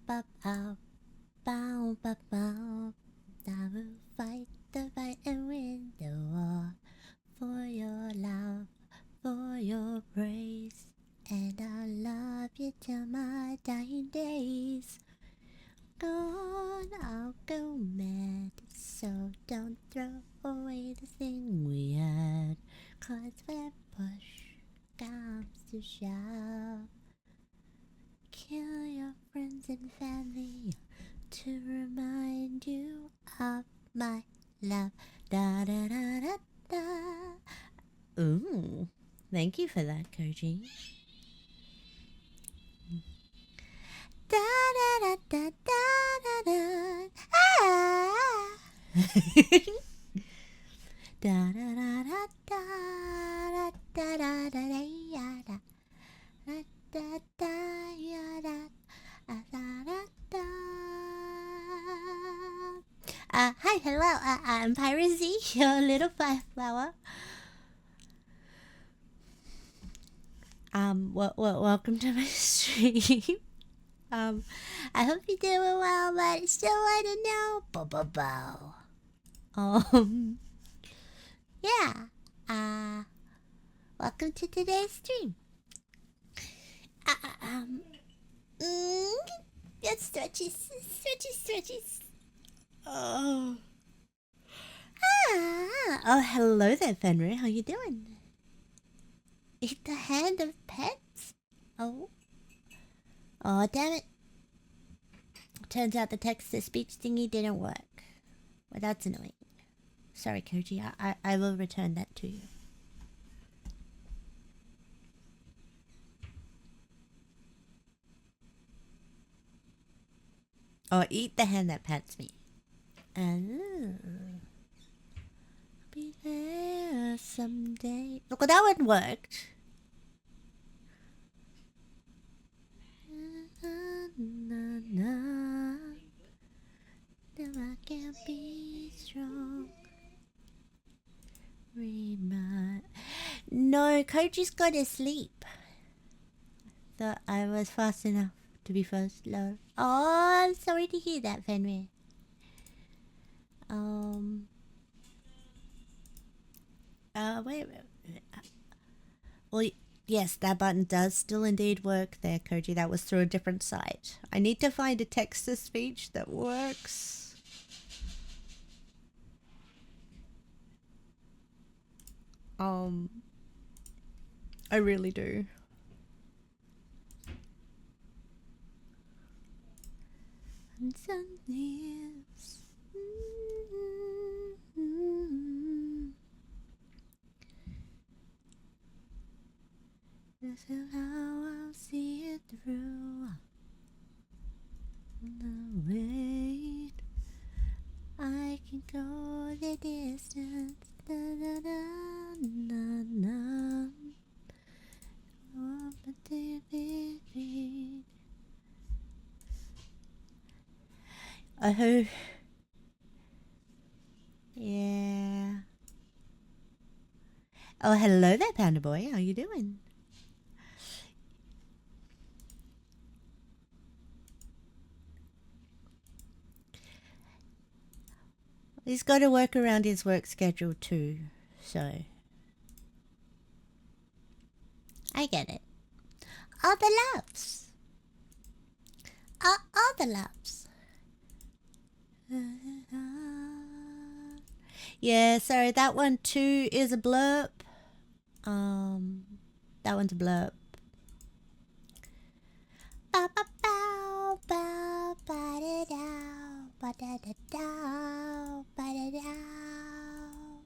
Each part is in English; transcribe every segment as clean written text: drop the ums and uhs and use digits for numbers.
ba bow, bow ba bow. I will fight the fight and win the war for your love, for your praise, and I'll love you till my dying days. Gone, I'll go mad, so don't throw away the thing we had. 'Cause when push comes to shove, kill your friends and family to remind you of my love. Da da da da da. Ooh, thank you for that, Koji. Da da da da da da da. Ah. Da da da da da da da da da ya da da da ya da da da da. Hi, hello. I'm Pyra Z, your little fireflower. Welcome to my stream. I hope you're doing well, but still want to know. Bow. Yeah. Welcome to today's stream. Get stretches. Oh. Oh, hello there, Fenrir. How you doing? Eat the hand of pets? Oh, damn it. Turns out the text-to-speech thingy didn't work. Well, that's annoying. Sorry, Koji. I will return that to you. Oh, eat the hand that pets me. Be there someday. Look, that one worked. No, I can't be strong. No, Koji's got to sleep. Thought I was fast enough to be first love. Oh, I'm sorry to hear that, Fenrir. Wait. Well, yes, that button does still indeed work there, Koji. That was through a different site. I need to find a text-to-speech that works. I really do. And some news. This is how I'll see it through. No, wait, I can go the distance. Da, da, da, na, na. Oh, but they be. Oh, yeah. Oh, hello there, Panda Boy. How you doing? He's got to work around his work schedule too, so I get it. All the loves. All the loves. Yeah, sorry, that one too is a blurb. That one's a blurb. Ba ba bow bow ba da dow ba da da dow ba da dow.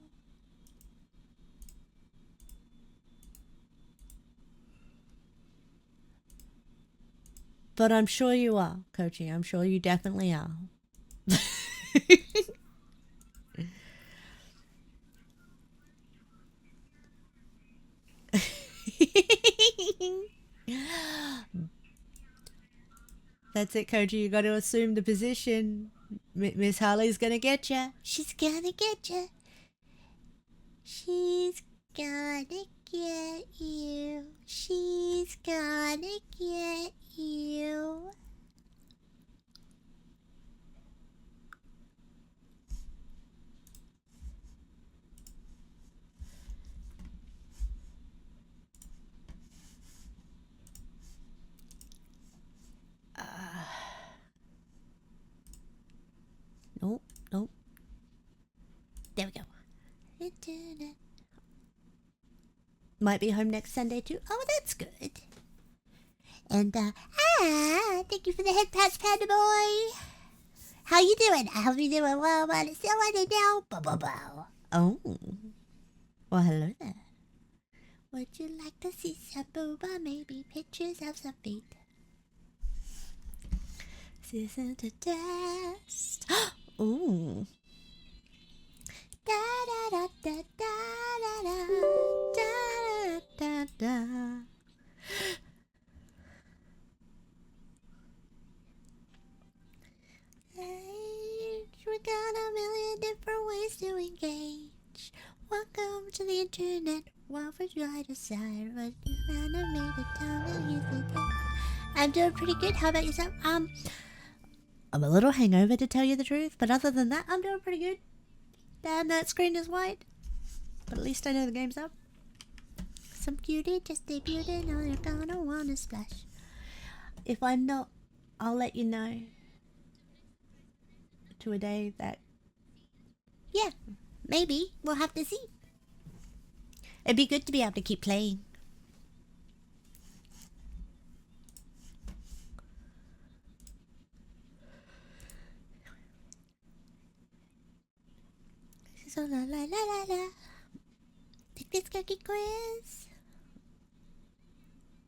But I'm sure you are, Kochi. I'm sure you definitely are. That's it, Koji. You got to assume the position. Miss Harley's gonna get ya. She's gonna get ya. She's gonna get you. She's gonna get you. Oh, oh. There we go. Internet. Might be home next Sunday too. Oh, that's good. And, thank you for the head pats, Panda Boy. How you doing? I hope you doing well, but it's still running now. Bow. Oh. Well, hello there. Would you like to see some booba? Maybe pictures of some feet. Season to test. Ooh. Da da da da da da da da da. We got a million different ways to engage. Welcome to the internet. What would you like to decide? But you animated time to use it. I'm doing pretty good. How about yourself? I'm a little hangover to tell you the truth, but other than that, I'm doing pretty good. Damn, that screen is white, but at least I know the game's up. Some cutie just debuted, and you're gonna wanna splash. If I'm not, I'll let you know. To a day that, yeah, maybe we'll have to see. It'd be good to be able to keep playing. So la la la la la. Take this cookie quiz.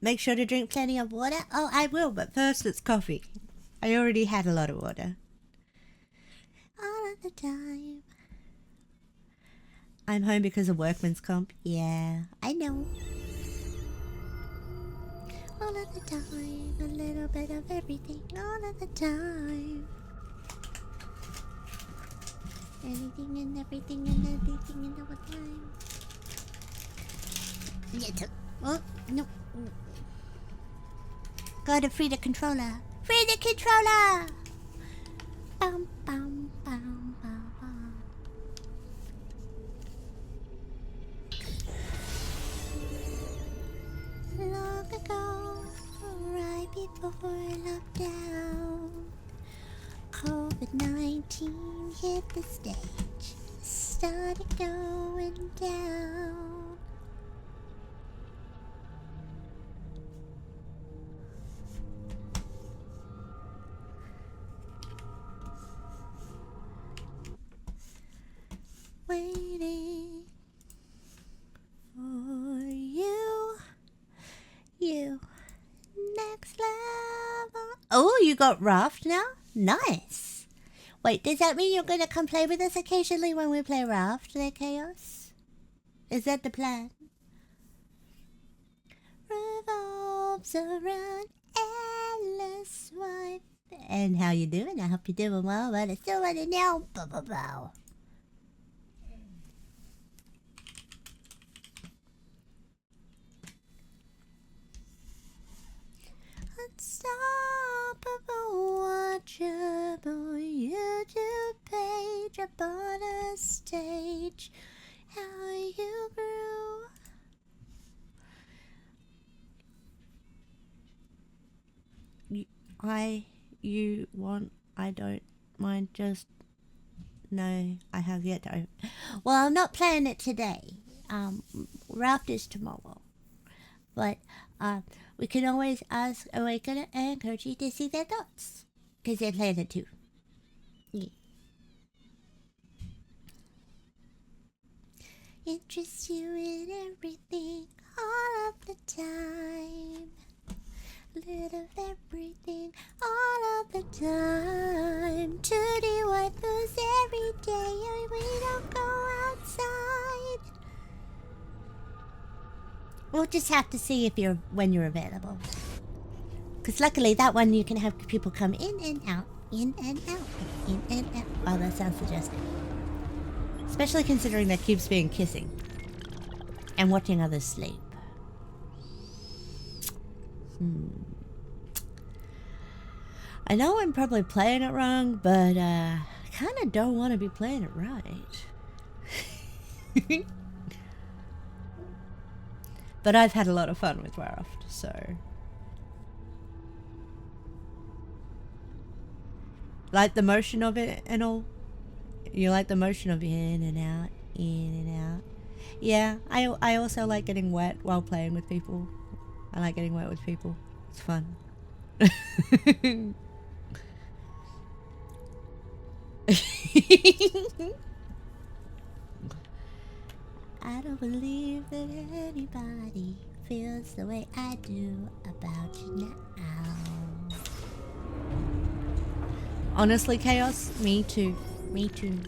Make sure to drink plenty of water. Oh, I will, but first it's coffee. I already had a lot of water. All of the time. I'm home because of workman's comp. Yeah, I know. All of the time, a little bit of everything. All of the time. Anything and everything and everything in all the time. Oh, no. Gotta free the controller. Free the controller! Bum, bum, bum, bum, bum. Long ago, right before lockdown, COVID-19 hit the stage, started going down. Waiting for you, next level. Oh, you got Raft now? Nice. Wait, does that mean you're gonna come play with us occasionally when we play Raft, there, Chaos? Is that the plan? Revolves around endless wife. And how you doing? I hope you're doing well, but it's still running now. Bow. Unstoppable, watchable YouTube page up on a stage. How you grew. You want, I don't mind, just no, I have yet to. Well, I'm not playing it today. Raft is tomorrow. But we can always ask Awakener and Koji to see their thoughts, because they're playing it too. Yeah. Interest you in everything, all of the time. Little of everything, all of the time. 2D waifus every day, and we don't go outside. We'll just have to see if when you're available. Because luckily that one you can have people come in and out, in and out, in and out. Oh, that sounds suggestive. Especially considering that keeps being kissing. And watching others sleep. I know I'm probably playing it wrong, but I kind of don't want to be playing it right. But I've had a lot of fun with Raft, so... Like the motion of it and all. You like the motion of in and out, in and out. Yeah, I also like getting wet while playing with people. I like getting wet with people. It's fun. I don't believe that anybody feels the way I do about you now. Honestly, Chaos, me too. Me too.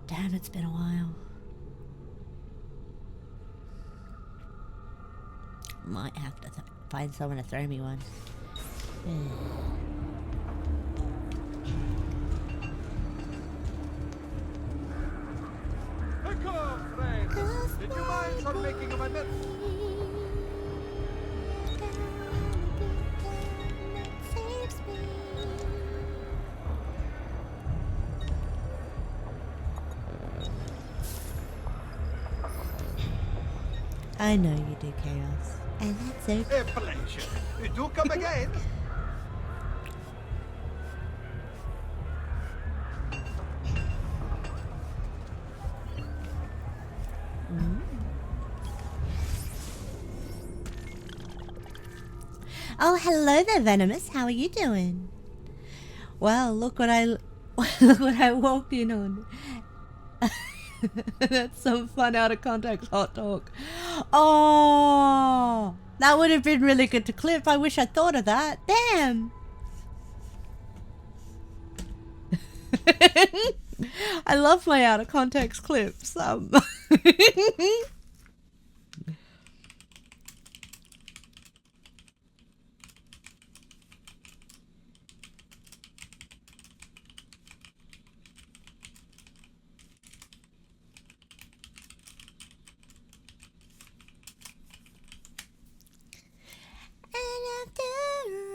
Damn, it's been a while. Might have to find someone to throw me one. Did you mind for making a minute? I know you do, Chaos. And that's okay. A pleasure. You do come again? Oh, hello there, Venomous. How are you doing? Well, look what I look what I walked in on. That's some fun out of context hot talk. Oh, that would have been really good to clip. I wish I thought of that. Damn. I love my out of context clips. And after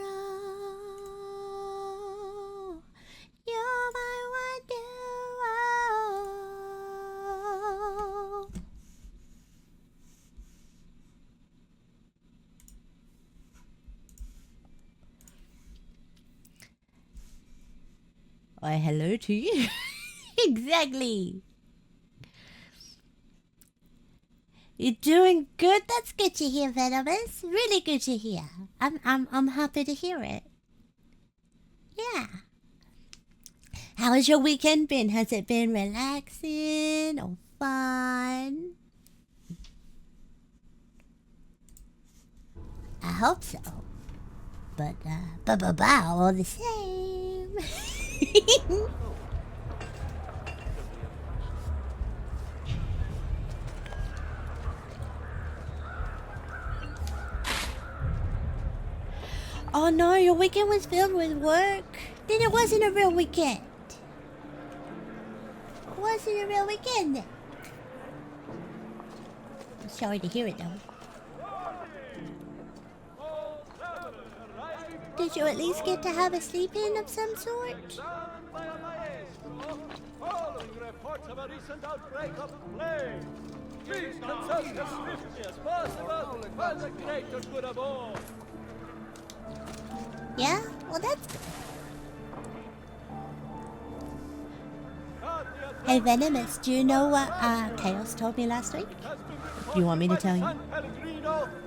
all, you're my wonder. Why, hello to you. Exactly. You're doing good. That's good to hear, Venomous. Really good to hear. I'm happy to hear it. Yeah. How has your weekend been? Has it been relaxing or fun? I hope so. But all the same. Oh no, your weekend was filled with work? Then it wasn't a real weekend. It wasn't a real weekend then. I'm sorry to hear it though. Did you at least get to have a sleep-in of some sort? Following reports of a recent outbreak of plague. Please consult as swiftly as possible while the creators could aboard. Yeah? Well, that's good. Hey, Venomous, do you know what Chaos told me last week? Do you want me to tell you?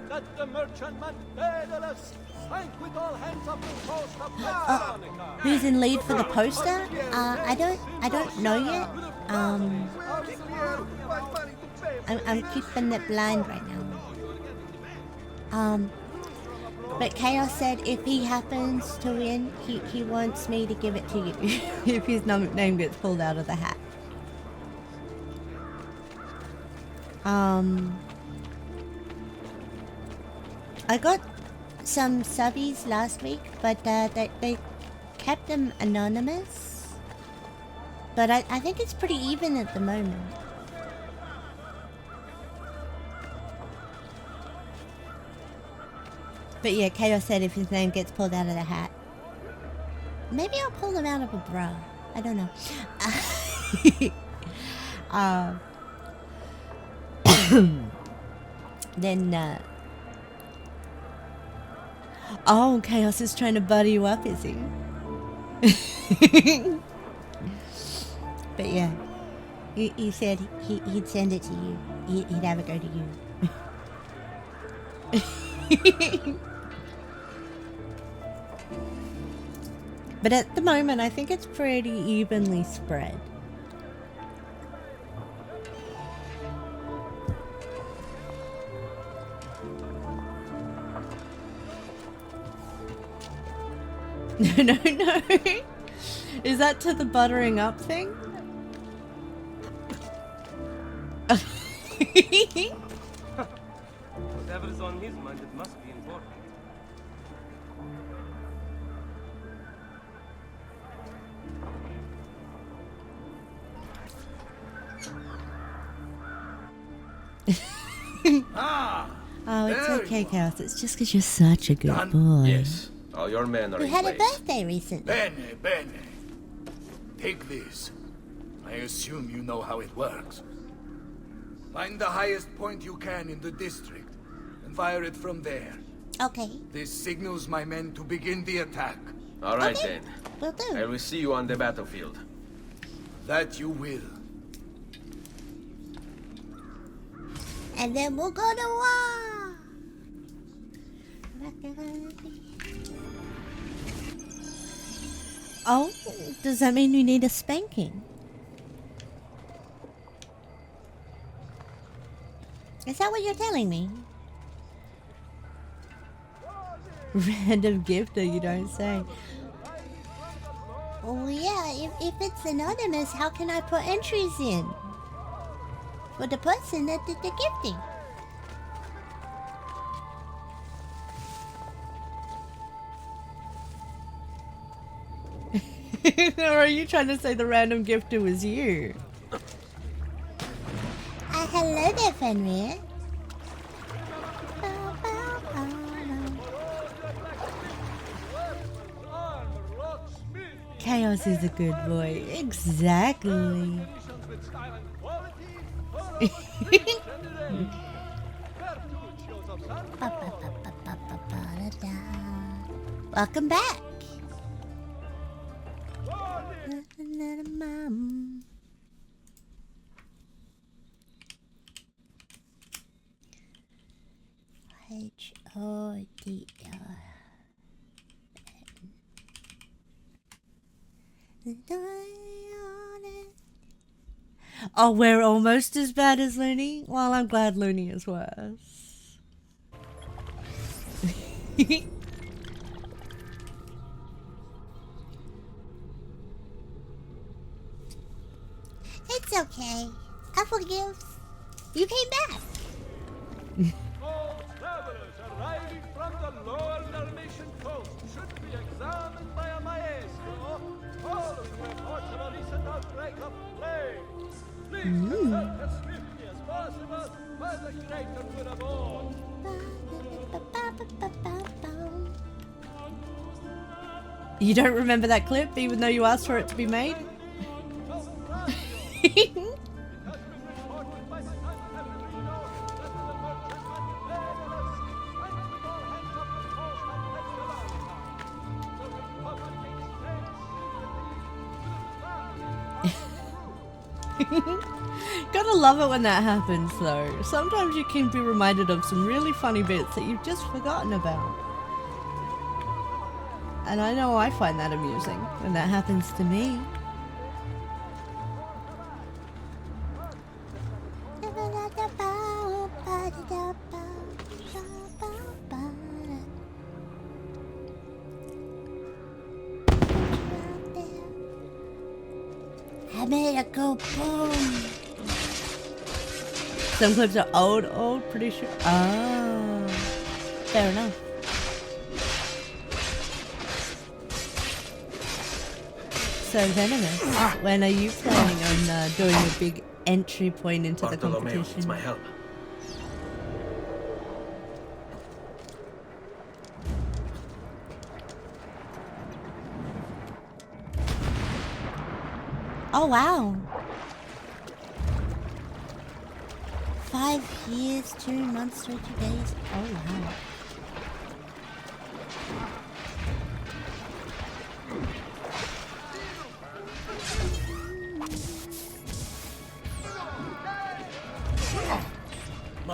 That the merchantman Daedalus sank with all hands up the coast of Who's in lead for the poster? I don't know yet. I'm keeping it blind right now. But Chaos said if he happens to win, he wants me to give it to you if his name gets pulled out of the hat. I got some subbies last week, but they kept them anonymous. But I think it's pretty even at the moment. But yeah, Chaos said if his name gets pulled out of the hat. Maybe I'll pull him out of a bra. I don't know. Then, oh, Chaos is trying to buddy you up, is he? But yeah, he said he'd send it to you. He'd have it go to you. But at the moment, I think it's pretty evenly spread. No. Is that to the buttering up thing? Whatever is on his mind, it must be important. Oh, it's okay, Chaos. It's just because you're such a good boy. Yes. All your men are We in had a place. birthday recently. Bene. Take this. I assume you know how it works. Find the highest point you can in the district and fire it from there. Okay. This signals my men to begin the attack. All right, Okay. then. Will do. I will see you on the battlefield. That you will. And then we'll go to war. Oh, does that mean we need a spanking? Is that what you're telling me? Random gifter, you don't say. Oh yeah, if it's anonymous, how can I put entries in? For the person that did the gifting. Or are you trying to say the random gifter was you? Hello there, Fenrir. Chaos is a good boy. Exactly. Welcome back. HODL. Oh, we're almost as bad as Looney? Well, I'm glad Looney is worse. It's okay. I forgive. You came back. All travelers arriving from the lower Dalmatian coast should be examined by a maestro following reports of a recent outbreak of plague. Please consult as swiftly as possible for the greater good of all. You don't remember that clip, even though you asked for it to be made? Gotta love it when that happens though. Sometimes you can be reminded of some really funny bits that you've just forgotten about. And I know I find that amusing when that happens to me. I made it go boom. Some clips are old, pretty sure. Oh, fair enough. So venomous. When are you planning on doing a big entry point into the competition? It's my help. Oh wow. 5 years, 2 months, 30 days. Oh wow.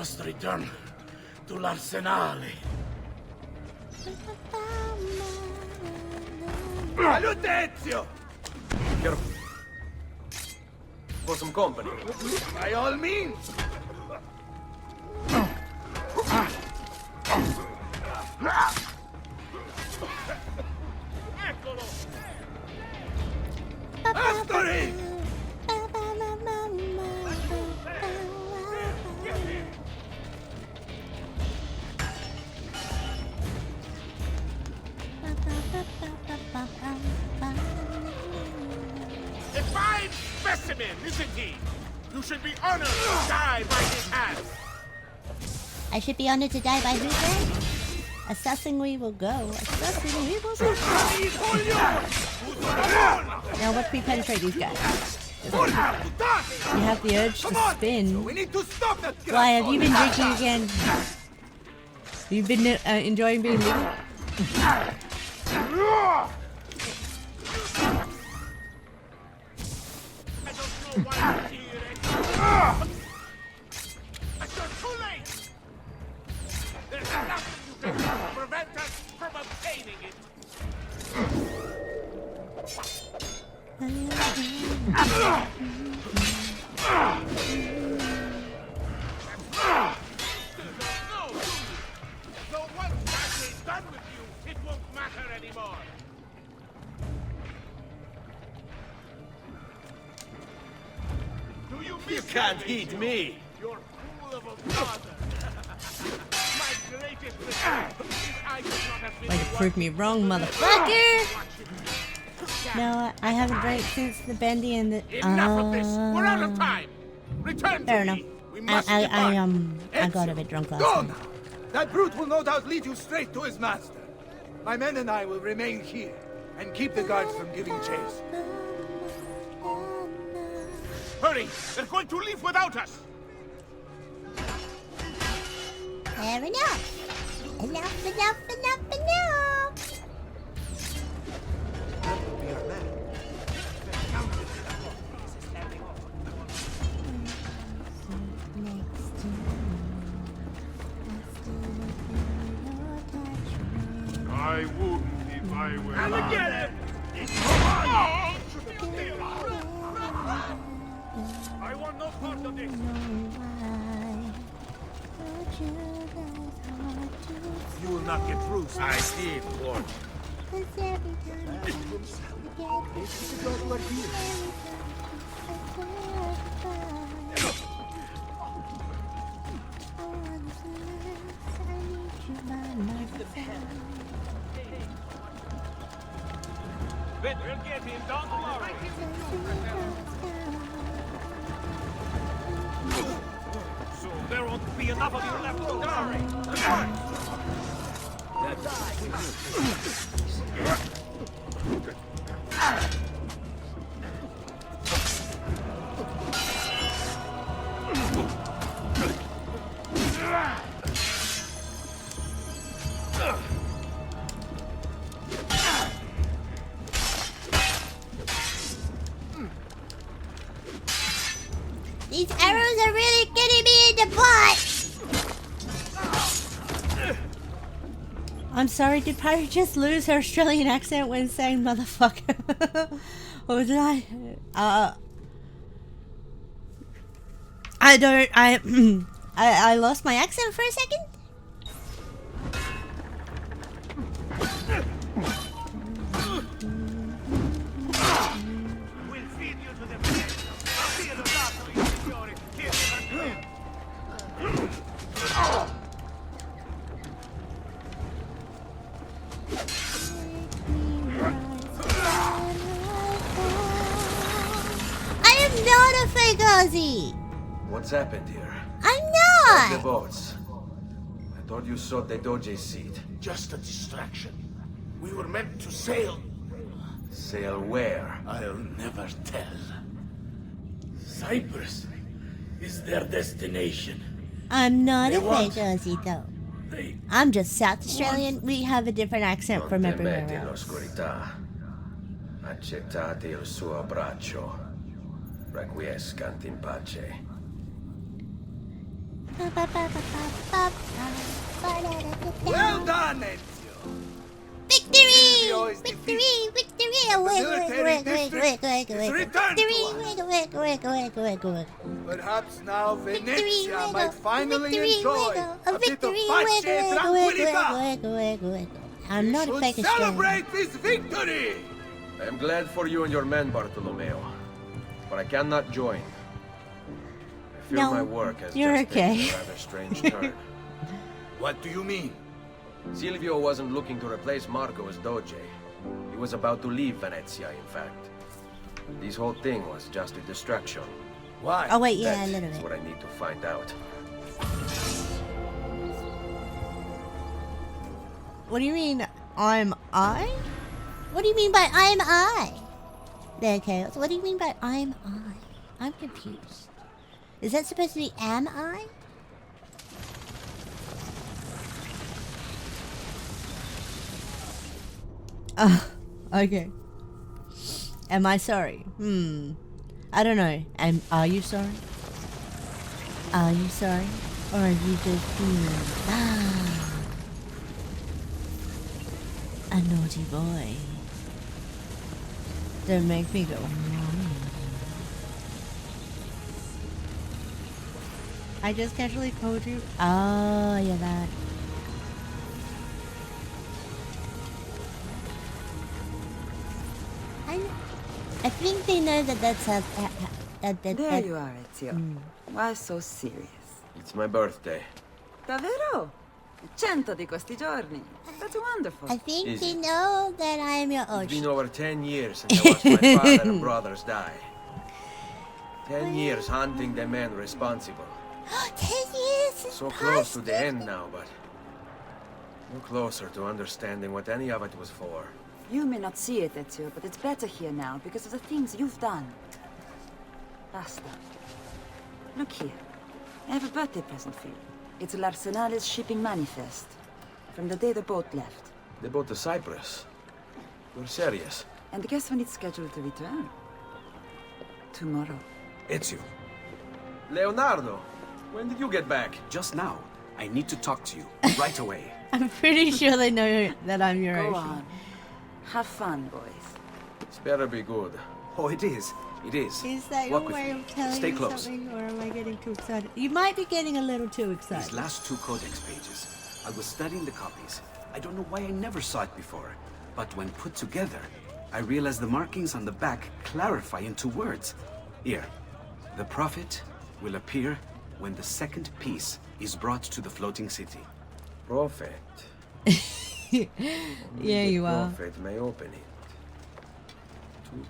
must return to l'Arsenale. Salute, Ezio! Careful. For some company. By all means! After it! A fine specimen, isn't he? You should be honored to die by his hand. I should be honored to die by whose hand? Assessing we will go. Assessing we will go. Now let's penetrate these guys. You have the urge to spin. We need to stop that. Why have you been drinking again? You've been enjoying being legal? I don't know why you're here. But you're too late. There's nothing you can do to prevent us from obtaining it. So once Patrick's done with you, it won't matter anymore. Do you miss You can't that, eat Rachel? me. You're fool of a father. My greatest mistake is I could not have been Way to the prove one me wrong, motherfucker! watching. No, I haven't drank since the bendy and the. Enough of this. We're out of time. Return Fair to enough. me. We must I depart. got a bit drunk last Go night. now! That brute will no doubt lead you straight to his master. My men and I will remain here and keep the guards from giving chase. Hurry! They're going to leave without us. Fair enough. Enough. I wouldn't if I were. And get him! I want no part of this. You will not get through, sir. I did, Lord. We'll get him down tomorrow. So there won't be enough of you left to die. These arrows are really getting me in the butt! I'm sorry, did Pyra just lose her Australian accent when saying motherfucker? Or did I? I don't, I lost my accent for a second? We'll feed you to the flesh. Feel the last of your security. Kill him and him. I am not a fake Aussie! What's happened here? I'm The not! boats. I thought you sought the Doge seat. Just a distraction. We were meant to sail. Sail where? I'll never tell. Cyprus is their destination. I'm not They a want- fake Aussie though. They I'm just South Australian. We have a different accent from Non everywhere temete else. l'oscurità. Accettate il suo abbraccio. Requiescant in pace. Well done, Ezio. Victory! Silvio is Victory! defeated. Victory! The Wait, military district is returned to Victory! Perhaps now Venezia Victory, might finally victory, enjoy wiggle, a bit of victory, pace e tranquillità. wiggle. I'm We not a should fake celebrate this victory. I am glad for you and your men, Bartolomeo. But I cannot join. I feel No, my work has you're just okay. taken a rather strange turn. What do you mean? Silvio wasn't looking to replace Marco as Doge. He was about to leave Venezia, in fact. This whole thing was just a distraction. Why? Oh wait, yeah, a That little is bit. what I need to find out. What do you mean, I'm I? What do you mean by I'm I? Okay, so what do you mean by I'm I? I'm confused. Is that supposed to be am I? Okay. Am I sorry? I don't know. Are you sorry? Are you sorry? Or are you just a naughty boy? Don't make me go. I just casually told you. Oh, yeah, that. I think they know that that's a. There you are, Ezio. Why so serious? It's my birthday. Davvero? 100 di questi giorni. That's wonderful. I think Is they it? know that I'm your It's been Oshi. over 10 years since I watched my father and brothers die. 10 years hunting the men responsible. 10 years is So close to past the end now, but no closer to understanding what any of it was for. You may not see it, Ezio, but it's better here now because of the things you've done. Basta. Look here. I have a birthday present for you. It's l'Arsenale's shipping manifest. From the day the boat left. They boat to Cyprus. You're serious? And guess when it's scheduled to return? Tomorrow. Ezio, Leonardo, when did you get back? just now. I need to talk to you right away. I'm pretty sure they know that I'm your Go Oshi. on. Have fun, boys. It's better be good. Oh, it is. It is. Is that Walk your with way me. of telling Stay me close. something, or am I getting too excited? You might be getting a little too excited. These last 2 Codex pages. I was studying the copies. I don't know why I never saw it before. But when put together, I realized the markings on the back clarify into words. Here. The prophet will appear when the second piece is brought to the floating city. Prophet. Yeah, you are. Prophet may open it.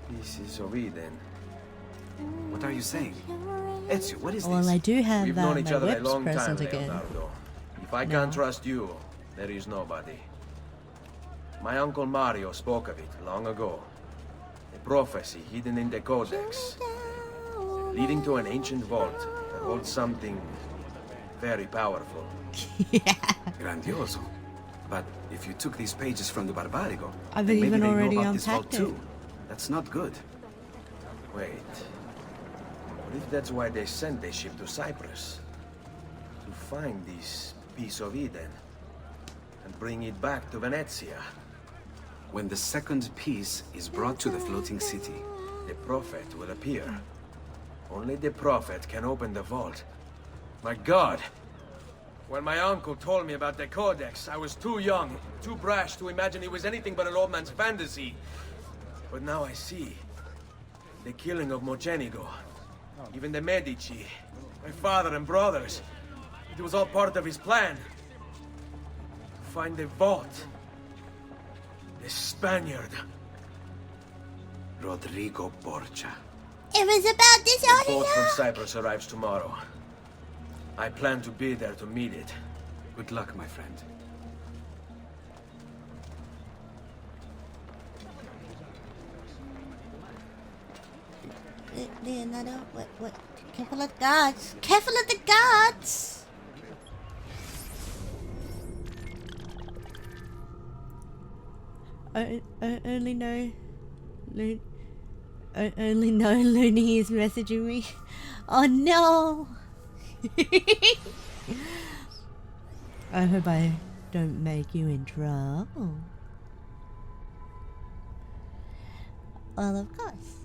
2 pieces of Eden. What are you saying? Ezio, what is Well, this? I do have We've known each my other a whips long time, present again. Leonardo. If I can't trust you, there is nobody. My uncle Mario spoke of it long ago. A prophecy hidden in the Codex, leading to an ancient vault that holds something very powerful. Grandioso. But if you took these pages from the Barbarigo, I've then maybe even they know already about this vault unpacked it. too. That's not good. Wait. What if that's why they sent the ship to Cyprus? To find this piece of Eden and bring it back to Venezia. When the second piece is brought to the floating city, The prophet will appear. Only the prophet can open the vault. My God! When my uncle told me about the Codex, I was too young, too brash to imagine it was anything but an old man's fantasy. But now I see. The killing of Mocenigo, even the Medici, my father and brothers. It was all part of his plan. To find the vault. The Spaniard. Rodrigo Borgia. It was about this The boat from audio. Cyprus arrives tomorrow. I plan to be there to meet it. Good luck, my friend. Leonardo, what? Careful of the guards. Careful of the guards. I only know. I only know Looney is messaging me. Oh no! I hope I don't make you in trouble. Well, of course.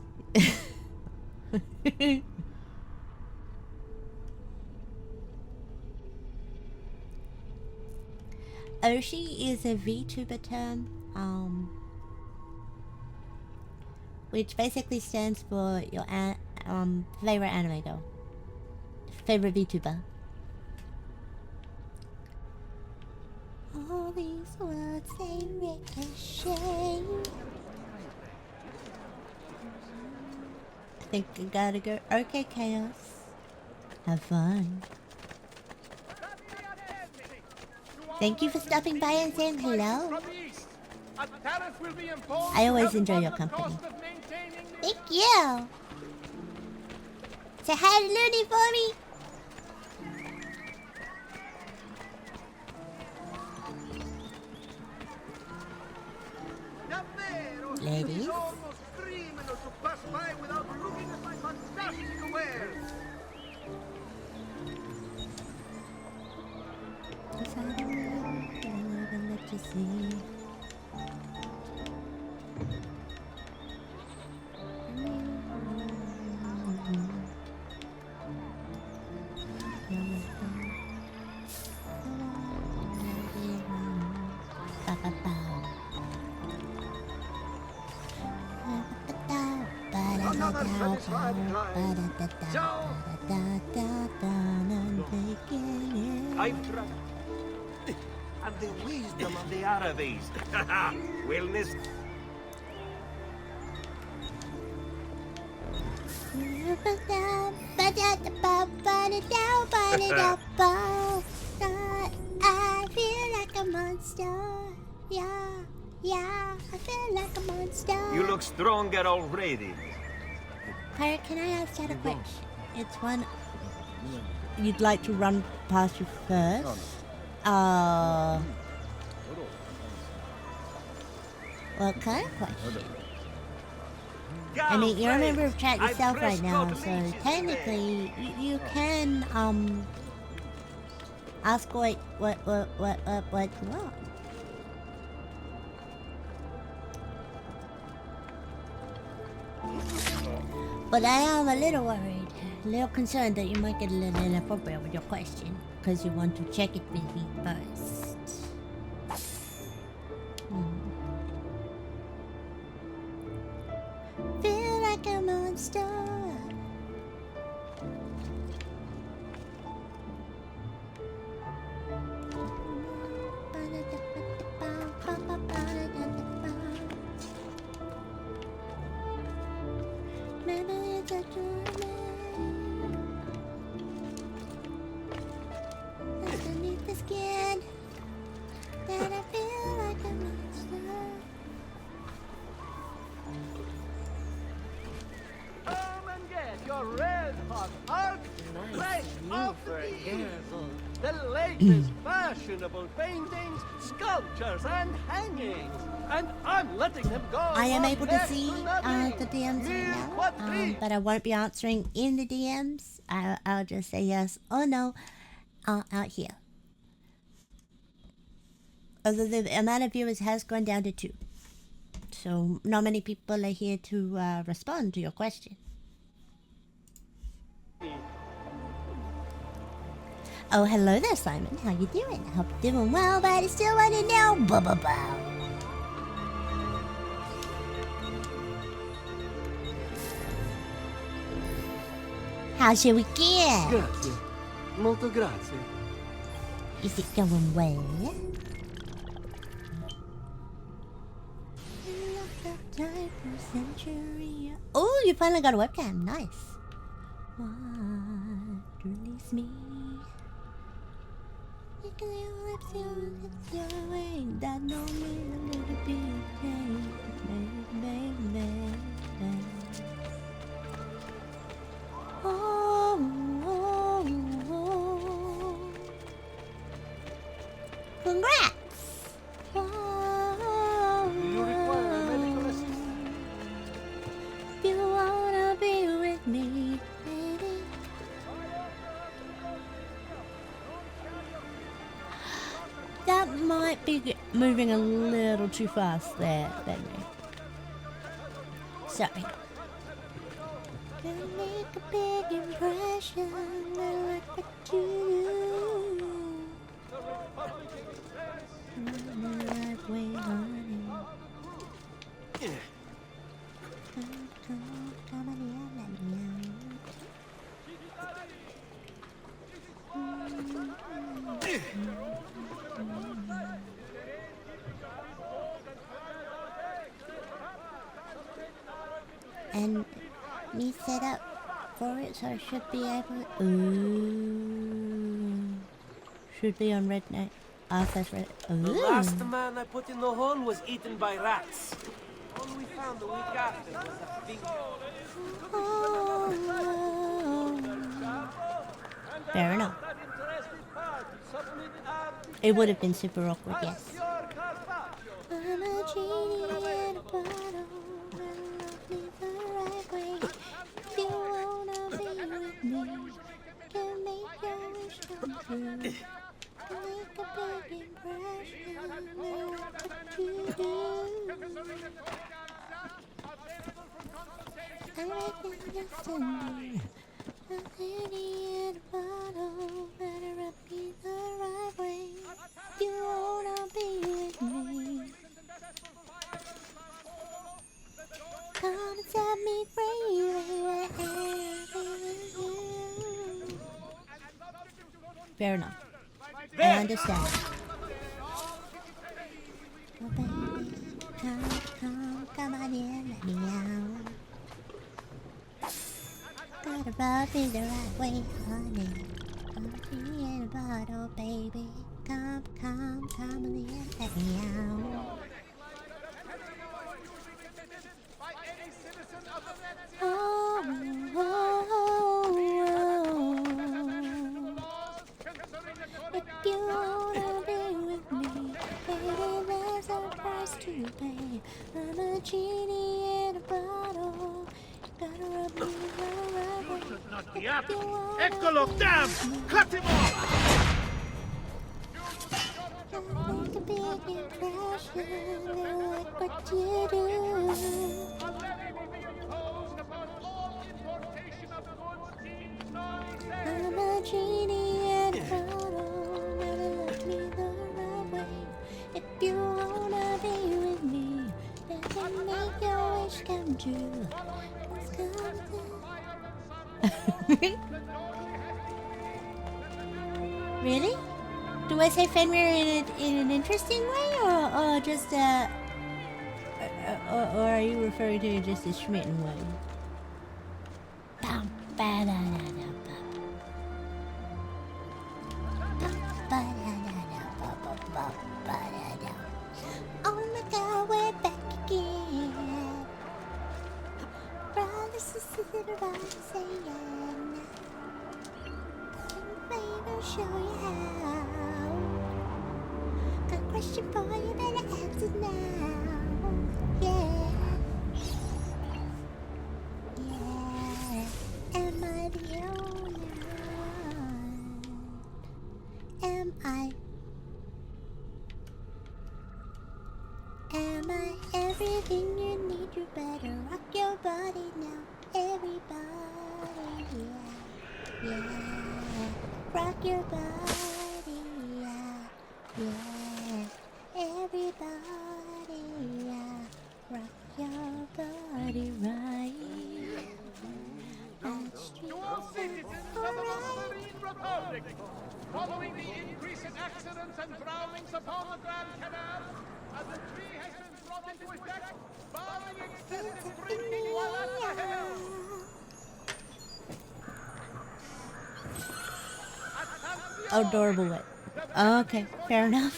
Oshi is a VTuber term, which basically stands for your favorite anime girl, favorite VTuber. All these words they ricochet. I think I gotta go. Okay, Chaos. Have fun. Thank you for stopping by and saying hello. I always enjoy your company. Thank you. Say hi to Looney for me. Ladies. Let you see. I've tried. And the wisdom of the Arabes. Wellness. I feel like a monster. Yeah, I feel like a monster. You look stronger already. Pyra, can I ask you a question? It's one you'd like to run past you first. What kind of question? I mean, you're a member of chat yourself right now, so technically you can ask what you want. But I am a little worried, a little concerned that you might get a little inappropriate with your question, because you want to check it with me first. Feel like a monster. Maybe it's a dream. Underneath the skin, that I feel like a monster. Come and get your red hot heart fresh off the easel. The latest fashionable paintings, sculptures, and hangings. And I'm letting them go. I am able to next see nothing. the DMs Here's right what now, we- but I won't be answering in the DMs. I'll just say yes or no out here. Although the amount of viewers has gone down to 2. So not many people are here to respond to your question. Oh, hello there, Simon. How you doing? I hope you're doing well, but I still want to know. Ba-ba-bow. How's your weekend? Grazie. Molto grazie. Is it going well? Oh, you finally got a webcam. Nice. What? Release me. Your lips, your wing. That don't mean a little bit of pain. Baby. Oh. Congrats! Do you require a medical assistant? If you wanna be with me, baby. be moving a little too fast there, Benry. Sorry. Gonna make a big impression, I like what you do. I'm the right way, honey. Come on, yeah, let me out. And me set up for it, so I should be able. Ooh, should be on red night. Says red. Ooh. The last man I put in the hole was eaten by rats. All we found the week after was a finger. Oh. Fair enough. It would have been super awkward, yes. I'm a genie in a bottle. Love me the right way. If you wanna be with me, can make your wish come true. Make a big impression. I like what you do. Everything is tender. A lady in a bottle. Better rub me the right way. If you wanna be with me, come and set me free. Fair enough. I understand. Oh baby, come on in, let me out. Gotta rub me the right way, honey. I'm in a bottle, baby. Come on in, let me out. Oh. If you wanna be with me, baby, there's a price to pay. I'm a genie in a bottle. Gotta rub me the right way. Not be up. Eccolo, damn! Cut him off! Make a big impression, I like what you do. I'm a genie in a bottle, never let me the right way. If you wanna be with me, then make your wish come true. Really? Do I say Fenrir in an interesting way, or just or are you referring to it just a Schmitten way? Oh my God, we're back again. Brothers and sisters, everybody saying, baby, show you how. Got a question for you, better answer now. Yeah. Am I the only one? Am I everything you need? You better rock your body now, everybody. Yeah. Rock your body, yeah. Everybody, rock your body right. Dual citizens of the Marine Republic, following the increase in accidents and drownings upon the Grand Canal, as the tree has been brought into effect, barring excessive drinking while at the helm. Adorable way. Okay, fair enough.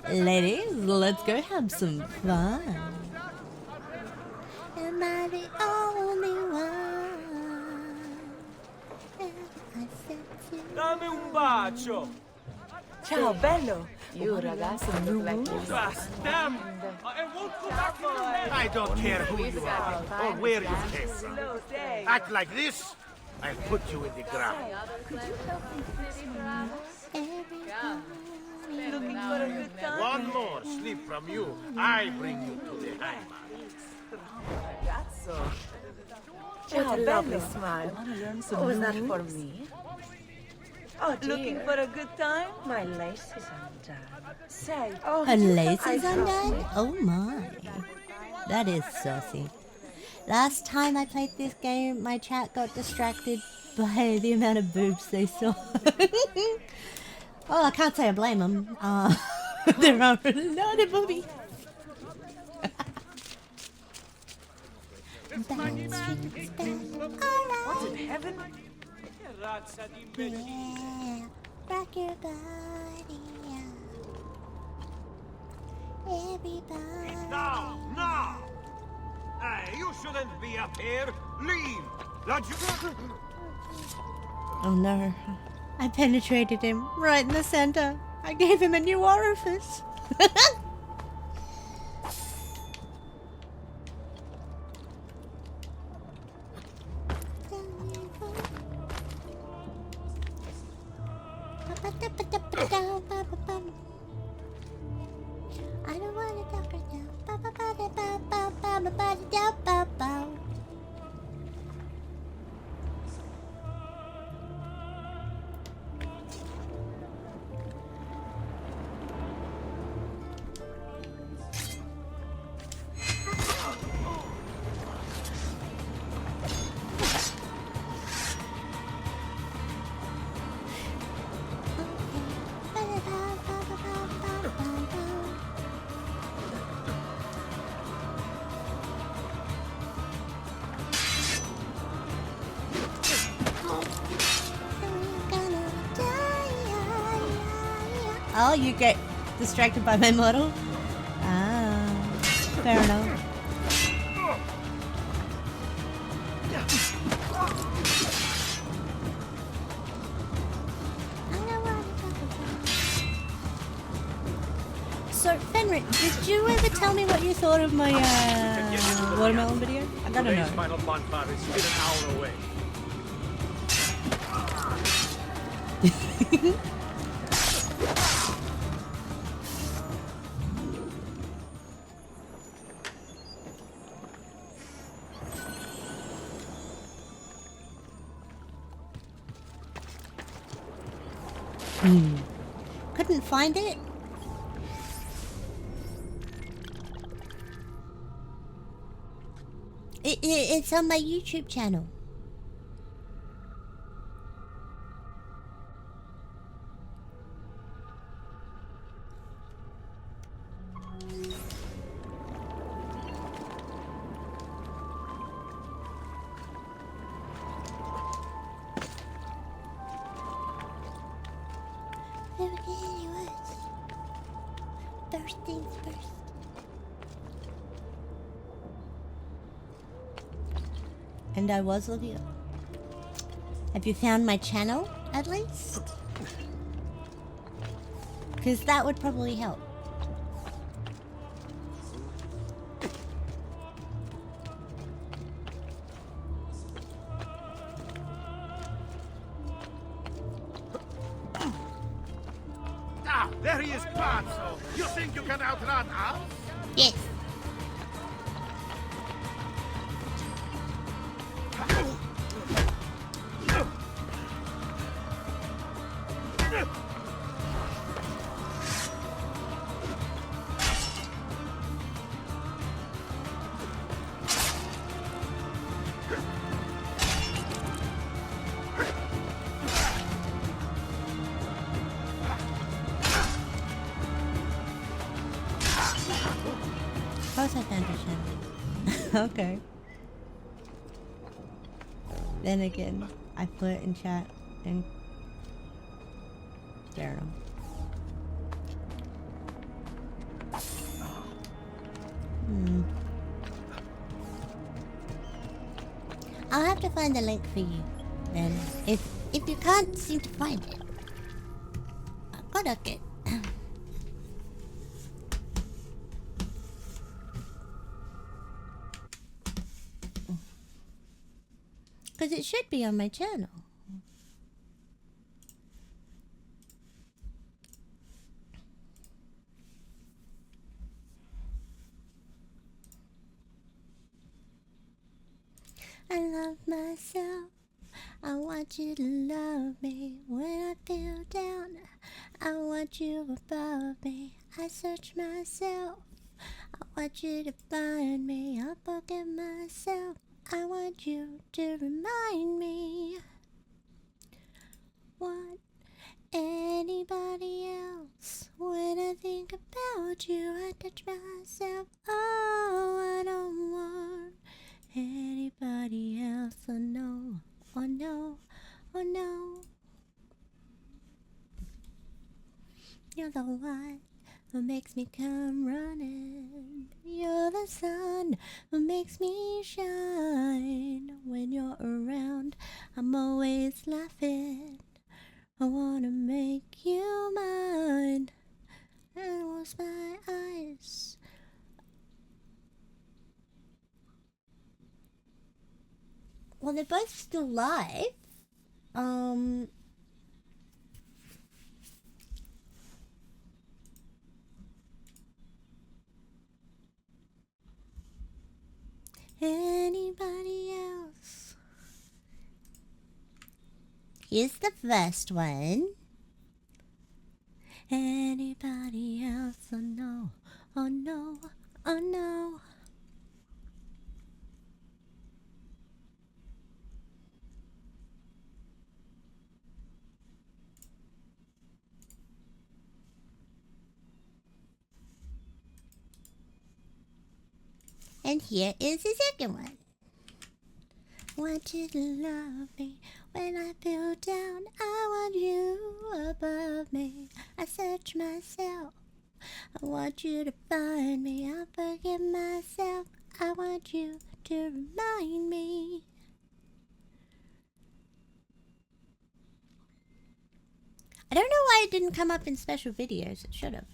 Ladies, let's go have some fun. Am I the only one? I said to Dame un bacio! Ciao, bello. You ragazzi look like you. Damn! I won't go back to your I don't care who you are or where you came from. Act like this, I'll put you in the ground. Looking for a good time? One more slip from you, I bring you to the Heimat. What a lovely smile. What was that for me? Oh, looking for a good time? My lace is undone. Say, Her lace is undone? Oh my. That is saucy. Last time I played this game, my chat got distracted by the amount of boobs they saw. Well, I can't say I blame them. There are a lot of boobies. what in heaven? Yeah, rock your body, everybody. Now! Now! Hey, you shouldn't be up here! Leave! Oh no. I penetrated him right in the center. I gave him a new orifice. I don't want to talk right now. Oh, you get distracted by my model? Ah, fair enough. So, Fenric, did you ever tell me what you thought of my watermelon video? I don't know. Final bonfire is still an hour away. Couldn't find it? It's on my YouTube channel. First things first. And I was looking. Have you found my channel, at least? Because that would probably help. Ah, there he is, Pazzo. You think you can outrun us? Yes. Of course I found your channel. Okay. Then again, I put it in chat and there. I'll have to find the link for you. Then, if you can't seem to find it, Codex. Because it should be on my channel. I love myself. I want you to love me when I feel down. I want you above me. I search myself. I want you to find me. I forget myself. I want you to remind me. Want anybody else? When I think about you, I touch myself. Oh, I don't want anybody else. Oh no, oh no, oh no. You're the one who makes me come running. You're the sun who makes me shine. When you're around, I'm always laughing. I wanna make you mine. And close my eyes. Well, they're both still live. Anybody else? Here's the first one. Anybody else? Oh no, oh no, oh no. And here is the second one. Want you to love me when I feel down. I want you above me. I search myself. I want you to find me. I forget myself. I want you to remind me. I don't know why it didn't come up in special videos. It should have,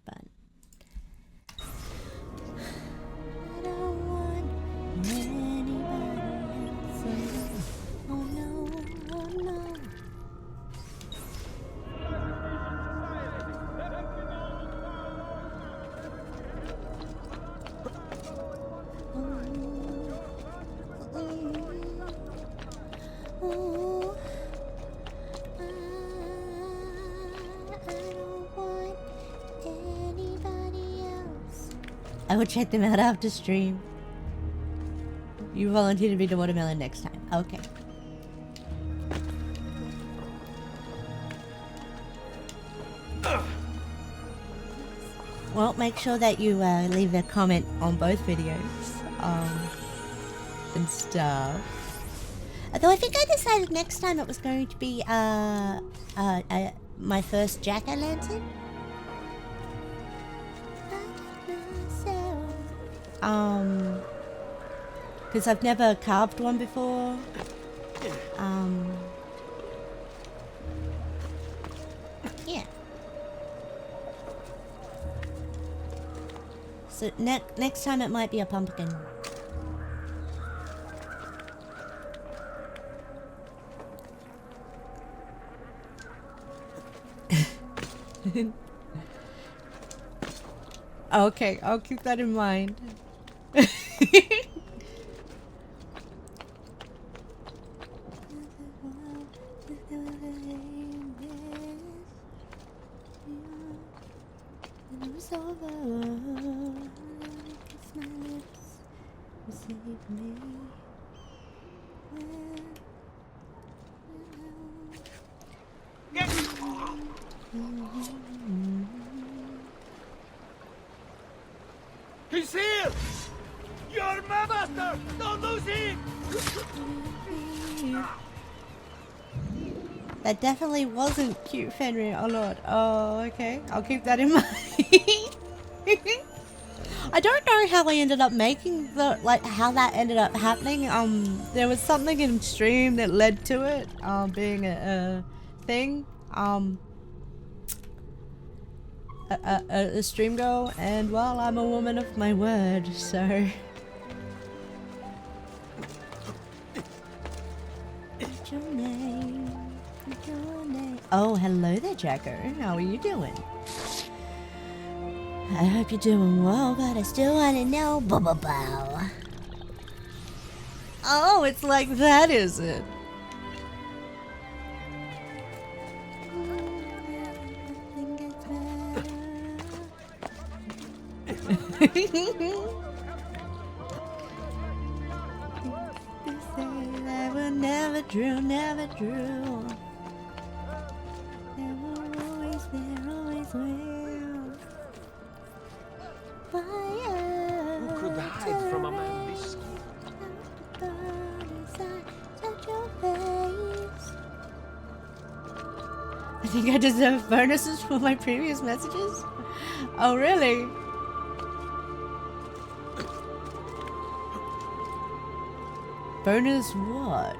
but I don't want anybody else. Oh no, oh no. Oh, I will check them out after stream. You volunteer to be the watermelon next time. Okay. Well, make sure that you leave a comment on both videos. And stuff. Although I think I decided next time it was going to be my first jack-o'-lantern. Because I've never carved one before. Yeah. So next time it might be a pumpkin. Okay, I'll keep that in mind. He's here! You're my master! Don't lose him! That definitely wasn't cute, Fenrir. Oh lord. Oh, okay. I'll keep that in mind. I don't know how I ended up making the, how that ended up happening. There was something in stream that led to it, being a thing. A stream girl, and well, I'm a woman of my word, so. Oh, hello there, Jacker. How are you doing? I hope you're doing well, but I still want to know. Bow. Oh, it's like that, is it? They say that will never drew. They were always there, always will. Fire. Who could hide from a man this skilled? I think I deserve bonuses for my previous messages. Oh, really? Bonus what?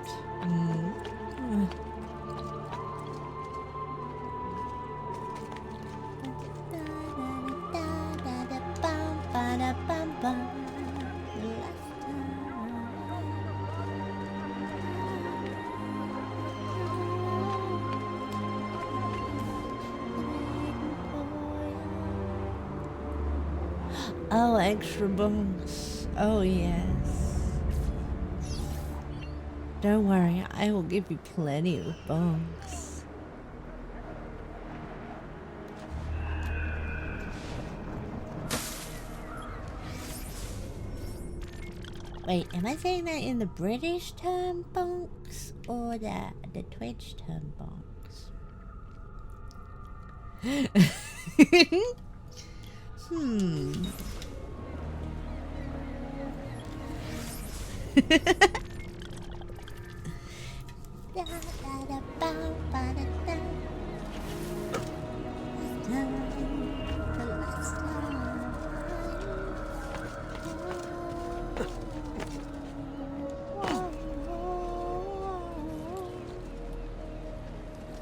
Oh, extra bonus. Oh, yes. Don't worry, I will give you plenty of bonus. Wait, am I saying that in the British term bonks or the Twitch term bonks?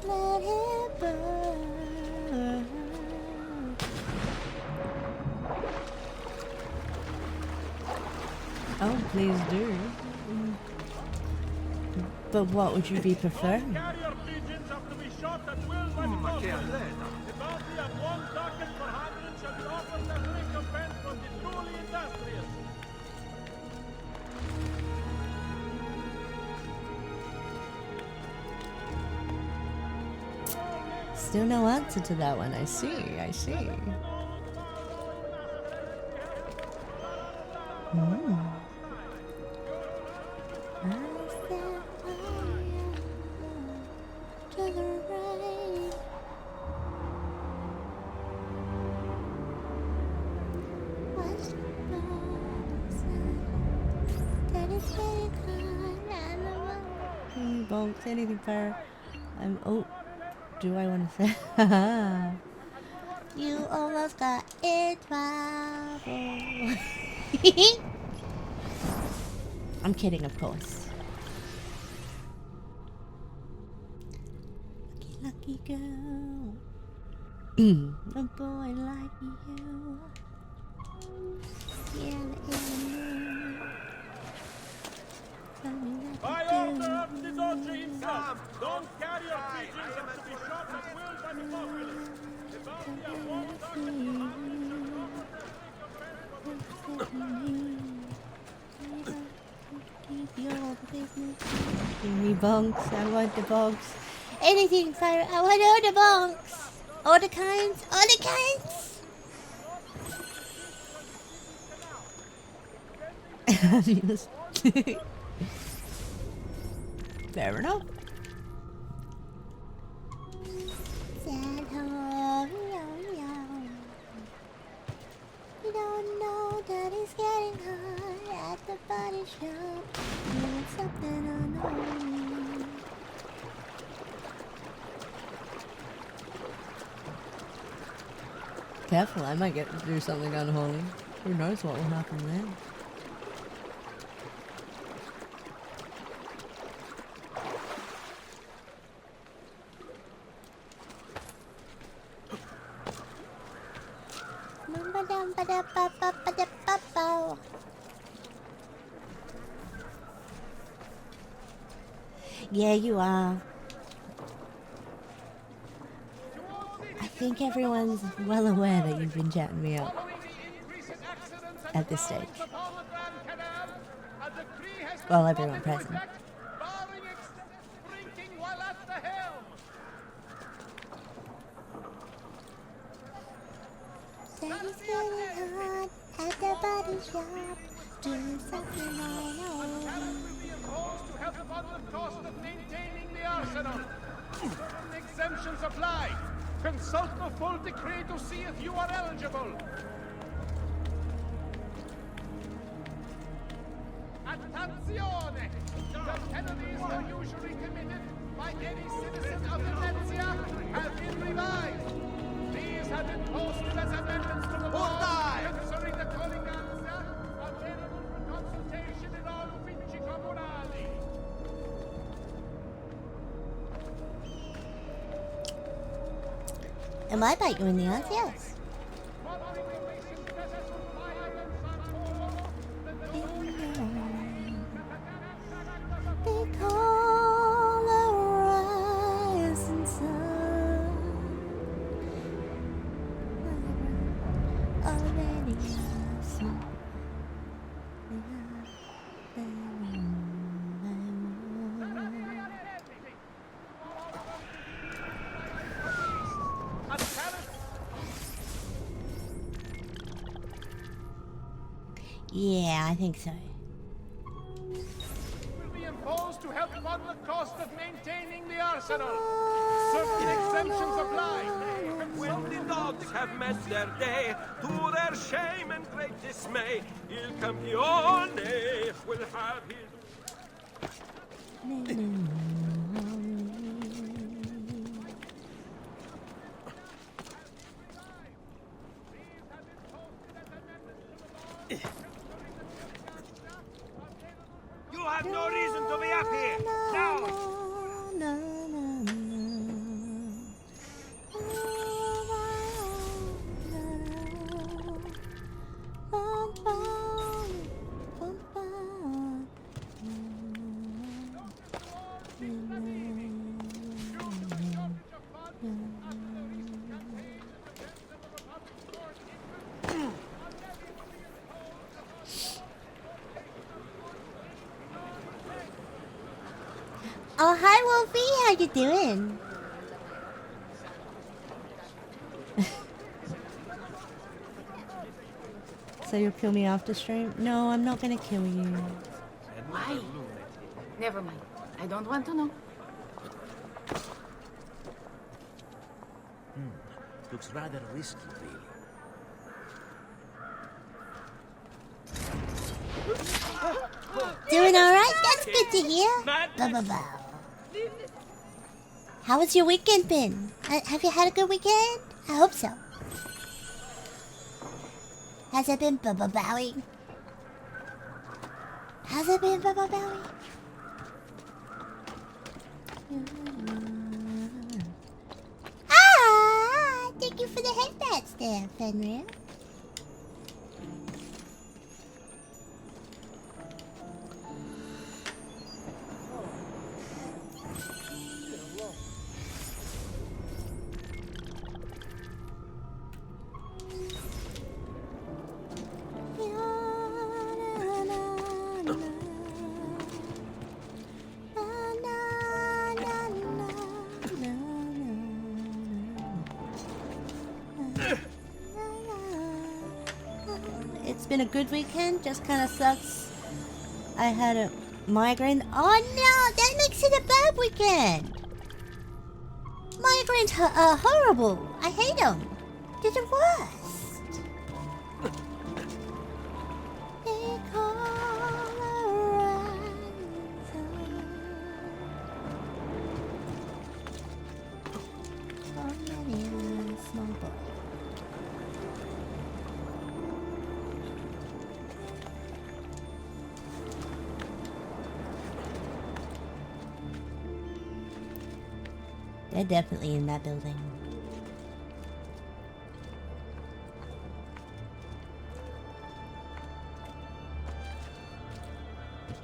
Let it burn. Oh, please do. But what would you be preferring? Carrier pigeons have to be shot at will by the bounty of one ducat per 100 shall be offered as recompense for the truly industrious. Still no answer to that one. I see. Bonks, anything fair. Oh, do I want to say? You almost got in trouble. I'm kidding, of course. Lucky girl. A boy like you. By order of the Doge himself, don't carry your pigeons have to be shot at will by the populace. The bounty of one ducat Give me bonks, I want the bonks. Anything, Pyra, I want all the bonks. All the kinds, all the kinds. Fair enough. You don't know that it's getting hot at the body shop. Doing something unknown. Careful, I might get to do something unholy. Who knows what will happen then? Yeah, you are. think everyone's well aware that you've been chatting me up Following the increase in accidents and at this stage. drownings upon the Grand Canal, a decree has been Well, brought everyone into present. effect, barring drinking while at the helm. Daddy's getting hot at the body shop, doing something I know. Tariff will be imposed to help fund the cost of maintaining the arsenal. Certain exemptions apply. Consult the full decree to see if you are eligible. Attenzione! The penalties that are usually committed by any citizen of Venezia have been revised. These have been posted as amendments to the law concerning the colleganza, available for consultation in all uffici comunali. Am I bite you in the ass? Yes. Following the recent deaths of Pyra and They call the rising sun. Already smoke. a tariff Yeah, I think so. will be imposed to help fund the cost of maintaining the arsenal. Certain exemptions apply. When the dogs have met their day, to their shame and great dismay, Il Campione will have his... You have no reason to be up here! Now! Oh, hi Wolfie, how you doing? So you'll kill me after stream? No, I'm not gonna kill you. Why? Never mind. I don't want to know. Looks rather risky, really. Doing alright? That's good to hear. Ba-ba-ba. How has your weekend been? Have you had a good weekend? I hope so. Has it been ba-ba-bowing? Has it been ba-ba-bowing? Ah! Thank you for the headbats there, Fenrir. It's been a good weekend, just kind of sucks. I had a migraine. Oh no, that makes it a bad weekend. Migraines are horrible. I hate them. They're the worst. They call the rising sun. Oh, many a small boy. They're definitely in that building.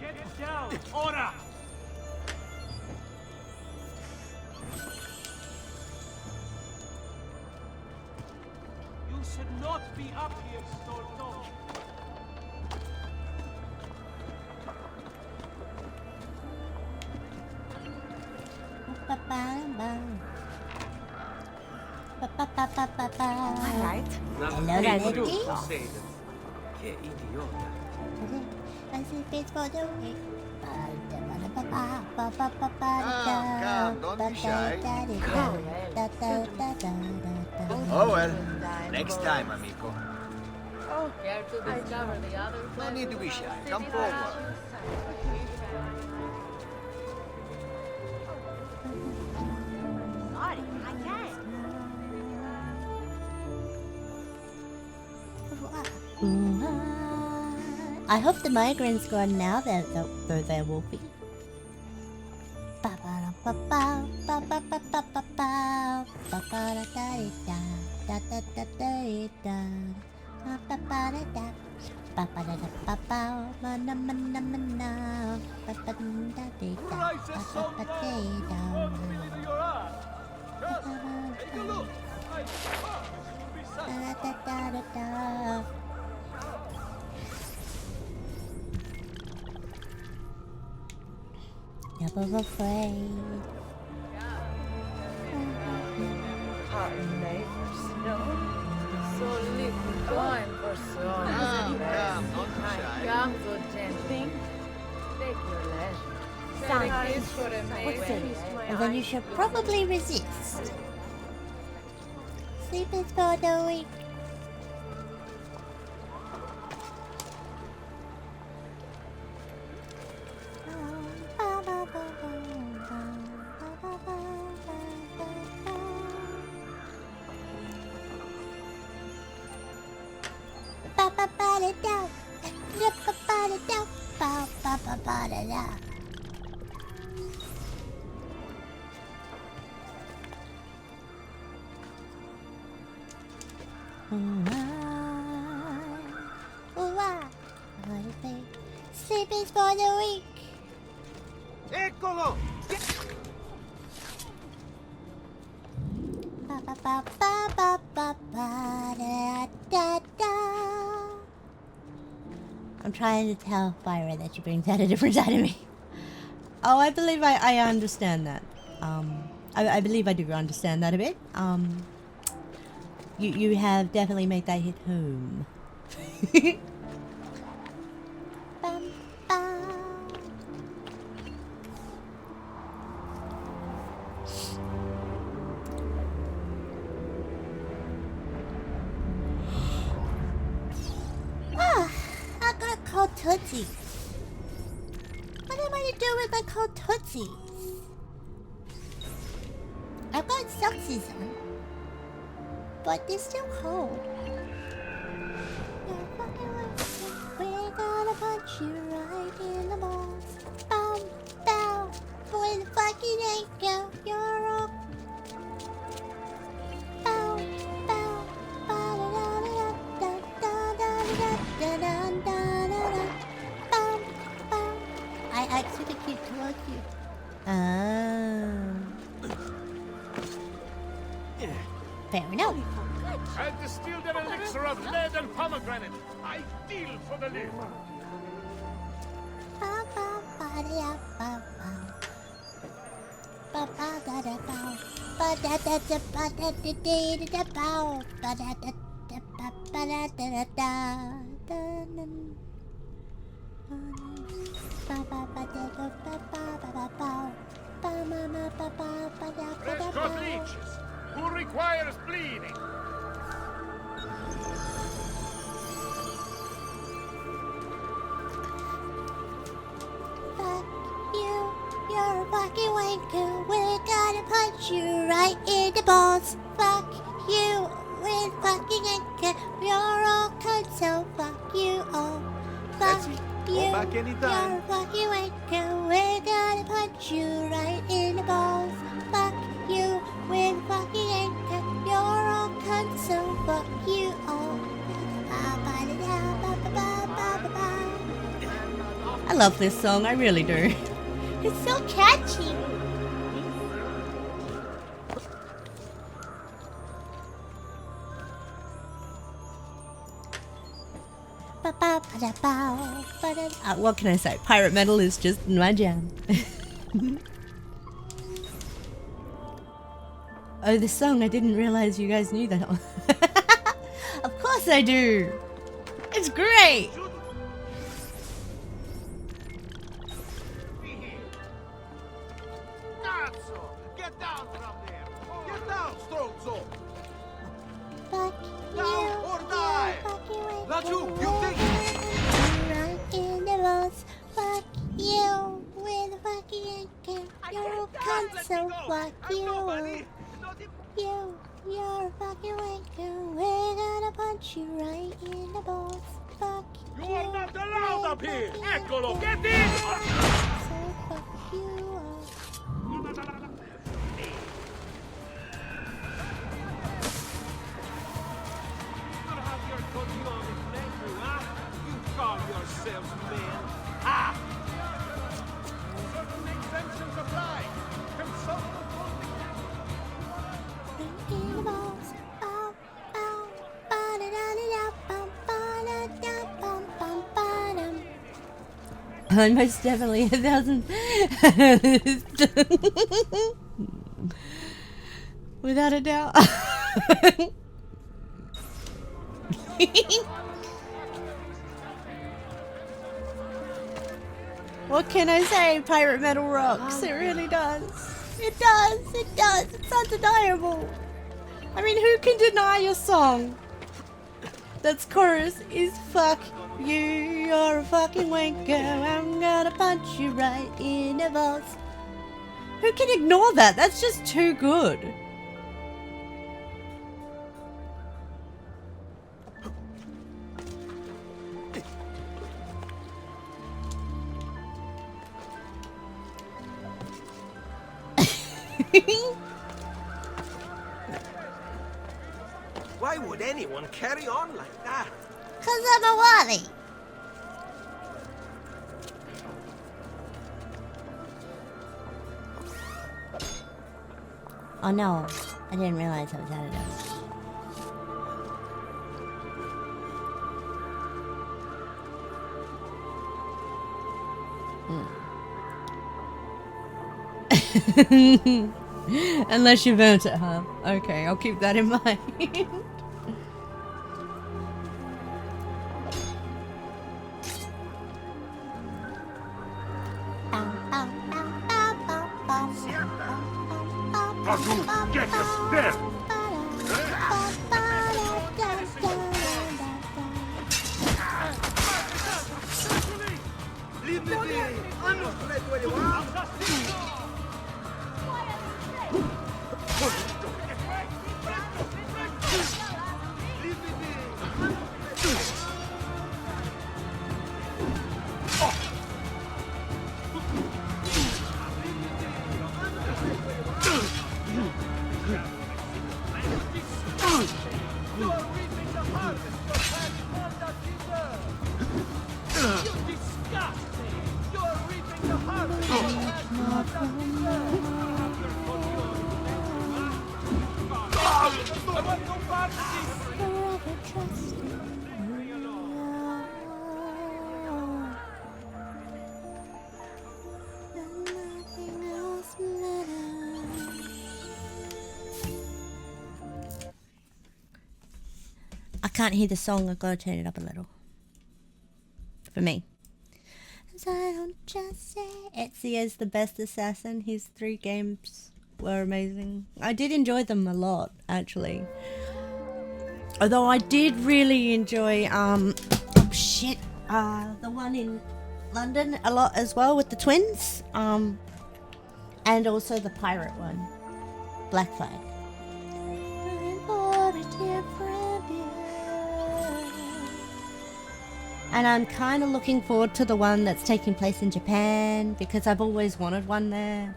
Get down! Order! not be up here so long. All right. Hello, lady. Che idiota. I see face for the week. Come, don't be shy. Oh well, next time, amico. Care to discover the other No need to be shy. Come forward. Sorry, I can't. I hope the migraine's gone now, though there will be. Crisis so low, won't feel into your heart. Just take a look. I promise you will be satisfied. Never afraid. Hot neighbors, no? So little time for song. Come, don't be shy. Come to gently. Take your leisure. Sound is for a maiden. And then you should probably resist. Sleep is for the weak. Sleep is for the weak. Eccolo! I'm trying to tell Pyra that she brings out a different side of me. Oh, I believe I understand that. I believe I do understand that a bit. You have definitely made that hit home. Bum, bum. I got cold tootsies. What am I to do with my cold tootsies? I've got soxies on, but they're still cold. We're gonna punch you right in the balls. Bow, bow, boy, the fucking ankle, you're up. Bow, bow, ba-da-da-da-da-da-da-da-da-da-da-da-da. Bow, bow. I actually keep towards you. Fair enough. I distilled an elixir of lead and pomegranate. Ideal for the liver. Bow, bow, ba-da-da-bow, bow. Ba-ba-da-da-bow. Ba-da-da-da-ba-da-da-da-da-bow. Ba-da-da-da-ba-ba-da-da-da-da-da. Ba-ba-ba-da-da-ba-ba-ba-ba-bow. Fresh caught Ba-ma-ma-ba-ba-ba-da-da-bow. leeches. Who requires bleeding? Fuck you, you're a fucking wanker. We're gonna punch you right in the balls. Fuck you, we're fucking anchor. You're all cunts, so fuck you all. Fuck Betsy, you, call back anytime. you're a fucking wanker. We're gonna punch you right in the balls. Fuck you, we're fucking anchor. You're all cunts, so fuck you all. I love this song, I really do. It's so catchy. What can I say? Pirate metal is just my jam. Oh, this song, I didn't realize you guys knew that one. Of course I do! It's great! Cazzo! Get down from there! Get down, stronzo! Fuck Down you, or die! Laju, you think... right in the balls. Fuck you with a fucking anchor. You're a cunt, so fuck you. You're a fucking wanker. We're gonna punch you right in the balls. Fuck you. You are not allowed up here! Eccolo, get in! So fuck you. You have your cojones nephew, huh? You call yourselves men? Ha! Certain exemptions apply. Consult the clothing. Right in the balls. Bow, bow. Ba-da-da-da-da. Bum, ba-da-da. Bum, bum, ba-dum. I'm most definitely 1,000. Without a doubt. What can I say? Pirate metal rocks. It really does. It does. It does. It's undeniable. I mean, who can deny your song? That's chorus is fuck you. You're a fucking wanker. I'm gonna punch you right in the balls. Who can ignore that? That's just too good. Why would anyone carry on like that? 'Cause I'm a Wally. Oh no, I didn't realize I was out of dose. Unless you burnt it, huh? Okay, I'll keep that in mind. Get your step! Leave me be! I'm not afraid to anyone! I can't hear the song. I've got to turn it up a little. For me. So I don't just say Etsy is the best assassin. His 3 games were amazing. I did enjoy them a lot, actually. Although I did really enjoy the one in London a lot as well with the twins. And also the pirate one, Black Flag. And I'm kind of looking forward to the one that's taking place in Japan because I've always wanted one there.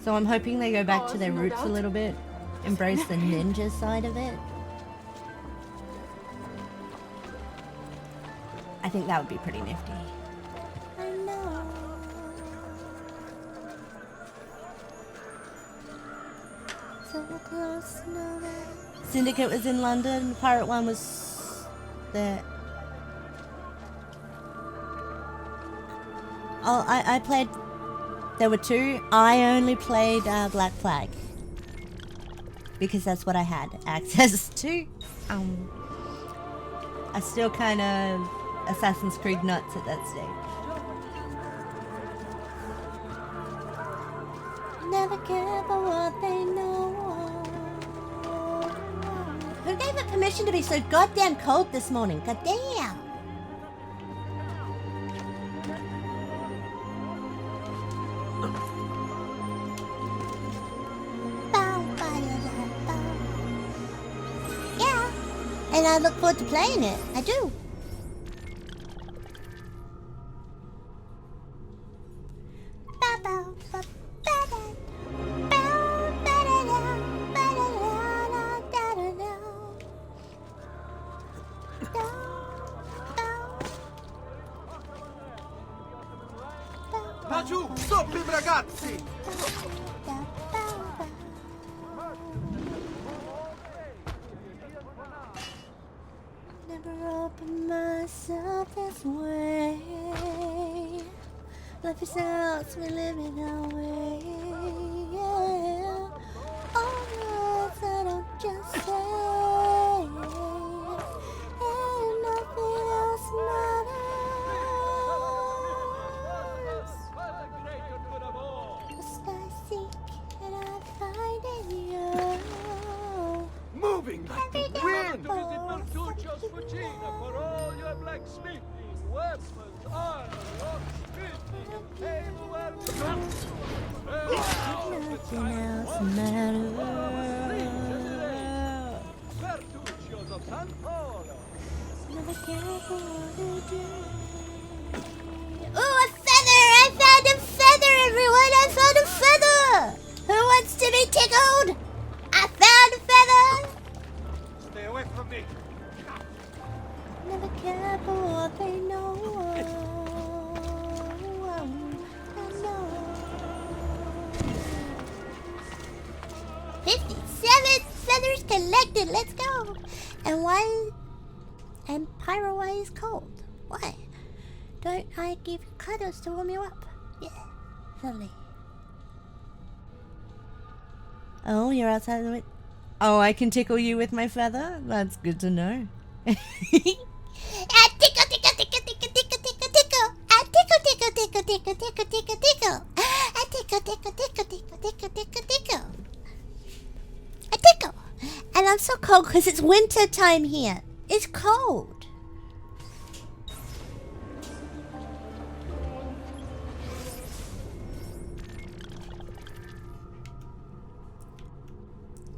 So I'm hoping they go back to their roots a little bit, embrace the ninja side of it. I think that would be pretty nifty. I know. So close, no. Syndicate was in London. The pirate one was there. Oh, I played. There were two. I only played Black Flag because that's what I had access to. I still kind of Assassin's Creed nuts at that stage. Never care for what they know. Who gave it permission to be so goddamn cold this morning? Goddamn. Yeah, and I look forward to playing it. I do. Laggiù, stoppi ragazzi! Never opened myself this way. Life is out, we live it our way. Yeah. All words I don't just say, and nothing else matters. Just I seek and I find in you. Moving like the wind! Just for Gina, for all your blacksmithing, weapons, armor, locksmithing, and tableware. Nothing else matters. Bertuccios of San Polo. Never care for what they do. Ooh, a feather! I found a feather, everyone! I found a feather! Who wants to be tickled? I found a feather! Stay away from me. Never care for what they know. I know. 57 feathers collected. Let's go. And why? And Pyra, why is cold? Why? Don't I give you cuddles to warm you up? Yeah, lovely. Oh, you're outside the window. Oh, I can tickle you with my feather? That's good to know. Tickle, tickle, tickle, tickle, tickle, tickle, tickle, tickle. Tickle, tickle, tickle, tickle, tickle, tickle, tickle. Tickle, tickle, tickle, tickle, tickle, tickle, tickle. A tickle. And I'm so cold because it's winter time here. It's cold.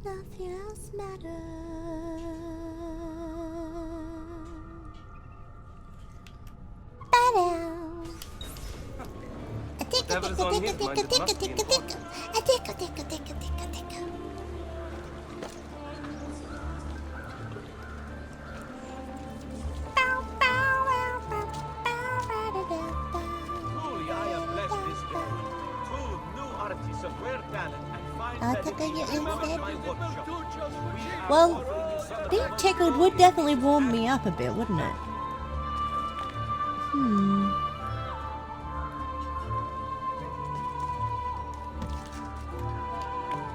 Nothing else matters. Ba-down. A tickle, tickle, tickle, tickle, tickle, tickle, tickle. A tickle, tickle, tickle, tickle, tickle. Truly, I am blessed this day. Two new artists of rare talent and fine I'll tickle you dedication instead. to my workshop. Well, being tickled would definitely warm me up a bit, wouldn't it?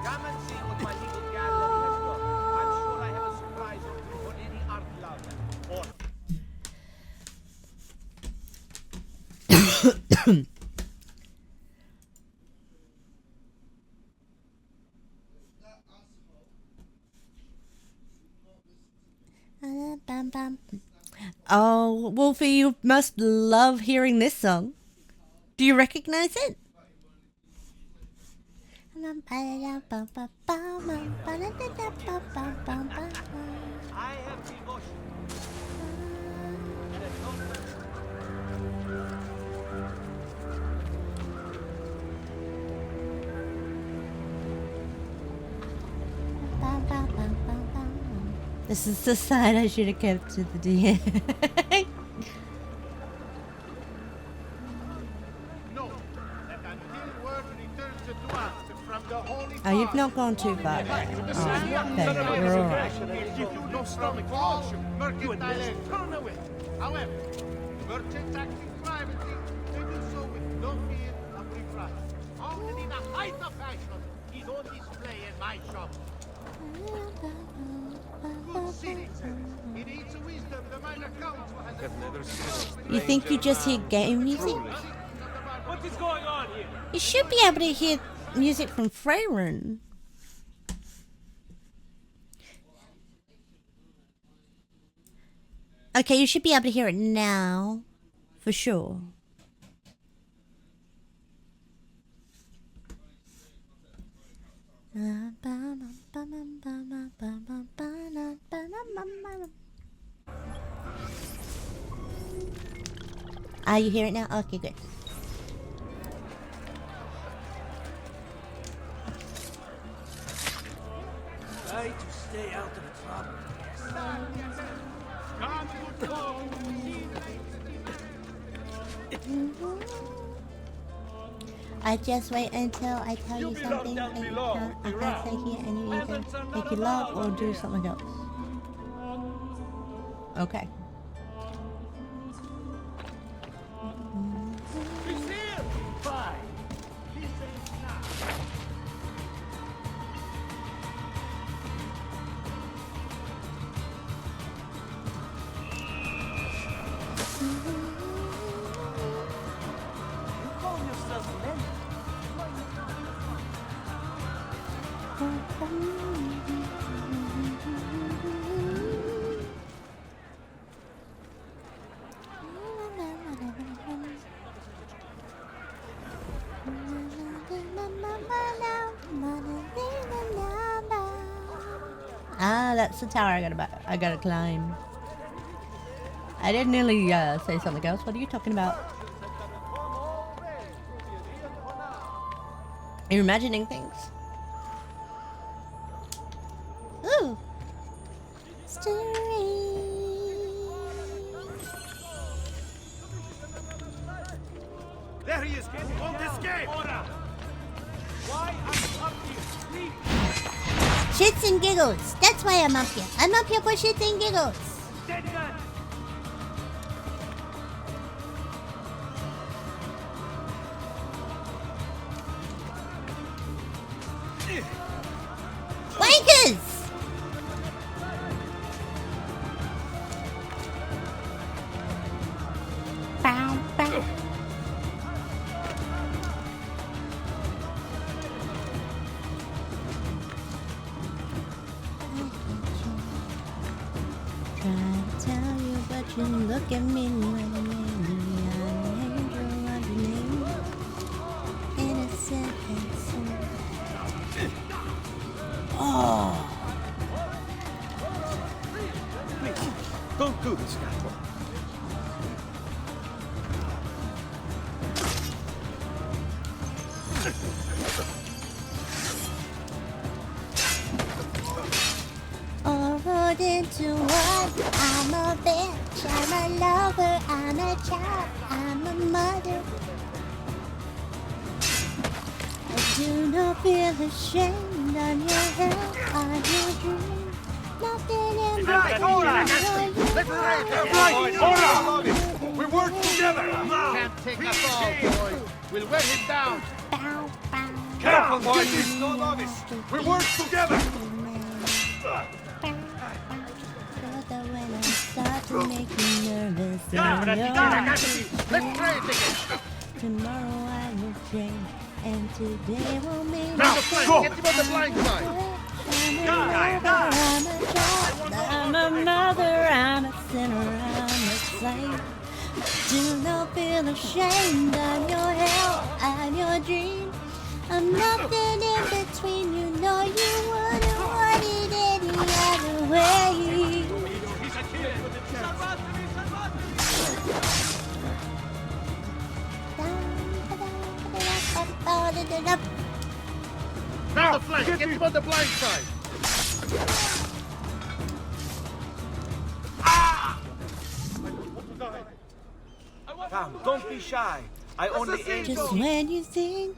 Come and see what my little gallery has got. I'm sure I have a surprise or two for any art lover. Or Bam, bam. Oh, Wolfie, you must love hearing this song. Do you recognize it? I have devotion. And atonement. This is the side I should have kept to the DA. No, that until word returns to us from the Holy Oh, you've not gone too far there. Oh, okay, you're alright. Give you no stomach for mercantile turn away. However, merchants acting privately, they do so with No fear of refrain. Only the height of fashion is on display in my shop. Good citizens, it is wisdom the minor council has. You think you just hear game music? What is going on here? You should be able to hear music from Freyren. Okay, you should be able to hear it now, for sure. Ah, you hear it now? Okay, good. Try to stay out of the trouble. I just wait until I tell you something and I can't say here and you either make you laugh or do something else. Okay. Ah, that's the tower I gotta climb. I didn't nearly say something else. What are you talking about? You're imagining things. Ooh. There he is, kid. On this game. Why are you up here? Sleep. Shits and giggles. That's why I'm up here. I'm up here for shits and giggles. Dead gun. Wankers! Bow, bow. Try to tell you, but you look at me when maybe I'm an angel underneath. Innocent and sweet. Oh. Don't do this, Catboy. Rolled into what? I'm a bitch, I'm a lover, I'm a child, I'm a mother. I do not feel ashamed on your head, on your dream. Nothing in Right, we work together. Can't take us all, boys. We'll wear him down. Bow, bow. Careful, boys. No novice. We work together. When I start to make you nervous, Let's pray together. tomorrow I will pray, and today will be Now, go. Get him on the blind side. I'm a mother, I'm a sinner, I'm a saint. Do not feel ashamed of your hell and your dream. I'm nothing in between, you know you wouldn't want it any other way. Now, the flank. Get him on the blind side. Tom, don't be shy. I only aim Just when you think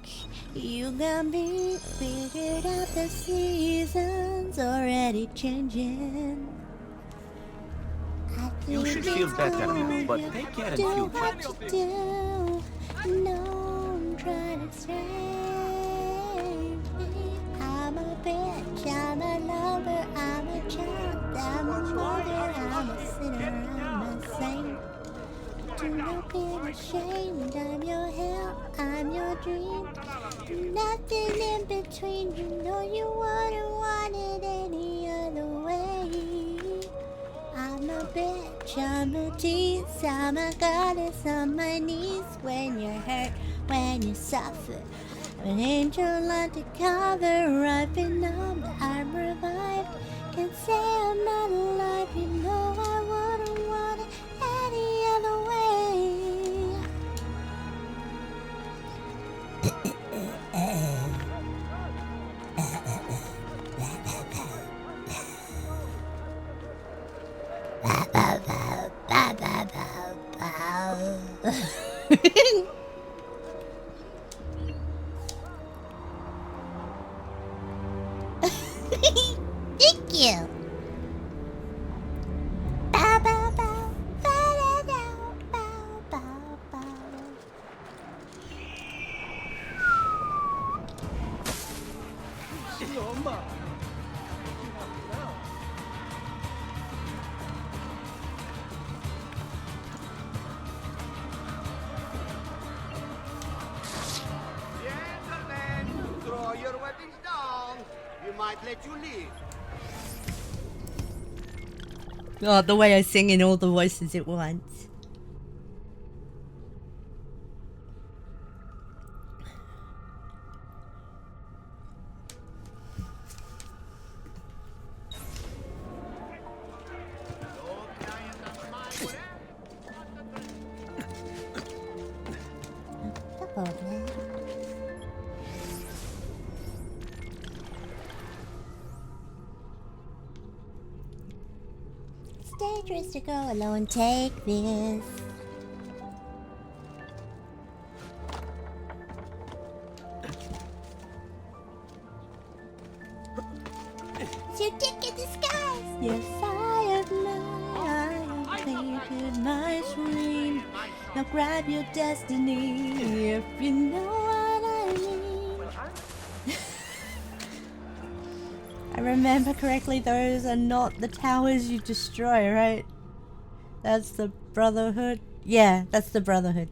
you got me figured out, the seasons already changing. You should feel better now, but take care in future. Do what you do. No. try to save me. I'm a bitch, I'm a lover, I'm a child, I'm a mother, I'm a sinner, I'm a saint. Do not be ashamed, I'm your hell, I'm your dream. Nothing in between, you know you wouldn't want it any other way. I'm a bitch, I'm a tease, I'm a goddess on my knees. When you're hurt, when you suffer, an angel undercover. I've been numb, I'm revived. Can say I'm not alive, you know I wouldn't want it any other way. Thank you. Bow, bow, bow. Ba-da-dow. Bow, bow, bow. Gentlemen, throw your weapons down. We might let you leave. Oh, the way I sing in all the voices at once. It's dangerous to go alone. Take this. It's your dick in disguise. Yes, I have lied. I have painted my screen. Now grab your destiny if you know what I mean. I remember correctly, those are not the towers you destroy, right? That's the Brotherhood? Yeah, that's the Brotherhood.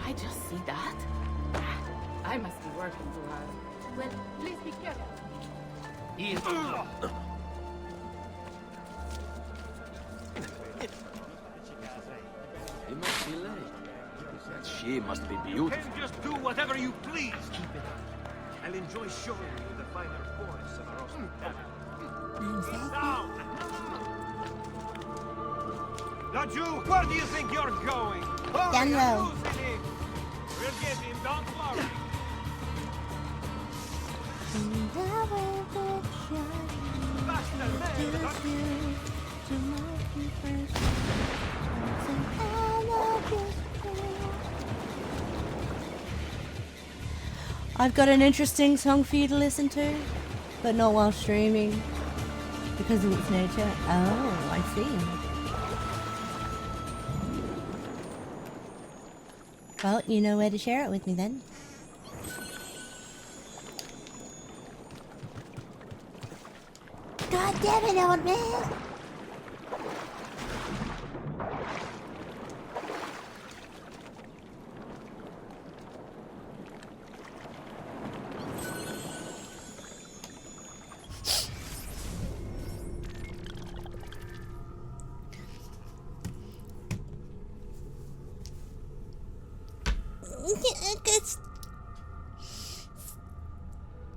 I just see that. I must be working too hard. Well, please be careful. He must be late. That she must be beautiful. Just do whatever you please. Keep it up. I'll enjoy showing you the finer points of our hospitality. Down! Laju, where do you think you're going? Hurry, Down low. I'm losing him. We'll get him, don't worry. Faster, man! I've got an interesting song for you to listen to, but not while streaming because of its nature. Oh, I see. Well, you know where to share it with me then. God damn it, old man!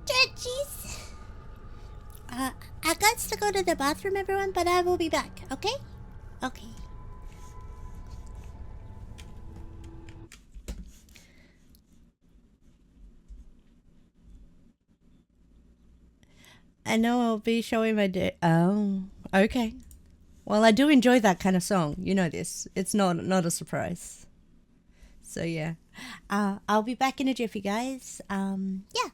Stretchies. I got to go to the bathroom, everyone, but I will be back, okay? Okay. I know I'll be showing my day. Oh, okay. Well, I do enjoy that kind of song. You know this. It's not a surprise. So yeah, I'll be back in a jiffy, guys. Yeah.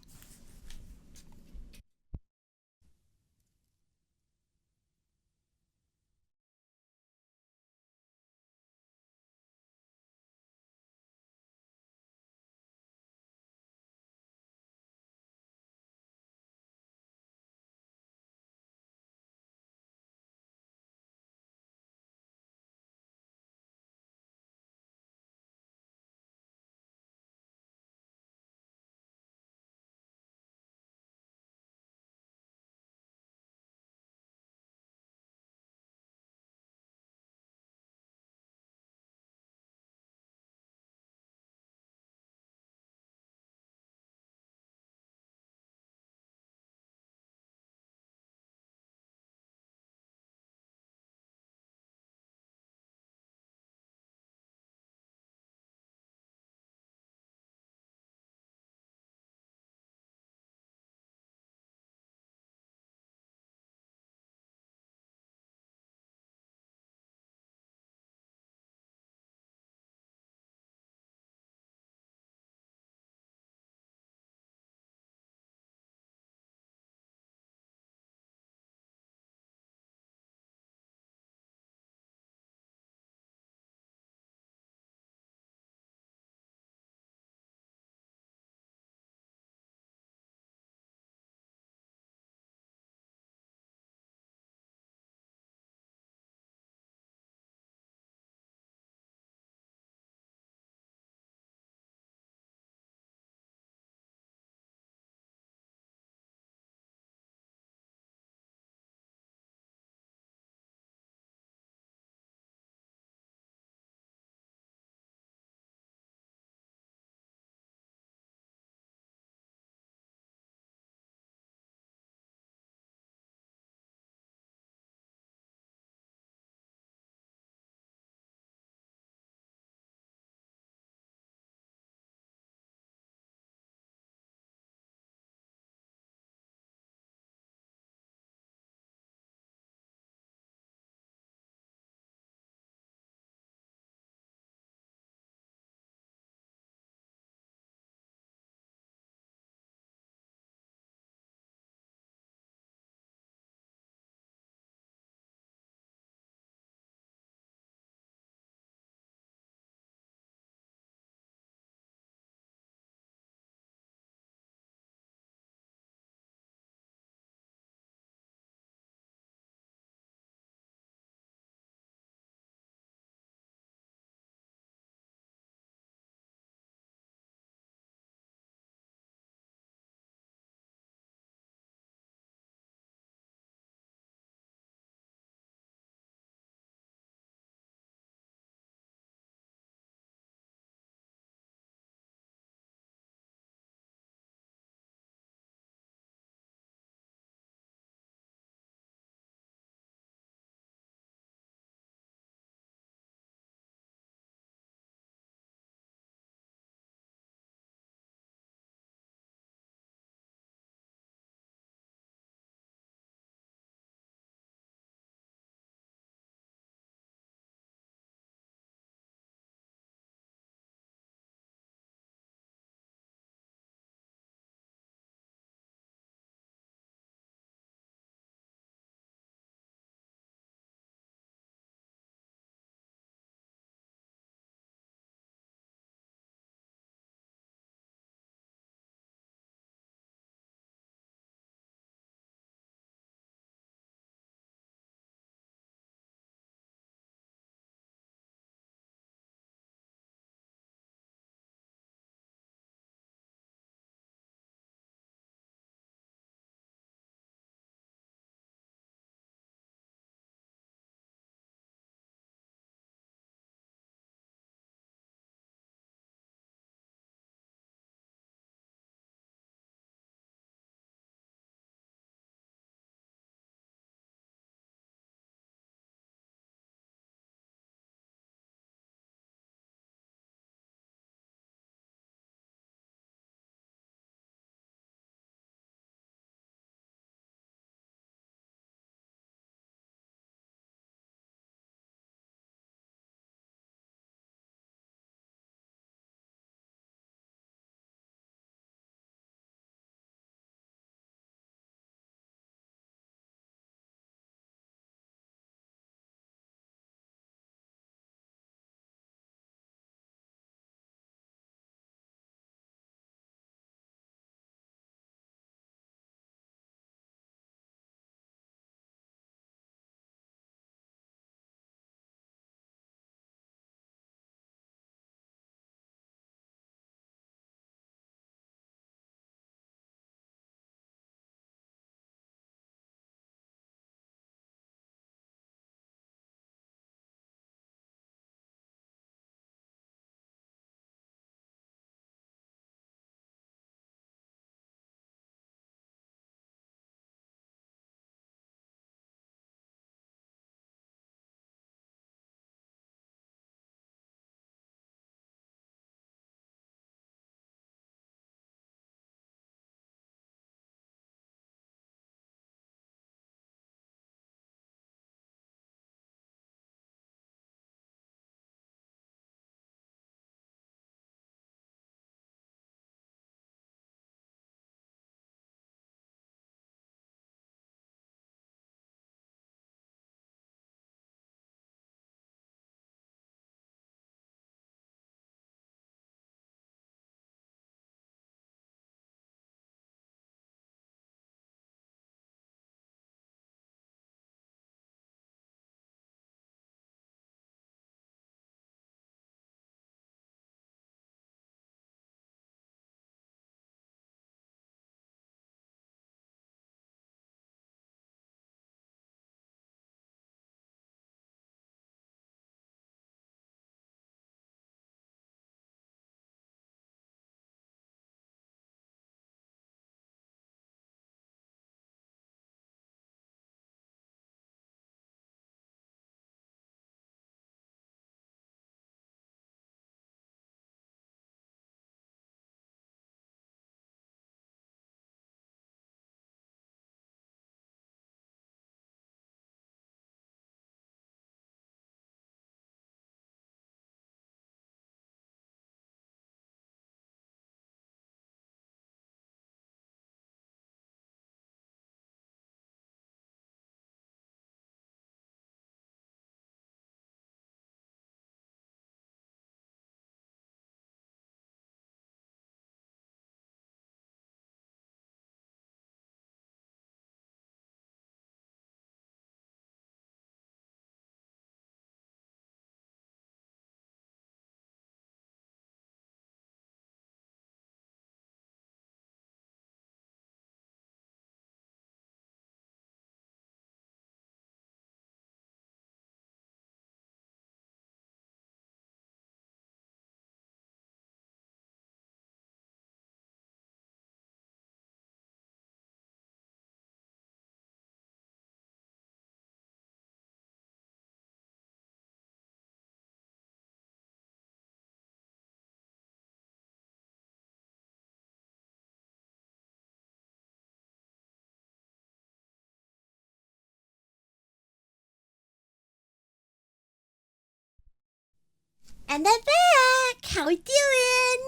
And they're back! How we doing?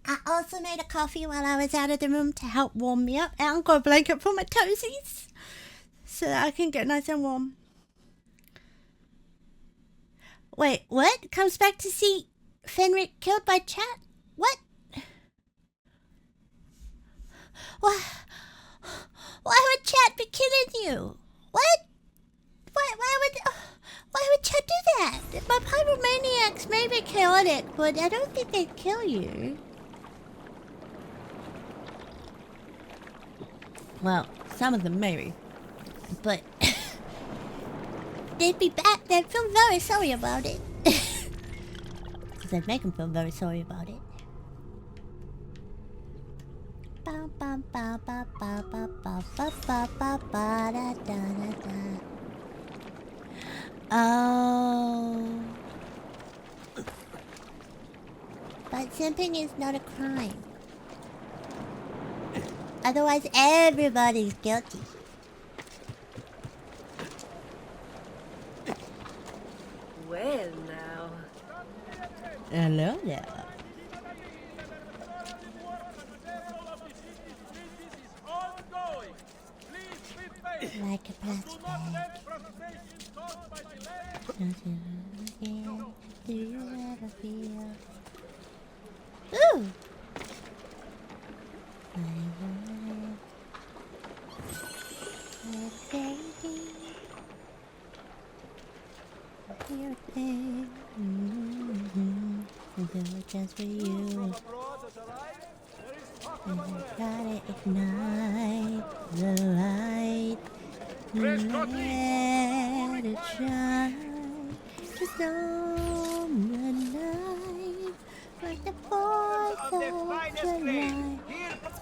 I also made a coffee while I was out of the room to help warm me up. And I've got a blanket for my toesies so that I can get nice and warm. Wait, what? Comes back to see Fenric killed by Chat? What? Why would Chat be killing you? What? Why would Chat do that? My pyromaniacs may be chaotic, but I don't think they'd kill you. Well, some of them maybe, but they'd be back. They'd feel very sorry about it. Because I'd make them feel very sorry about it. Oh. But simping is not a crime. Otherwise, everybody's guilty. Well, now. Hello there. Like a plastic bag. Do you ever feel? Ooh! Just for you. And I gotta ignite the light. Let it shine. Just on the night. Like the 4th of July.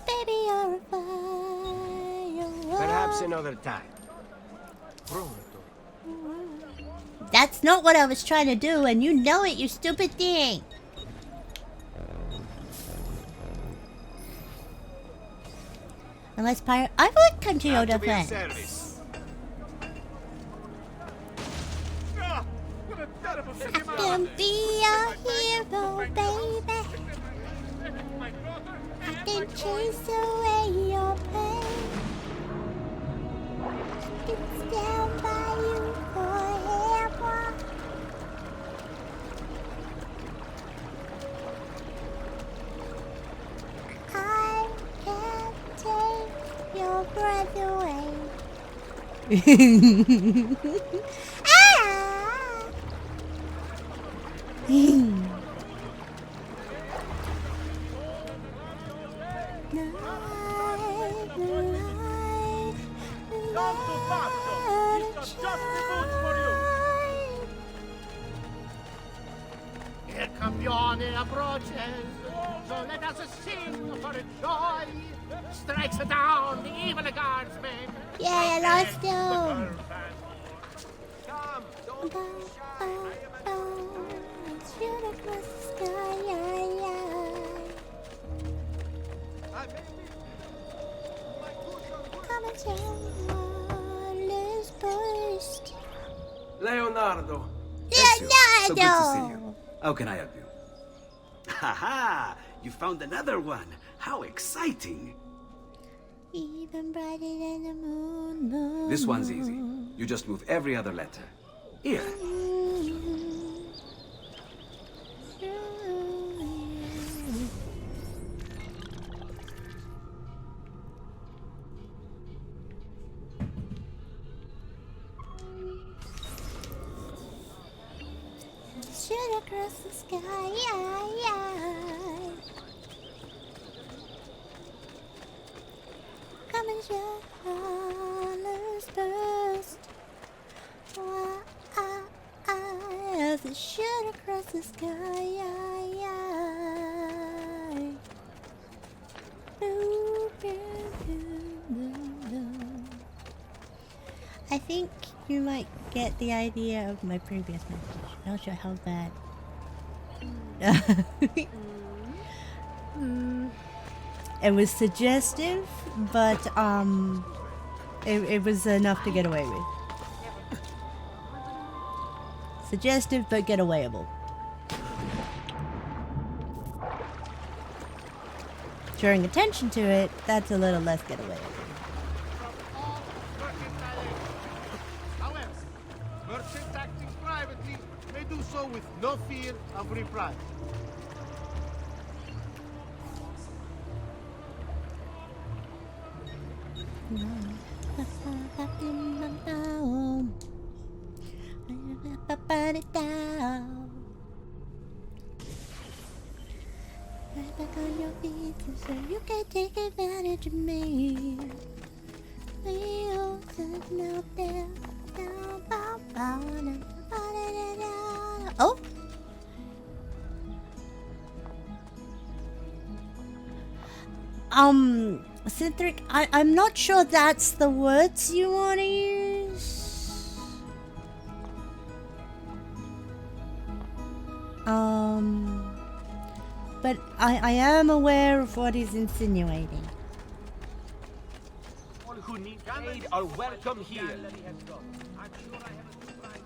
Baby, you're a fire. Perhaps another time. That's not what I was trying to do, and you know it, you stupid thing. Unless Pyra... I would come to your defense. I can be your hero, baby. I can chase away your pain. I can stand by you forever. I can't take your breath away. Ah! Here Campione approaches, so let us sing for joy. Strikes down the evil guardsmen. Yeah, I lost him. Come, don't Shoot across the sky, yeah, Come and tell let's burst. Leonardo. Ezio, so good to see Leonardo! you. How can I help you? Haha! You found another one. How exciting! Even brighter than the moon. This one's easy. You just move every other letter. Here. Shoot across the sky, Come and show colors burst. As it shoot across the sky, I think you might get the idea of my previous message. Not sure how bad. It was suggestive, but it was enough to get away with. Suggestive but getawayable. Drawing attention to it, that's a little less getawayable. From all merchandise. However, merchants acting privately may do so with no fear of reprisal. Right back on your feet so you can take advantage of me. We all sit now down, down, bow, bow, down, down. Oh! Cynthric, I'm not sure that's the words you want to use. But I am aware of what he's insinuating. All who need aid are welcome here.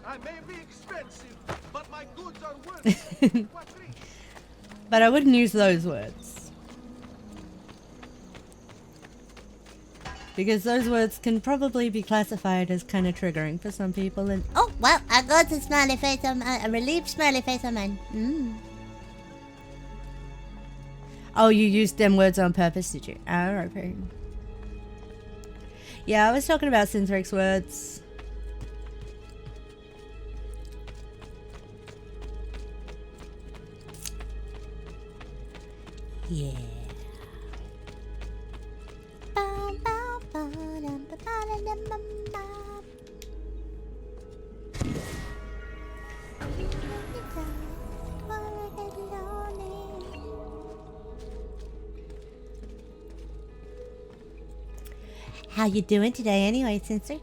I may be expensive, but my goods are worth But I wouldn't use those words. Because those words can probably be classified as kind of triggering for some people. And Oh, well, I got a smiley face on a relieved smiley face on mine. oh, you used them words on purpose, did you? Oh, okay. Yeah, I was talking about Cyntric's words. Yeah. How you doing today anyway, Cynthric?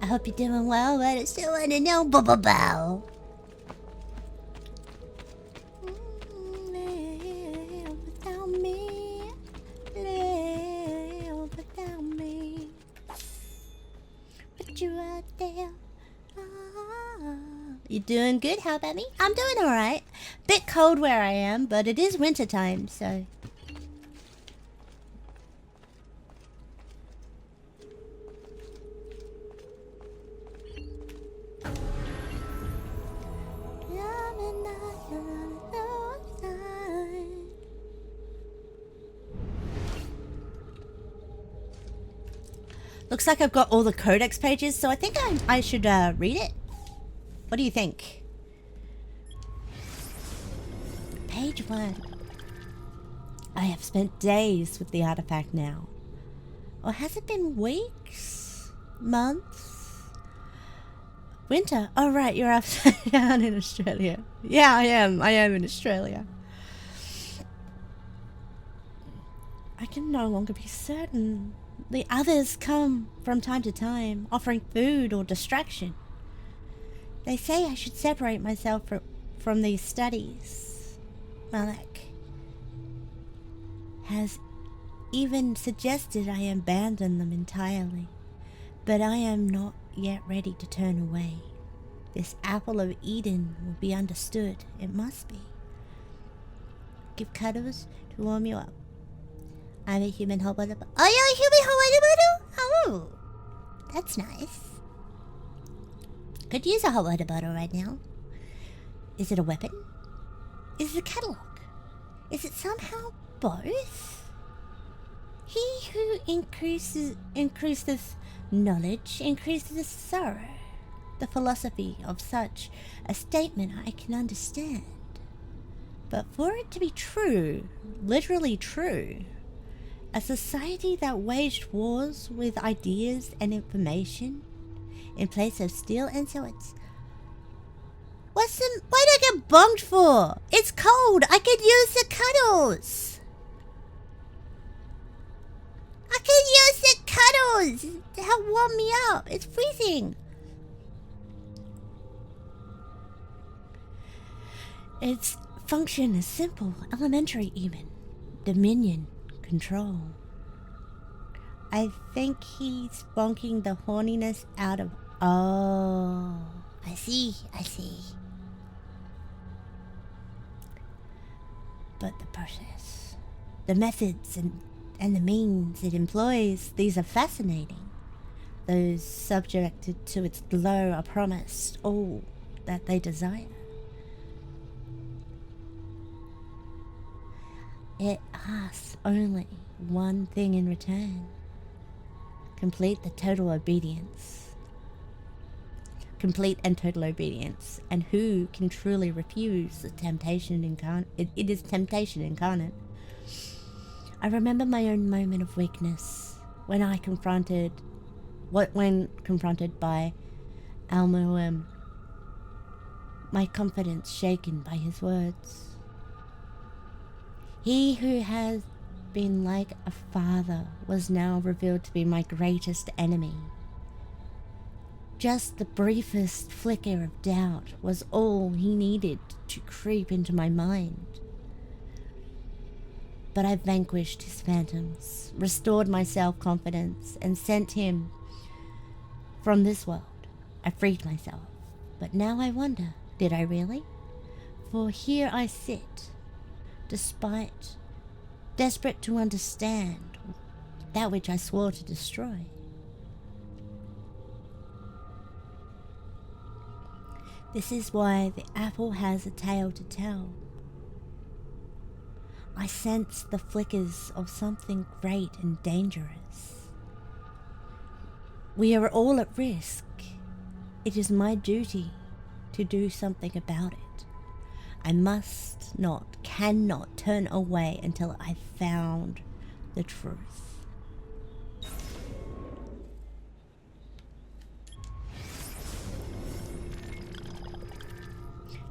I hope you're doing well, but I still want to know, bow. Without me, but you out there. You doing good? How about me? I'm doing alright. Bit cold where I am, but it is winter time, so. Looks like I've got all the Codex pages, so I think I should read it. What do you think? Page 1. I have spent days with the artifact now. Or has it been weeks? Months? Winter? Oh right, you're upside down in Australia. Yeah, I am in Australia. I can no longer be certain. The others come from time to time, offering food or distraction. They say I should separate myself from these studies. Malek has even suggested I abandon them entirely, but I am not yet ready to turn away. This apple of Eden will be understood. It must be. Give cuddles to warm you up. I'm a human Hawaii. Oh, you're a human Hawaii? Oh, that's nice. Could use a Hawaii bottle right now. Is it a weapon? Is it a catalog? Is it somehow both? He who increases knowledge increases sorrow. The philosophy of such a statement I can understand. But for it to be true, literally true, a society that waged wars with ideas and information in place of steel and swords. Why did I get bonked for? It's cold. I could use the cuddles. I could use the cuddles to help warm me up. It's freezing. Its function is simple, elementary even. Dominion. Control. I think he's bonking the horniness out of... Oh, I I see, I see. But the process, the methods and the means it employs, these are fascinating. Those subjected to its glow are promised all that they desire. It asks only one thing in return. Complete and total obedience. And who can truly refuse the temptation incarnate? It is temptation incarnate. I remember my own moment of weakness when confronted by Al-Mu'alim, my confidence shaken by his words. He who has been like a father was now revealed to be my greatest enemy. Just the briefest flicker of doubt was all he needed to creep into my mind. But I vanquished his phantoms, restored my self-confidence, and sent him from this world. I freed myself. But now I wonder, did I really? For here I sit, desperate to understand that which I swore to destroy. This is why the apple has a tale to tell. I sense the flickers of something great and dangerous. We are all at risk. It is my duty to do something about it. I cannot turn away until I've found the truth.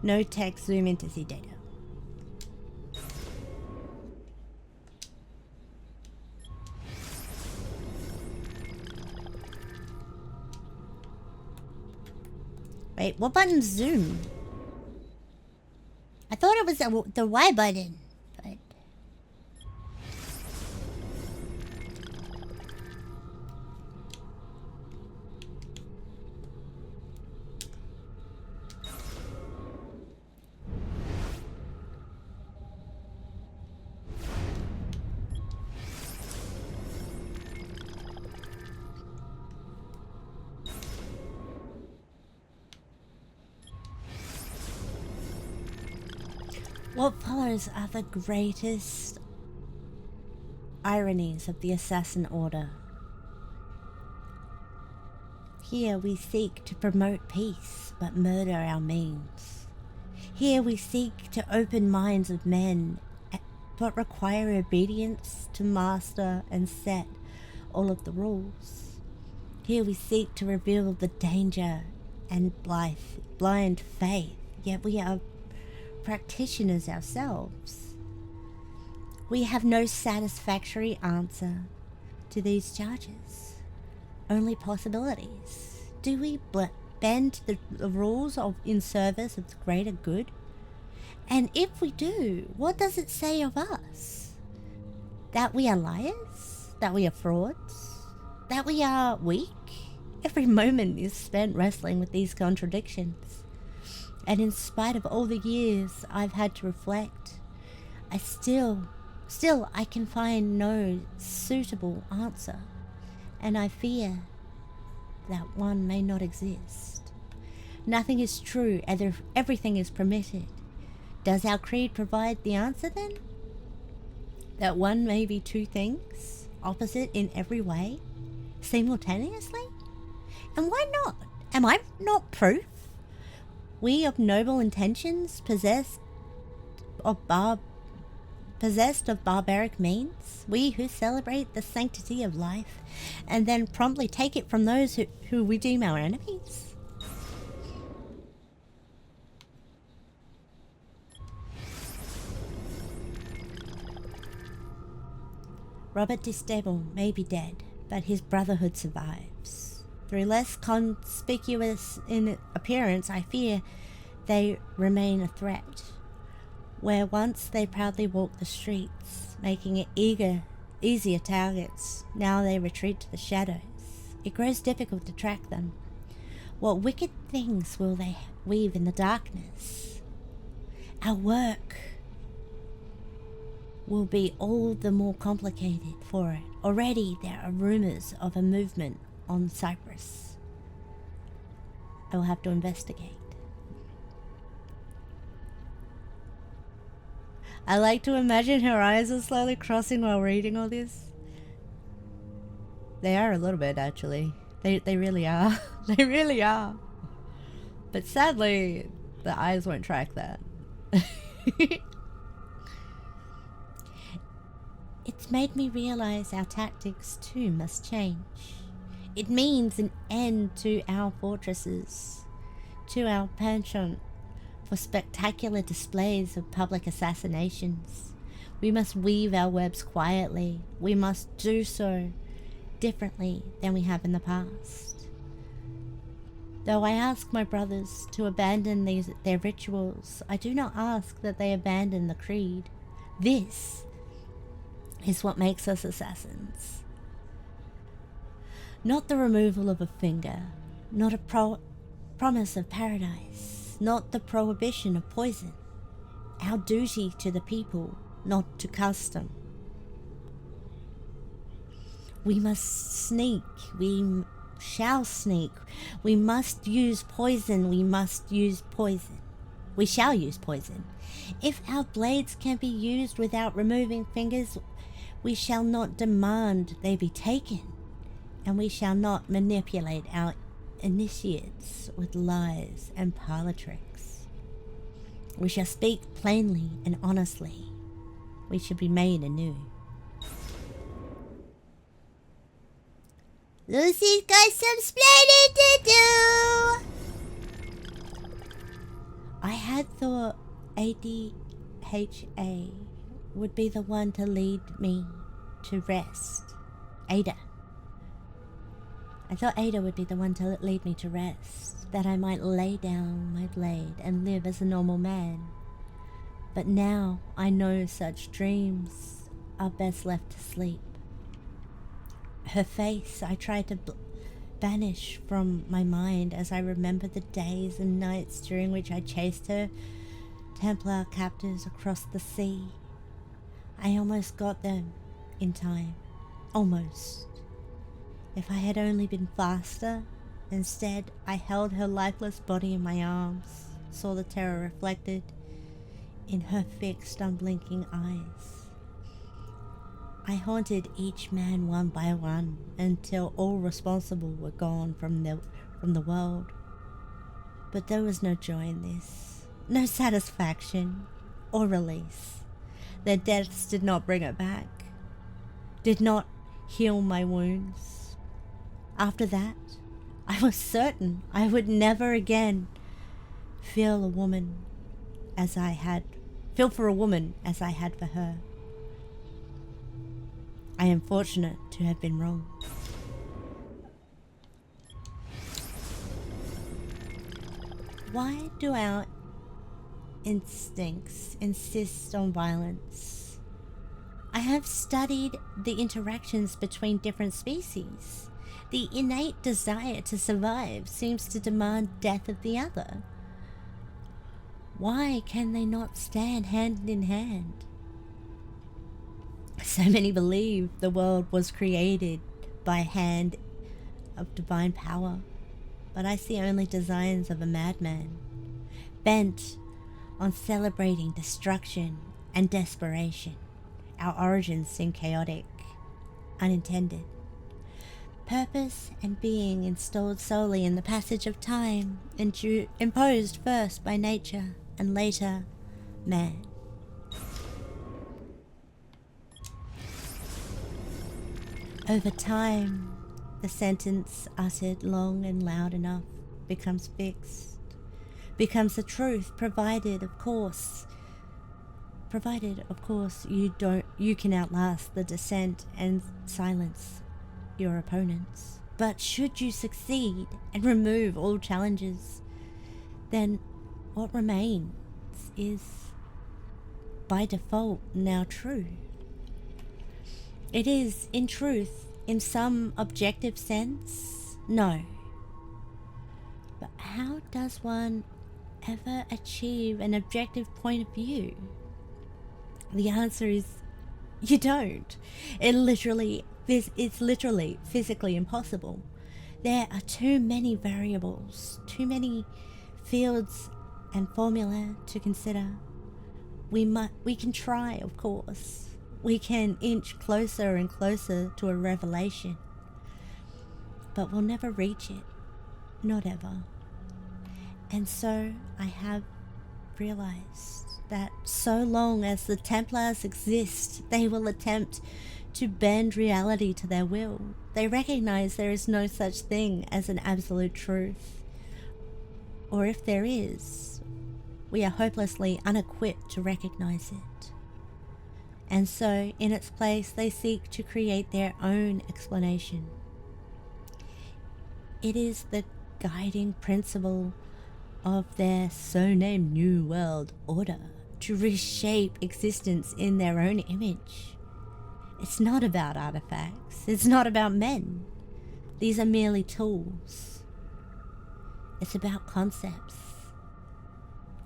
No text, zoom in to see data. Wait, what button's zoom? I thought it was the Y button, but... What follows are the greatest ironies of the Assassin Order. Here we seek to promote peace, but murder our means. Here we seek to open minds of men, but require obedience to master and set all of the rules. Here we seek to reveal the danger and blind faith, yet we are practitioners ourselves. We have no satisfactory answer to these charges, only possibilities. Do we bend the rules in service of the greater good? And if we do, what does it say of us? That we are liars? That we are frauds? That we are weak? Every moment is spent wrestling with these contradictions. And in spite of all the years I've had to reflect, I still I can find no suitable answer. And I fear that one may not exist. Nothing is true, everything is permitted. Does our creed provide the answer then? That one may be two things, opposite in every way, simultaneously? And why not? Am I not proof? We of noble intentions, possessed of barbaric means, we who celebrate the sanctity of life, and then promptly take it from those who we deem our enemies. Robert Distable may be dead, but his brotherhood survives. Through less conspicuous in appearance, I fear they remain a threat. Where once they proudly walked the streets, making it easier targets, now they retreat to the shadows. It grows difficult to track them. What wicked things will they weave in the darkness? Our work will be all the more complicated for it. Already there are rumors of a movement on Cyprus. I will have to investigate. I like to imagine her eyes are slowly crossing while reading all this. They are a little bit, actually. They really are. They really are. But sadly, the eyes won't track that. It's made me realize our tactics too must change. It means an end to our fortresses, to our penchant for spectacular displays of public assassinations. We must weave our webs quietly. We must do so differently than we have in the past. Though I ask my brothers to abandon their rituals, I do not ask that they abandon the creed. This is what makes us assassins. Not the removal of a finger, not a promise of paradise, not the prohibition of poison. Our duty to the people, not to custom. We must sneak, we shall sneak, we must use poison, we must use poison. We shall use poison. If our blades can be used without removing fingers, we shall not demand they be taken, and we shall not manipulate our initiates with lies and parlor tricks. We shall speak plainly and honestly. We should be made anew. Lucy's got some splaining to do! I had thought ADHA would be the one to lead me to rest. Ada. I thought Ada would be the one to lead me to rest, that I might lay down my blade and live as a normal man. But now I know such dreams are best left to sleep. Her face I tried to banish from my mind as I remember the days and nights during which I chased her Templar captors across the sea. I almost got them in time. Almost. If I had only been faster. Instead, I held her lifeless body in my arms, saw the terror reflected in her fixed, unblinking eyes. I haunted each man one by one until all responsible were gone from the world. But there was no joy in this, no satisfaction or release. Their deaths did not bring it back, did not heal my wounds. After that, I was certain I would never again feel for a woman as I had for her. I am fortunate to have been wrong. Why do our instincts insist on violence? I have studied the interactions between different species. The innate desire to survive seems to demand death of the other. Why can they not stand hand in hand? So many believe the world was created by a hand of divine power, but I see only designs of a madman, bent on celebrating destruction and desperation. Our origins seem chaotic, unintended. Purpose and being installed solely in the passage of time, imposed first by nature and later man. Over time, the sentence uttered long and loud enough becomes fixed, becomes the truth, provided of course you can outlast the dissent and silence your opponents. But should you succeed and remove all challenges, then what remains is by default now true. It is, in truth, in some objective sense, no. how does one ever achieve an objective point of view? The answer is you don't. It's literally physically impossible. There are too many variables, too many fields and formula to consider. We can try, of course. We can inch closer and closer to a revelation. But we'll never reach it. Not ever. And so I have realized that so long as the Templars exist, they will attempt to bend reality to their will. They recognize there is no such thing as an absolute truth. Or if there is, we are hopelessly unequipped to recognize it. And so, in its place, they seek to create their own explanation. It is the guiding principle of their so-named New World Order to reshape existence in their own image. It's not about artifacts. It's not about men. These are merely tools. It's about concepts.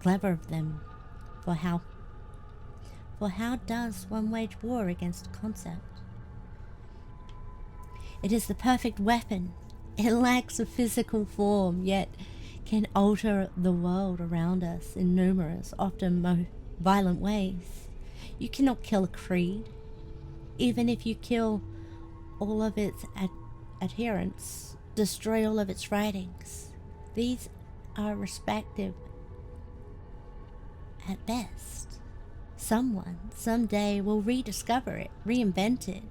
Clever of them. For how does one wage war against a concept? It is the perfect weapon. It lacks a physical form, yet can alter the world around us in numerous, often violent ways. You cannot kill a creed. Even if you kill all of its adherents, destroy all of its writings. These are respective at best. Someone, someday, will rediscover it, reinvent it.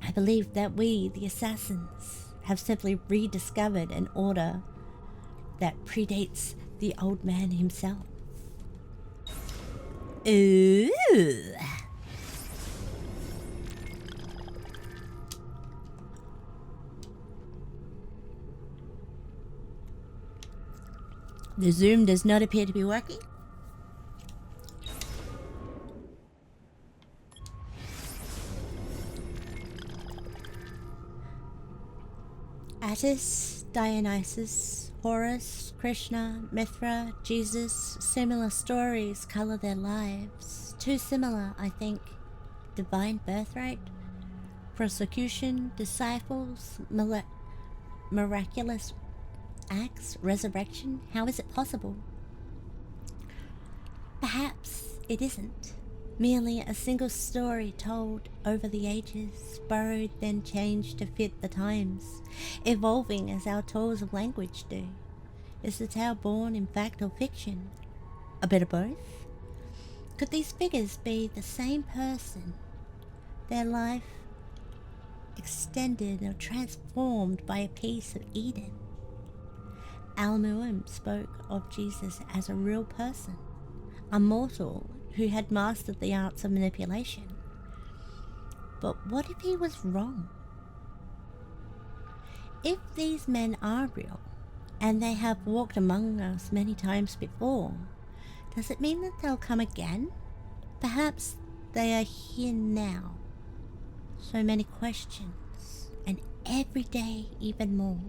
I believe that we, the assassins, have simply rediscovered an order that predates the old man himself. Ooh. The Zoom does not appear to be working. Attis, Dionysus, Horus, Krishna, Mithra, Jesus, similar stories color their lives. Too similar, I think. Divine birthright, prosecution, disciples, miraculous acts, resurrection. How is it possible? Perhaps it isn't. Merely a single story told over the ages, borrowed then changed to fit the times, evolving as our tools of language do. Is the tale born in fact or fiction? A bit of both? Could these figures be the same person? Their life extended or transformed by a piece of Eden? Al-Mu'im spoke of Jesus as a real person, a mortal who had mastered the arts of manipulation. But what if he was wrong? If these men are real, and they have walked among us many times before, does it mean that they'll come again? Perhaps they are here now. So many questions, and every day even more.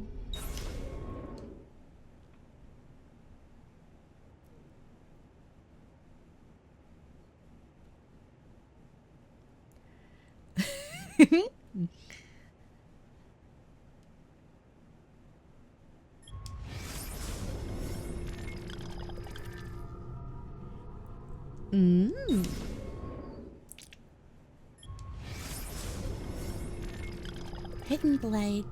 Hidden Blade.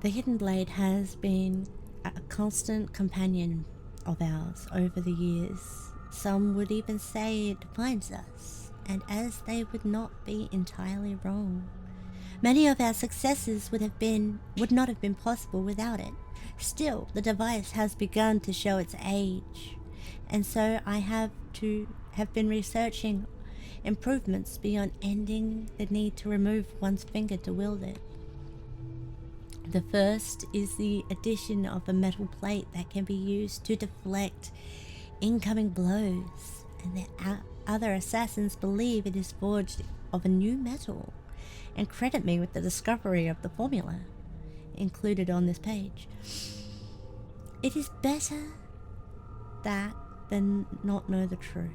The Hidden Blade has been a constant companion of ours over the years. Some would even say it defines us, and as they would not be entirely wrong. Many of our successes would not have been possible without it. Still, the device has begun to show its age, and so I have been researching improvements beyond ending the need to remove one's finger to wield it. The first is the addition of a metal plate that can be used to deflect incoming blows, and the other assassins believe it is forged of a new metal, and credit me with the discovery of the formula included on this page. It is better that than not know the truth.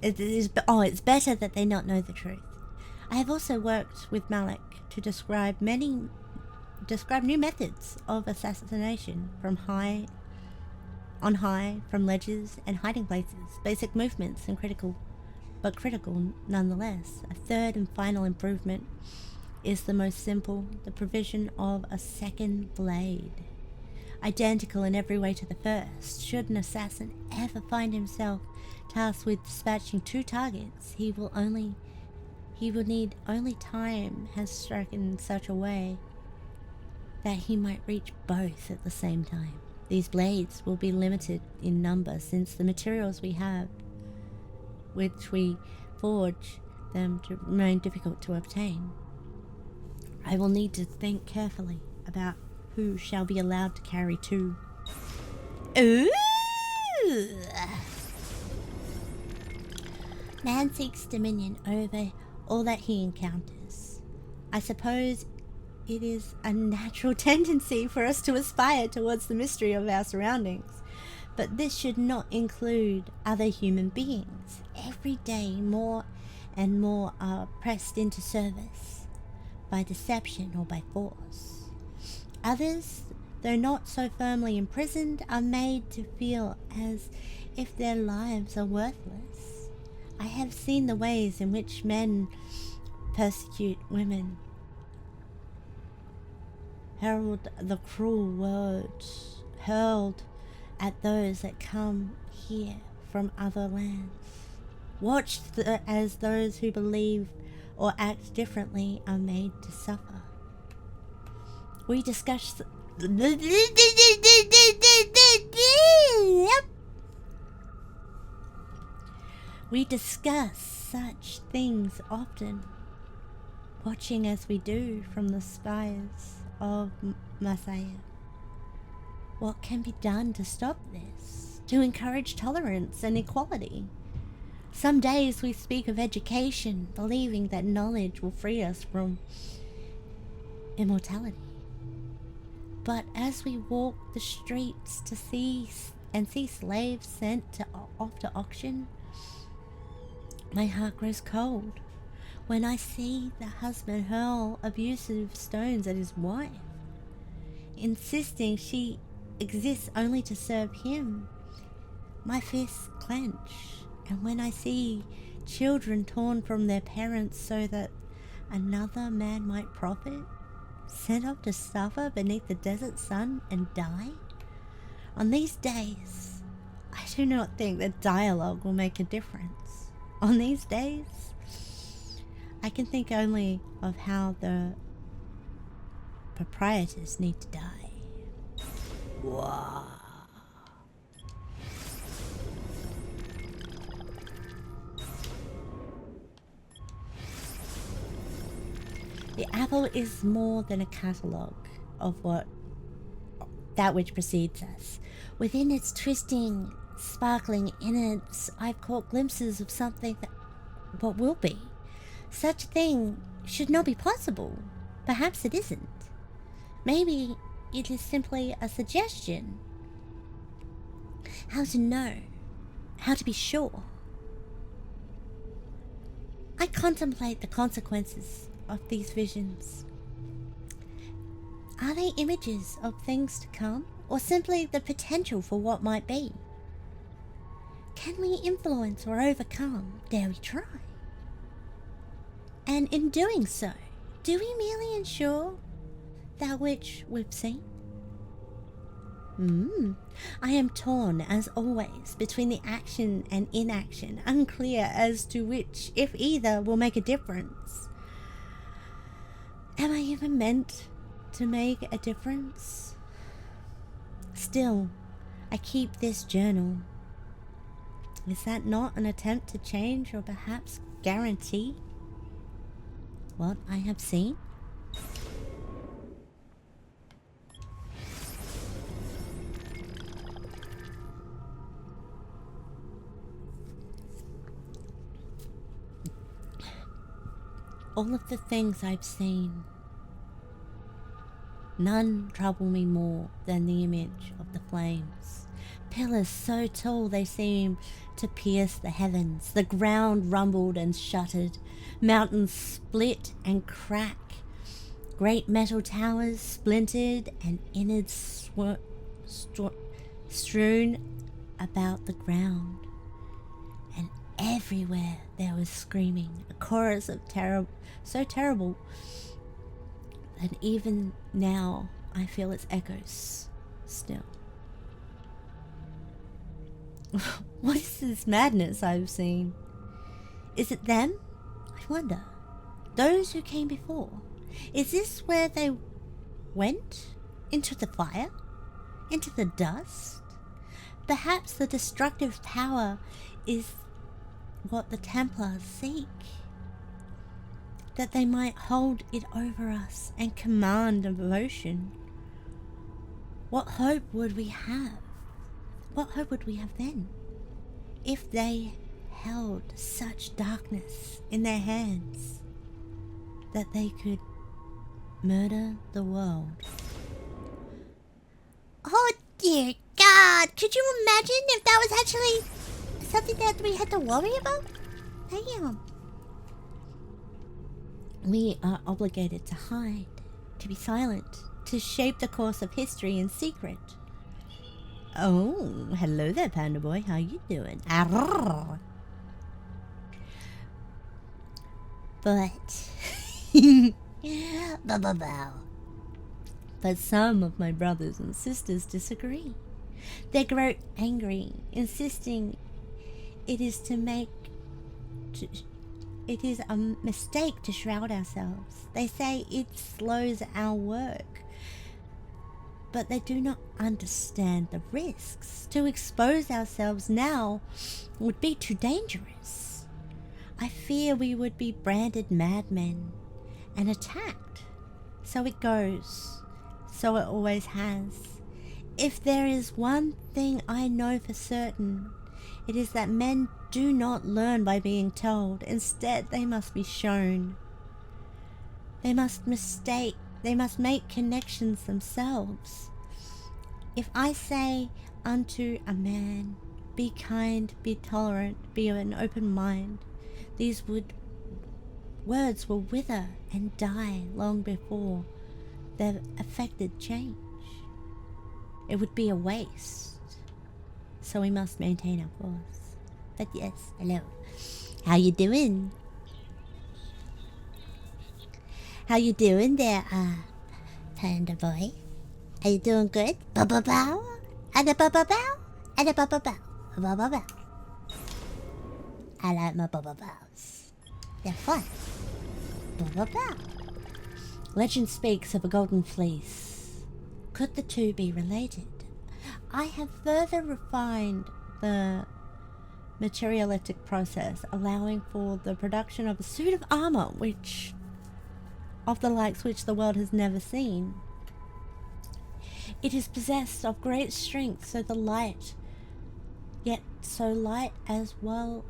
It's better that they not know the truth. I have also worked with Malik to describe new methods of assassination from high, from ledges and hiding places, basic movements and critical nonetheless. A third and final improvement is the most simple, the provision of a second blade. Identical in every way to the first. Should an assassin ever find himself tasked with dispatching 2 targets, he will need only time has struck in such a way that he might reach both at the same time. These blades will be limited in number since the materials we have, which we forge them, to remain difficult to obtain. I will need to think carefully about who shall be allowed to carry 2. Ooh! Man seeks dominion over all that he encounters. I suppose it is a natural tendency for us to aspire towards the mystery of our surroundings, but this should not include other human beings. Every day more and more are pressed into service by deception or by force. Others, though not so firmly imprisoned, are made to feel as if their lives are worthless. I have seen the ways in which men persecute women, herald the cruel words hurled at those that come here from other lands. Watched as those who believe or act differently are made to suffer. We discuss such things often, watching as we do from the spires of Messiah. What can be done to stop this? To encourage tolerance and equality? Some days we speak of education, believing that knowledge will free us from immortality. But as we walk the streets to see slaves sent off to auction, my heart grows cold when I see the husband hurl abusive stones at his wife, insisting she exists only to serve him. My fists clench, and when I see children torn from their parents so that another man might profit, sent off to suffer beneath the desert sun and die? On these days, I do not think that dialogue will make a difference. On these days, I can think only of how the proprietors need to die. Wow. The apple is more than a catalogue of that which precedes us. Within its twisting, sparkling innards, I've caught glimpses of something that what will be. Such a thing should not be possible. Perhaps it isn't. Maybe it is simply a suggestion. How to know? How to be sure? I contemplate the consequences of these visions. Are they images of things to come, or simply the potential for what might be? Can we influence or overcome? Dare we try? And in doing so, do we merely ensure that which we've seen? I am torn, as always, between the action and inaction, unclear as to which, if either, will make a difference. Am I even meant to make a difference? Still, I keep this journal. Is that not an attempt to change or perhaps guarantee what I have seen? All of the things I've seen, None trouble me more than the image of the flames. Pillars so tall they seemed to pierce the heavens. The ground rumbled and shuddered. Mountains split and crack. Great metal towers splintered and innards strewn about the ground. And everywhere there was screaming, a chorus of so terrible that even now I feel its echoes still. What is this madness I've seen? Is it them? I wonder. Those who came before. Is this where they went? Into the fire? Into the dust? Perhaps the destructive power is what the Templars seek. That they might hold it over us and command devotion. What hope would we have? What hope would we have then? If they held such darkness in their hands that they could murder the world. Oh dear God, could you imagine if that was actually something that we had to worry about? Damn. We are obligated to hide, to be silent, to shape the course of history in secret. Oh, hello there, Panda Boy. How you doing? Arrgh. But... But some of my brothers and sisters disagree. They grow angry, insisting it is a mistake to shroud ourselves. They say it slows our work. But they do not understand the risks. To expose ourselves now would be too dangerous. I fear we would be branded madmen and attacked. So it goes. So it always has. If there is one thing I know for certain, it is that men do not learn by being told. Instead, they must be shown. They must make connections themselves. If I say unto a man, be kind, be tolerant, be of an open mind, these words will wither and die long before they've affected change. It would be a waste. So we must maintain our course. But yes, hello. How you doing? How you doing there, Panda Boy? Are you doing good? Ba-ba-bow? And a ba-ba-bow? And a ba-ba-bow? Ba-ba-bow. I like my ba-ba-bows. They're fun. Ba-ba-bow. Legend speaks of a golden fleece. Could the two be related? I have further refined the materialistic process, allowing for the production of a suit of armor of the likes which the world has never seen. It is possessed of great strength, so light as well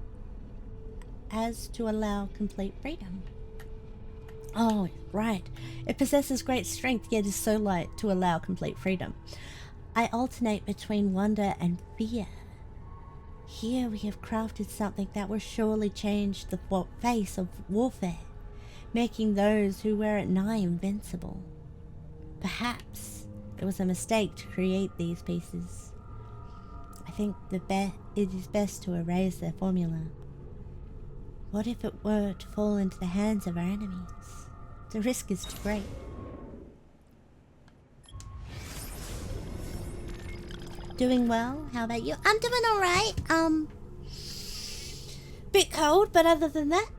as to allow complete freedom. Oh, right. It possesses great strength, yet is so light to allow complete freedom. I alternate between wonder and fear. Here we have crafted something that will surely change the face of warfare, making those who wear it nigh invincible. Perhaps it was a mistake to create these pieces. I think it is best to erase their formula. What if it were to fall into the hands of our enemies? The risk is too great. Doing well? How about you? I'm doing alright. Bit cold, but other than that...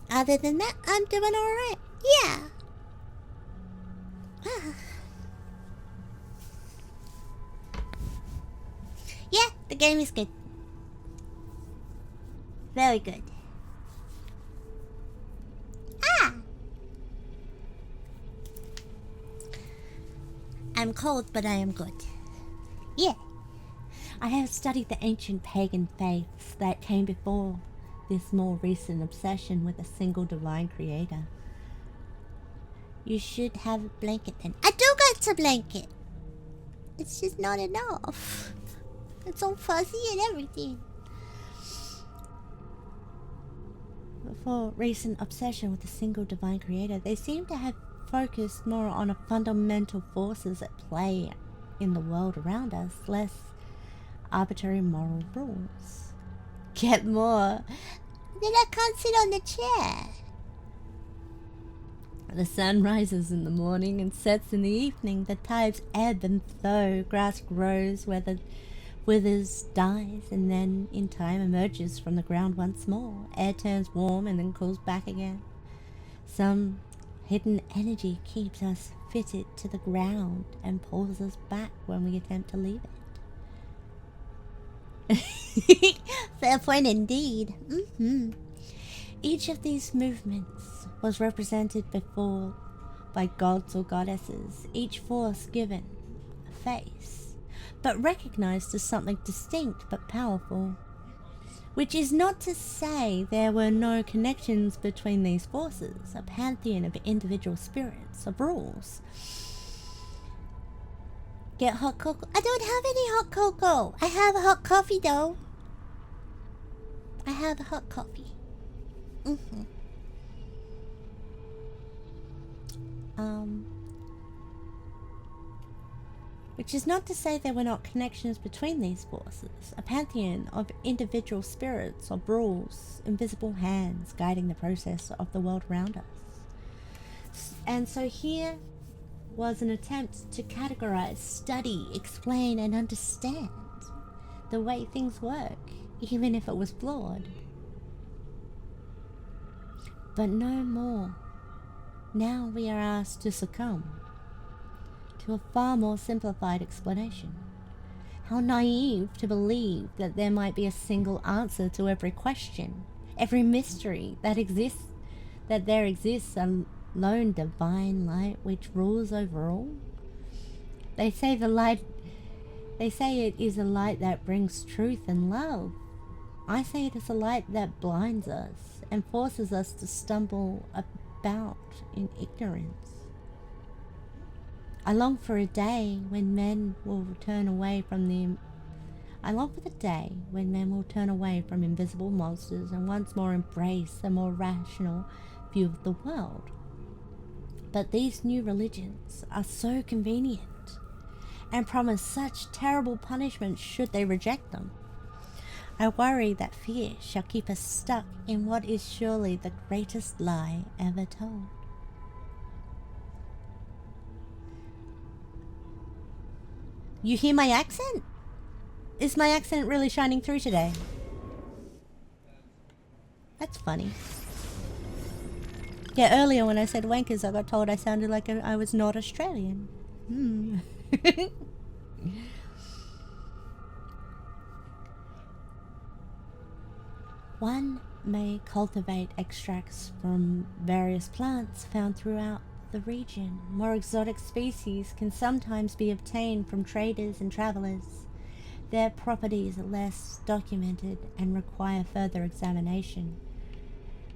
Other than that, I'm doing alright. Yeah. Yeah, the game is good. Very good. I'm cold, but I am good. Yeah. I have studied the ancient pagan faiths that came before this more recent obsession with a single divine creator. You should have a blanket then. I do got a blanket. It's just not enough. It's all fuzzy and everything. For recent obsession with a single divine creator, they seem to have focused more on fundamental forces at play in the world around us, less arbitrary moral rules. Get more. Then I can't sit on the chair. The sun rises in the morning and sets in the evening. The tides ebb and flow. Grass grows, withers, dies, and then in time emerges from the ground once more. Air turns warm and then cools back again. Some hidden energy keeps us fitted to the ground and pulls us back when we attempt to leave it. Fair point indeed. Each of these movements was represented before by gods or goddesses, each force given a face, but recognized as something distinct but powerful. Which is not to say there were no connections between these forces, a pantheon of individual spirits, of rules. Get hot cocoa. I don't have any hot cocoa. I have hot coffee though. I have hot coffee. Which is not to say there were not connections between these forces, a pantheon of individual spirits or rules, invisible hands guiding the process of the world around us. And so here was an attempt to categorize, study, explain, and understand the way things work, even if it was flawed. But no more. Now we are asked to succumb to a far more simplified explanation. How naive to believe that there might be a single answer to every question, every mystery that there exists a lone divine light which rules over all. They say it is a light that brings truth and love. I say it is a light that blinds us and forces us to stumble about in ignorance. I long for a day when men will turn away from invisible monsters and once more embrace a more rational view of the world. But these new religions are so convenient and promise such terrible punishment should they reject them. I worry that fear shall keep us stuck in what is surely the greatest lie ever told. You hear my accent? Is my accent really shining through today? That's funny. Yeah, earlier when I said wankers, I got told I sounded like I was not Australian. One may cultivate extracts from various plants found throughout the region. More exotic species can sometimes be obtained from traders and travelers. Their properties are less documented and require further examination.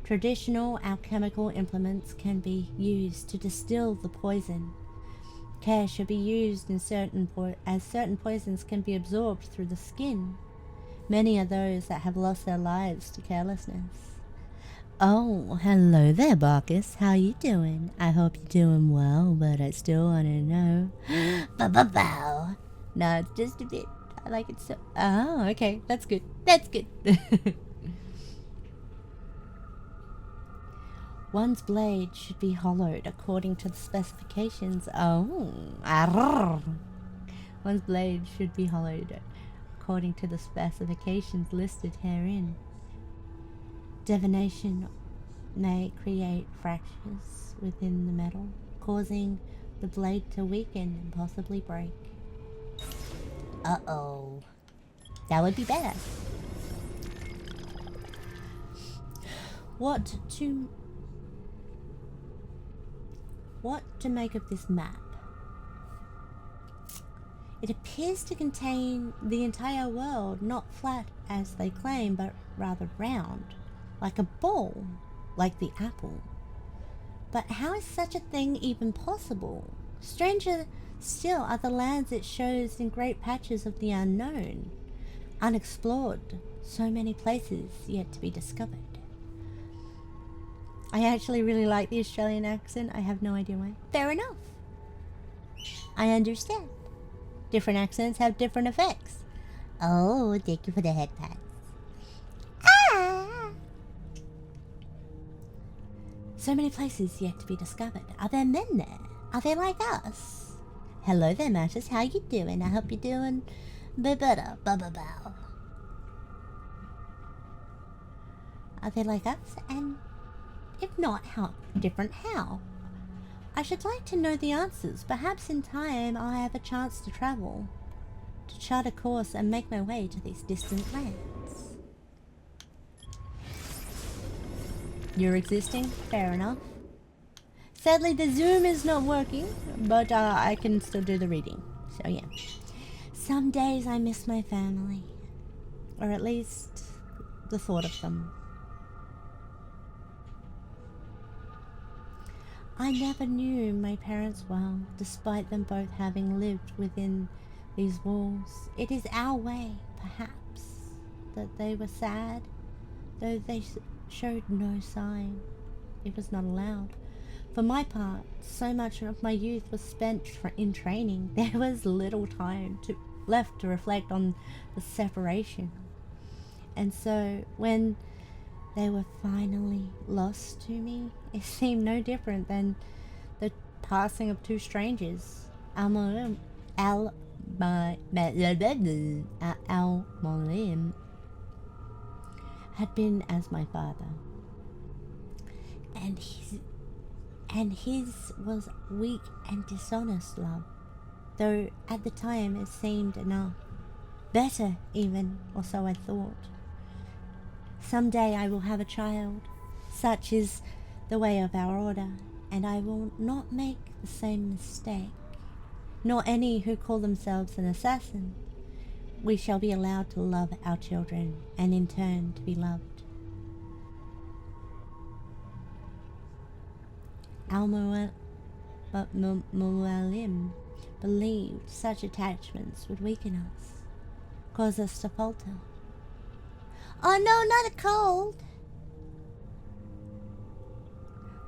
Traditional alchemical implements can be used to distill the poison. Care should be used in certain poisons can be absorbed through the skin. Many are those that have lost their lives to carelessness. Oh, hello there, Barkus. How you doing? I hope you're doing well, but I still want to know. Bow. No, it's just a bit. I like it so. Oh, okay. That's good. That's good. One's blade should be hollowed according to the specifications. One's blade should be hollowed according to the specifications listed herein. Divination may create fractures within the metal, causing the blade to weaken and possibly break. Uh-oh. That would be bad. What to make of this map? It appears to contain the entire world, not flat as they claim, but rather round, like a ball, like the apple. But how is such a thing even possible? Stranger still are the lands it shows in great patches of the unknown, unexplored, so many places yet to be discovered. I actually really like the Australian accent. I have no idea why. Fair enough. I understand. Different accents have different effects. Oh, thank you for the head pats. Ah! So many places yet to be discovered. Are there men there? Are they like us? Hello there, Mattis. How you doing? I hope you're doing better. Ba-ba-bow. Are they like us? And if not, how different how? I should like to know the answers. Perhaps in time I'll have a chance to travel, to chart a course and make my way to these distant lands. You're existing? Fair enough. Sadly, the Zoom is not working, but I can still do the reading. So yeah. Some days I miss my family. Or at least the thought of them. I never knew my parents well, despite them both having lived within these walls. It is our way, perhaps, that they were sad, though they showed no sign. It was not allowed. For my part, so much of my youth was spent in training. There was little time left to reflect on the separation. And so, when they were finally lost to me, it seemed no different than the passing of two strangers. Al-Mualim had been as my father, and his was weak and dishonest love, though at the time it seemed enough. Better even, or so I thought. Someday I will have a child. Such is the way of our order, and I will not make the same mistake, nor any who call themselves an assassin. We shall be allowed to love our children, and in turn to be loved. Al-Mualim believed such attachments would weaken us, cause us to falter. Oh no, not a cold!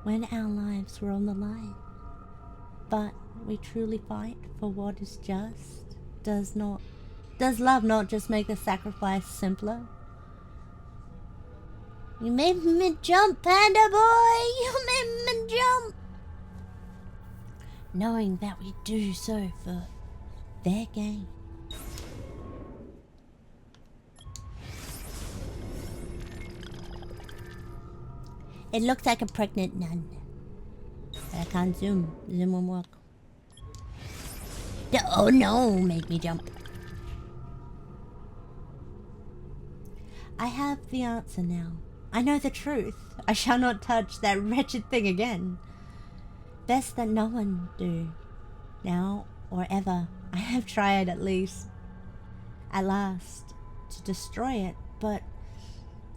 When our lives were on the line. But we truly fight for what is just. Does love not just make the sacrifice simpler? You made me jump, Panda Boy! You made me jump! Knowing that we do so for their gain. It looks like a pregnant nun. But I can't zoom. Zoom won't work. Oh no, make me jump. I have the answer now. I know the truth. I shall not touch that wretched thing again. Best that no one do. Now or ever. I have tried at last to destroy it, but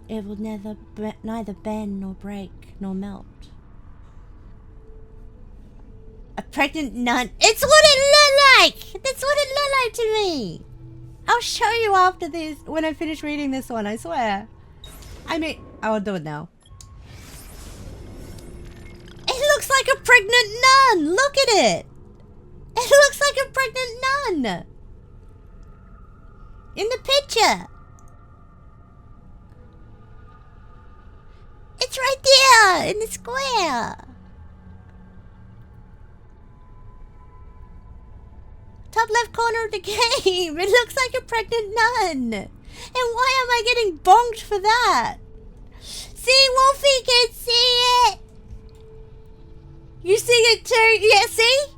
it will neither bend nor break nor melt. A pregnant nun. It's what it looked like! That's what it looked like to me! I'll show you after this, when I finish reading this one, I swear. I mean, I will do it now. It looks like a pregnant nun! Look at it! It looks like a pregnant nun! In the picture! It's right there! In the square! Top left corner of the game! It looks like a pregnant nun! And why am I getting bonked for that? See, Wolfie can see it! You see it too? Yeah, see?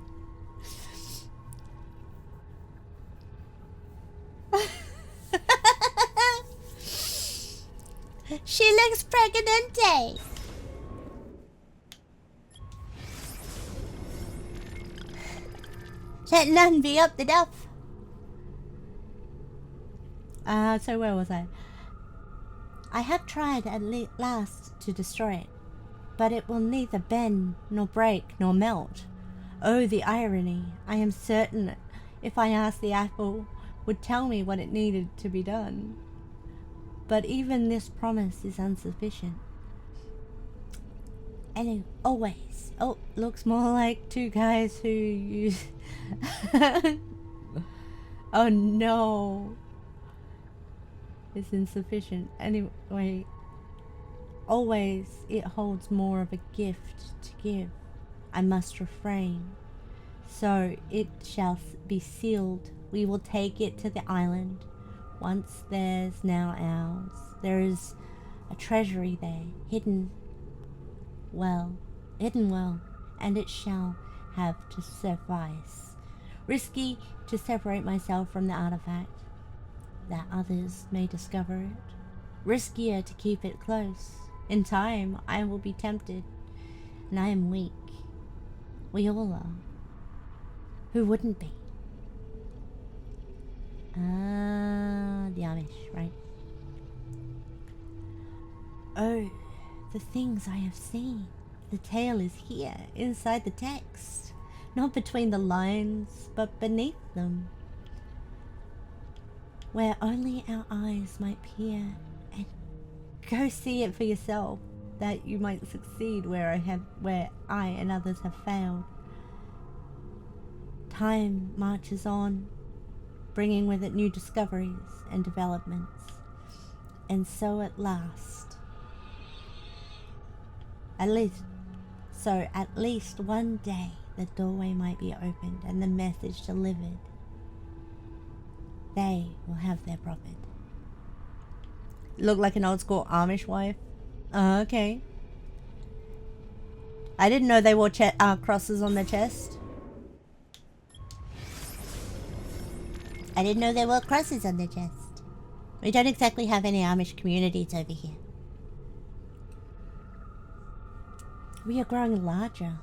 She looks pregnante. That nun be up the duff. So where was I? I have tried at last to destroy it, but it will neither bend, nor break, nor melt. Oh, the irony. I am certain if I asked the apple, would tell me what it needed to be done. But even this promise is insufficient. And always, oh, looks more like two guys who use... Oh no. It's insufficient. Anyway, always it holds more of a gift to give. I must refrain. So it shall be sealed. We will take it to the island. Once theirs, now ours. There is a treasury there, hidden well, and it shall have to suffice. Risky to separate myself from the artifact, that others may discover it. Riskier to keep it close. In time, I will be tempted, and I am weak. We all are. Who wouldn't be? The Amish, right? Oh, the things I have seen. The tale is here, inside the text. Not between the lines, but beneath them. Where only our eyes might peer, and go see it for yourself, that you might succeed where I and others have failed. Time marches on, bringing with it new discoveries and developments. And so at least one day the doorway might be opened and the message delivered. They will have their prophet. Look like an old school Amish wife. Okay. I didn't know they wore crosses on their chest. I didn't know there were crosses on their chest. We don't exactly have any Amish communities over here. We are growing larger.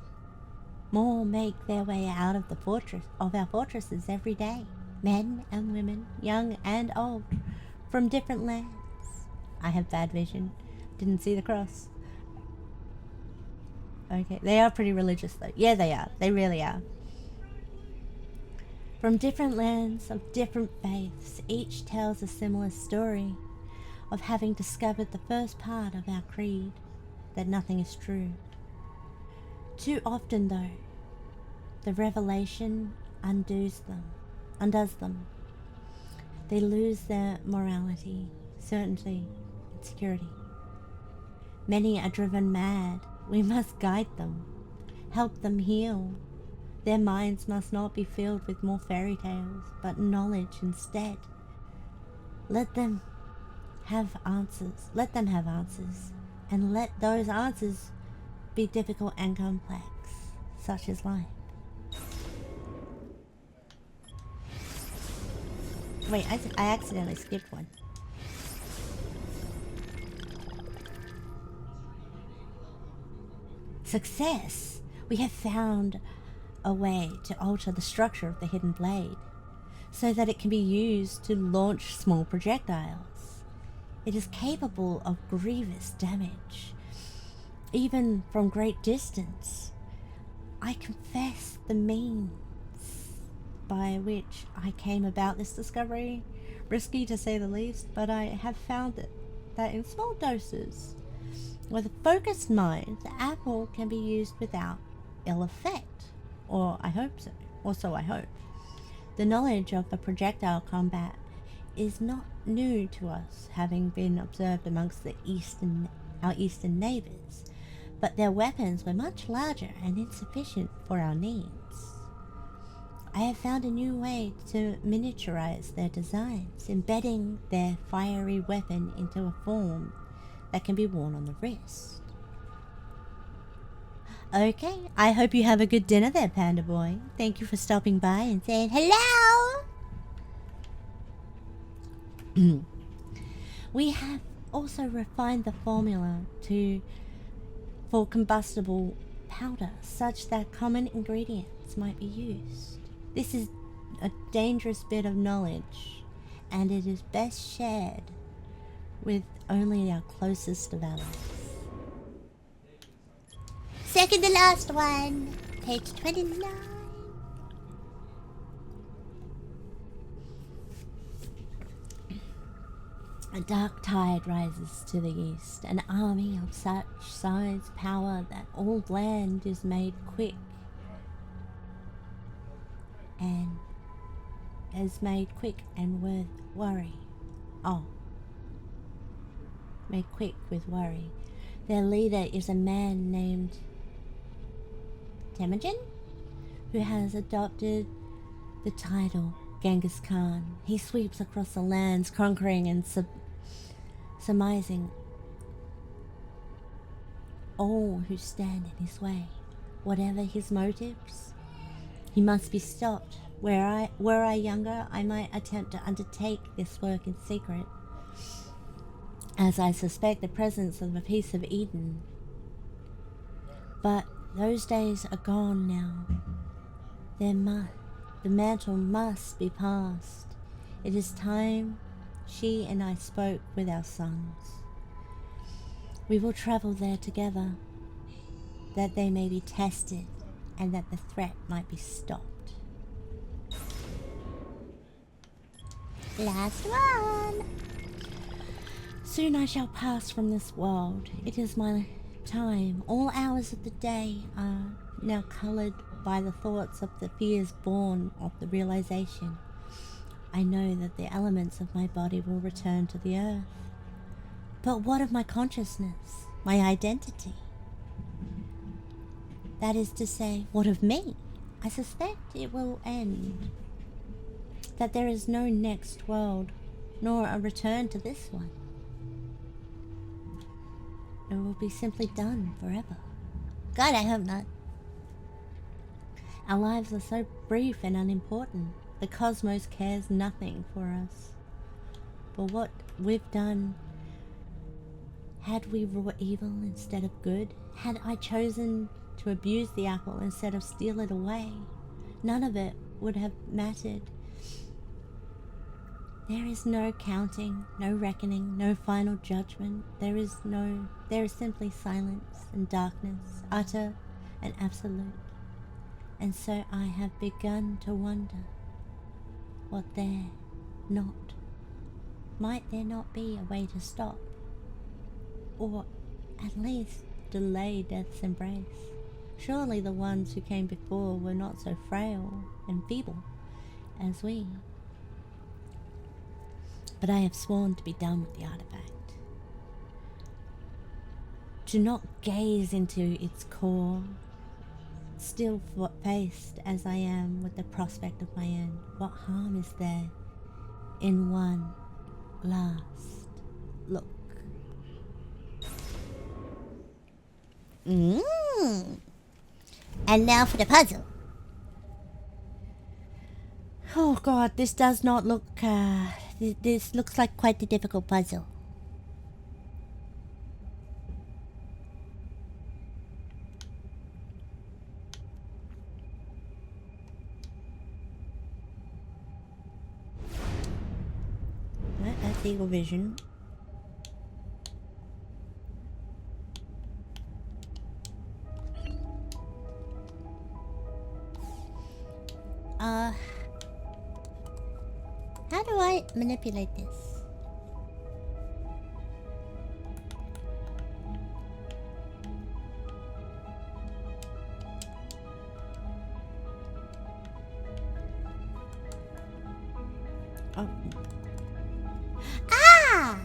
More make their way out of our fortresses every day. Men and women, young and old, from different lands. I have bad vision. Didn't see the cross. Okay, they are pretty religious though. Yeah, they are. They really are. From different lands, of different faiths, each tells a similar story of having discovered the first part of our creed, that nothing is true. Too often, though, the revelation undoes them. They lose their morality, certainty, and security. Many are driven mad. We must guide them, help them heal. Their minds must not be filled with more fairy tales, but knowledge instead. Let them have answers. And let those answers be difficult and complex, such as life. Wait, I accidentally skipped one. Success! We have found a way to alter the structure of the hidden blade, so that it can be used to launch small projectiles. It is capable of grievous damage, even from great distance. I confess the means by which I came about this discovery, risky to say the least, but I have found that in small doses, with a focused mind, the apple can be used without ill effect. Or I hope so. Or so I hope. The knowledge of the projectile combat is not new to us, having been observed amongst our eastern neighbours, but their weapons were much larger and insufficient for our needs. I have found a new way to miniaturize their designs, embedding their fiery weapon into a form that can be worn on the wrist. Okay, I hope you have a good dinner there, Panda Boy. Thank you for stopping by and saying hello! We have also refined the formula for combustible powder, such that common ingredients might be used. This is a dangerous bit of knowledge, and it is best shared with only our closest of allies. second to last one. Page 29. A dark tide rises to the east, an army of such size, power that all land is made quick and with worry. Oh, made quick with worry. Their leader is a man named Temujin, who has adopted the title Genghis Khan. He sweeps across the lands, conquering and surmising all who stand in his way. Whatever his motives, he must be stopped. Were I younger, I might attempt to undertake this work in secret, as I suspect the presence of a piece of Eden. But those days are gone now. The mantle must be passed. It is time she and I spoke with our sons. We will travel there together, that they may be tested and that the threat might be stopped. Last one. Soon I shall pass from this world. It is my time. All hours of the day are now colored by the thoughts of the fears born of the realization. I know that the elements of my body will return to the earth. But what of my consciousness, my identity? That is to say, what of me? I suspect it will end. That there is no next world, nor a return to this one. It will be simply done forever. God, I hope not. Our lives are so brief and unimportant. The cosmos cares nothing for us. For what we've done, had we wrought evil instead of good? Had I chosen to abuse the apple instead of steal it away? None of it would have mattered. There is no counting, no reckoning, no final judgment. There is simply silence and darkness, utter and absolute. And so I have begun to wonder what might there not be a way to stop, or at least delay death's embrace? Surely the ones who came before were not so frail and feeble as we. But I have sworn to be done with the artifact. To not gaze into its core, still faced as I am with the prospect of my end. What harm is there in one last look? And now for the puzzle. Oh god, this does not look, this looks like quite a difficult puzzle. That's Eagle Vision. How do I manipulate this? Oh. Ah!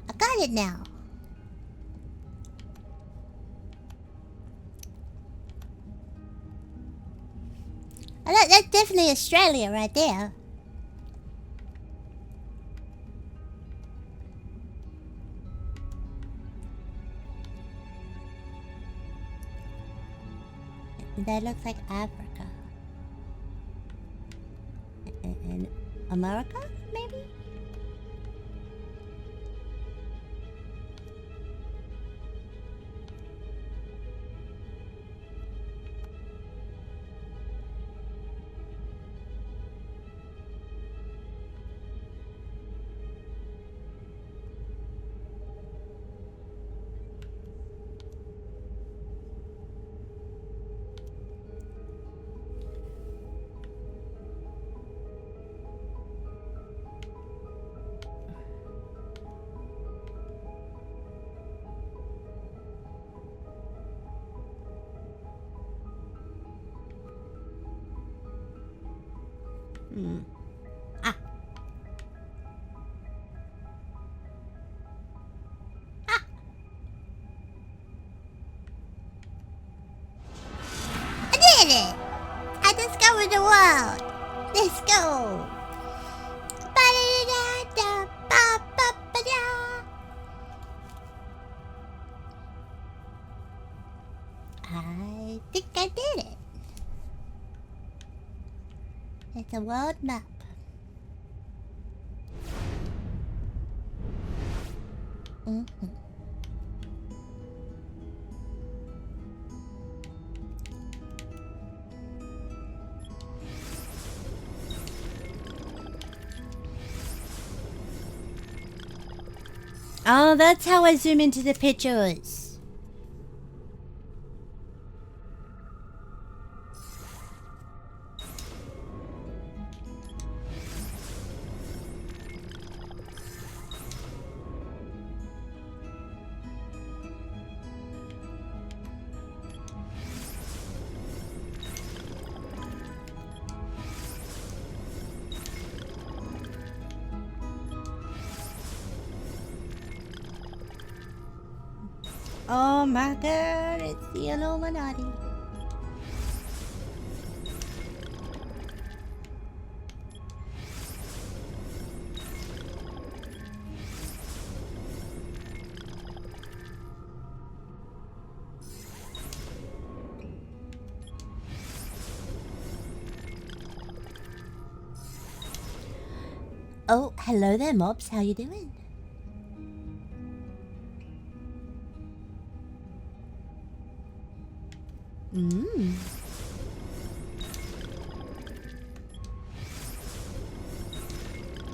I got it now. Oh, that's definitely Australia right there. That looks like Africa. And America, maybe? Ah. I did it! I discovered the world! Let's go! Ba-da-da-da-ba-ba-ba-da. I think I did it. It's a world map. Oh, that's how I zoom into the pictures. Oh my god, it's the Illuminati. Oh, hello there, mobs. How you doing?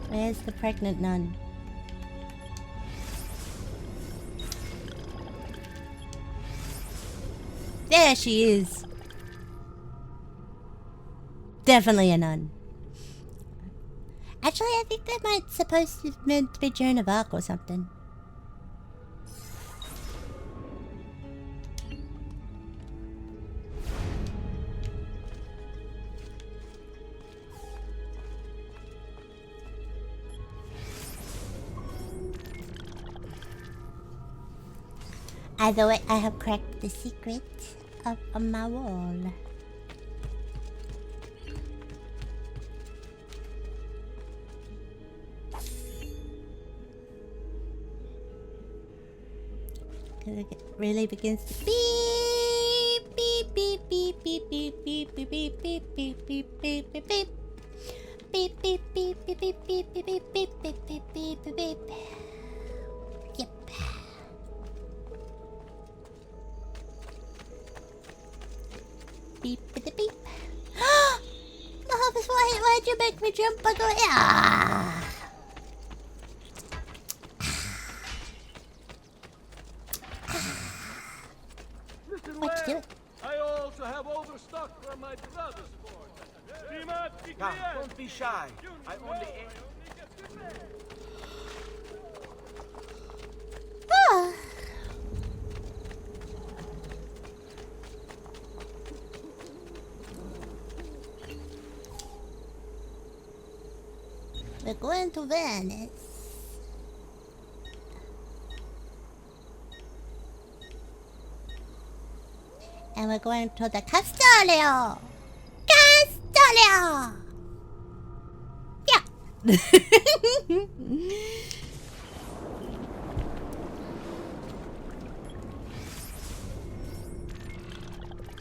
Where's the pregnant nun? There she is. Definitely a nun. Actually, I think that might supposed to meant to be Joan of Arc or something. Either way, I have cracked the secret of my wall. Because it really begins to beep, beep, beep, beep, beep, beep, beep, beep, beep, beep, beep, beep, beep, beep, beep. Beep, beep, beep, beep, beep, beep, beep, beep, beep, beep, beep, beep, beep, beep. Yep. Beep, beep, beep. Marvus, why'd you make me jump? I go, ah. What'd you do? I also have overstock from my brother's port. Don't be shy. I only ate. Ah. We're going to Venice. And we're going to the Castello. Castello! Yeah.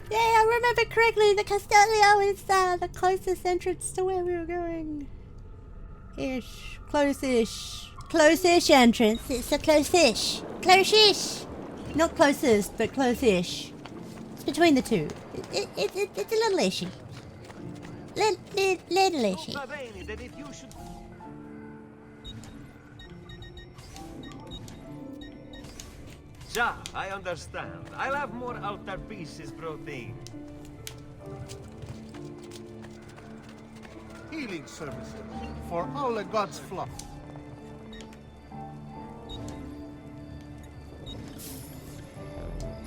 Yeah, I remember correctly. The Castello is the closest entrance to where we were going. Ish. Close-ish. Close-ish entrance. It's a close-ish. Close-ish. Not closest, but close-ish. It's between the two. It's a little ishy. Little ishy. Ja, I understand. I'll have more altar pieces brought in. Healing services for all the gods' flock.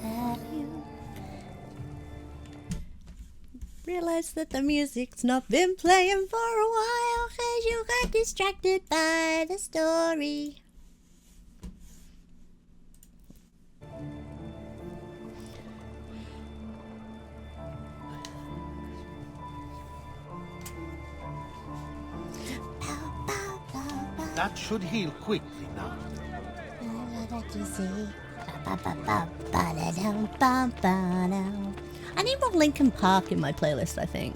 Have you Realize that the music's not been playing for a while cause you got distracted by the story. That should heal quickly now. I need more Linkin Park in my playlist, I think.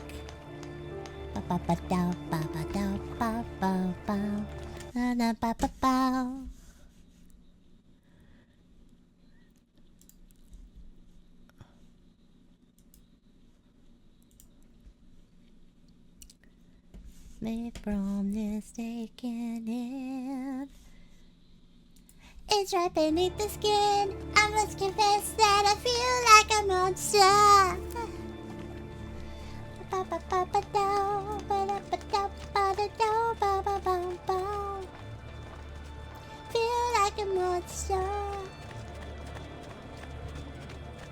Made from this taken in. It's right beneath the skin. I must confess that I feel like a monster. Feel like a monster.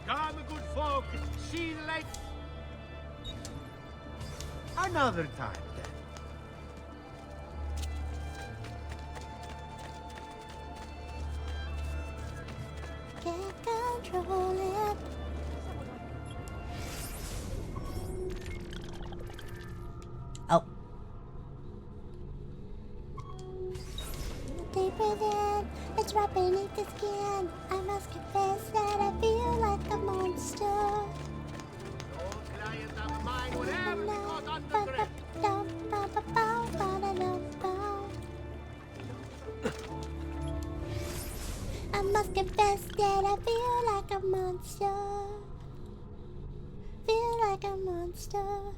Come, good folk, see the light. Another time, then. Can't control it. Oh. Deeper than it's right beneath the skin. I must confess that I feel like a monster. All clients of mine will never be caught under grip. I must confess that I feel like a monster. Feel like a monster.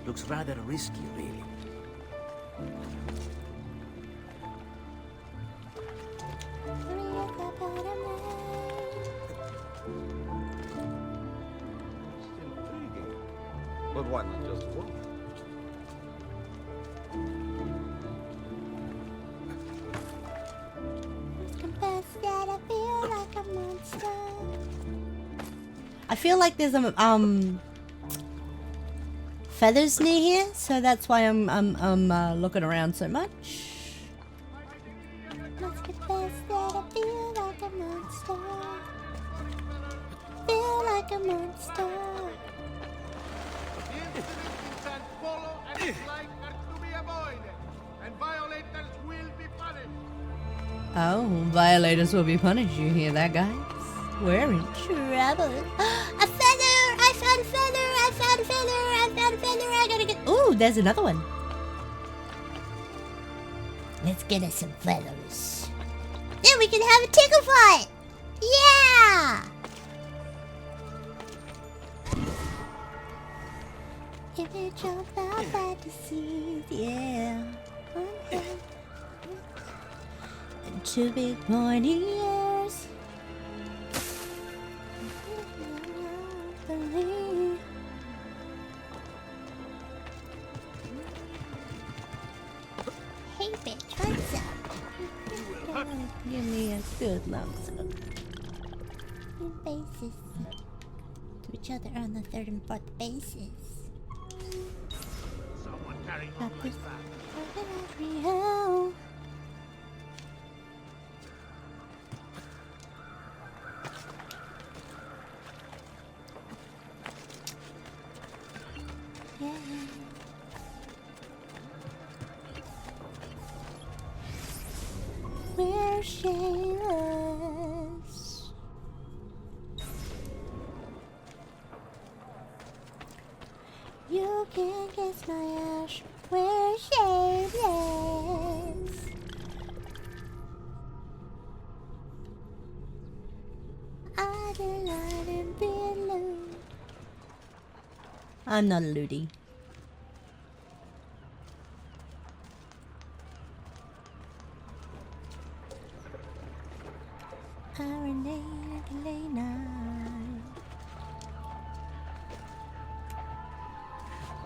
Looks rather risky, really. Intriguing. But why not just walk? Confess that I feel like a monster. I feel like there's feathers near here, so that's why I'm looking around so much. Must confess that I feel like a monster. Feel like a monster. The incidents in San Polo and its like are to be avoided, and violators will be punished. Oh, violators will be punished. You hear that, guys? We're in trouble. A feather! I found a feather! I found a feather! I found a feather! I gotta get. Ooh, there's another one. Let's get us some feathers. Then we can have a tickle fight! Yeah! If you jump out by the seas, yeah. And two big pointy ears. Hey bitch, what's up? Give me a good long suck. Bases to each other on the third and fourth bases. Someone carrying on like that. Every hell. Yeah. We're shameless. You can kiss my ash. We're shameless. I delight in being lewd. I'm not a lewdy.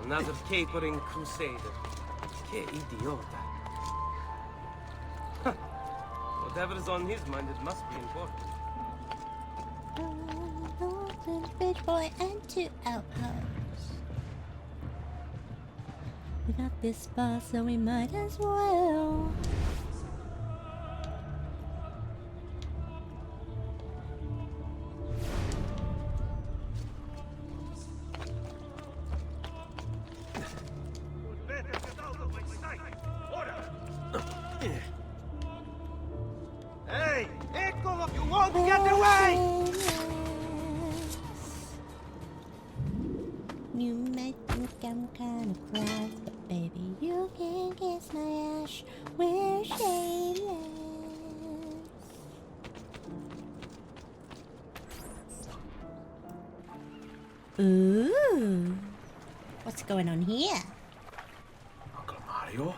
Another capering crusader. Che idiota. Huh. Whatever's on his mind, it must be important. Bridge boy and 2 outposts. We got this far, so we might as well. Hey, Eccolo! You won't get away! You might think I'm kinda class, but baby, you can kiss my ash. We're shameless. Ooh, what's going on here? Uncle Mario?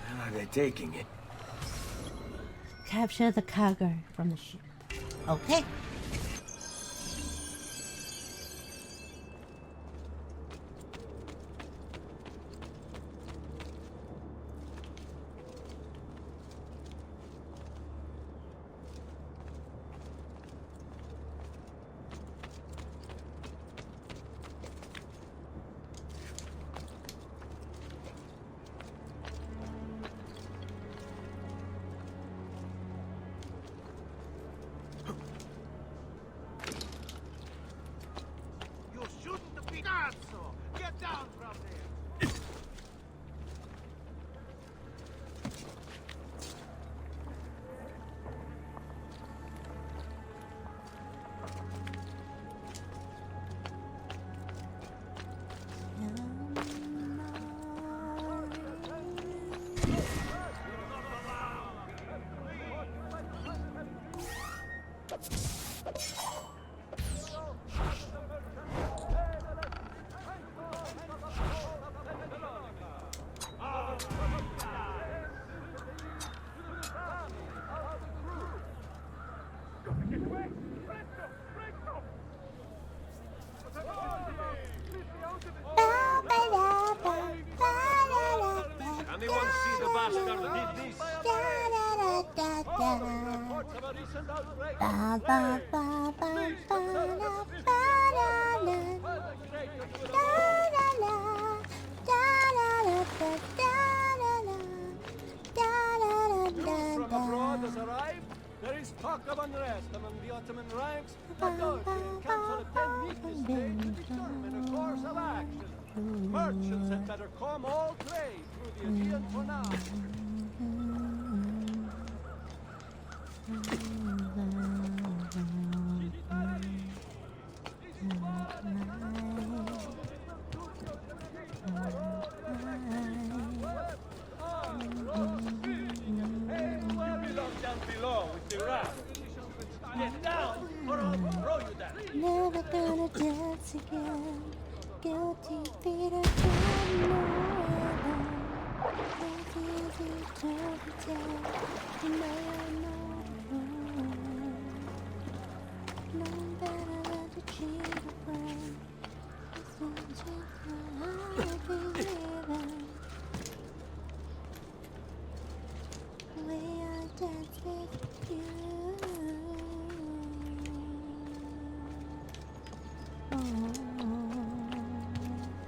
Where are they taking it? Capture the cargo from the ship. Okay. You shouldn't be cazzo! Get down from there! Anyone see the bastard who did this? Reports of a recent outbreak. News from abroad has arrived. There is talk of unrest among the Ottoman ranks. Authorities in council of 10 meet this day to determine a course of action. Merchants had better calm all trade through the Aegean for now. Hey, where belong down below with the raft? Get down, or I'll throw you down. Never gonna dance again. Guilty feet are turning over. It's easy to pretend. You know I know the rules. No better than to cheat a friend. This is just how I be living. The way I dance with you.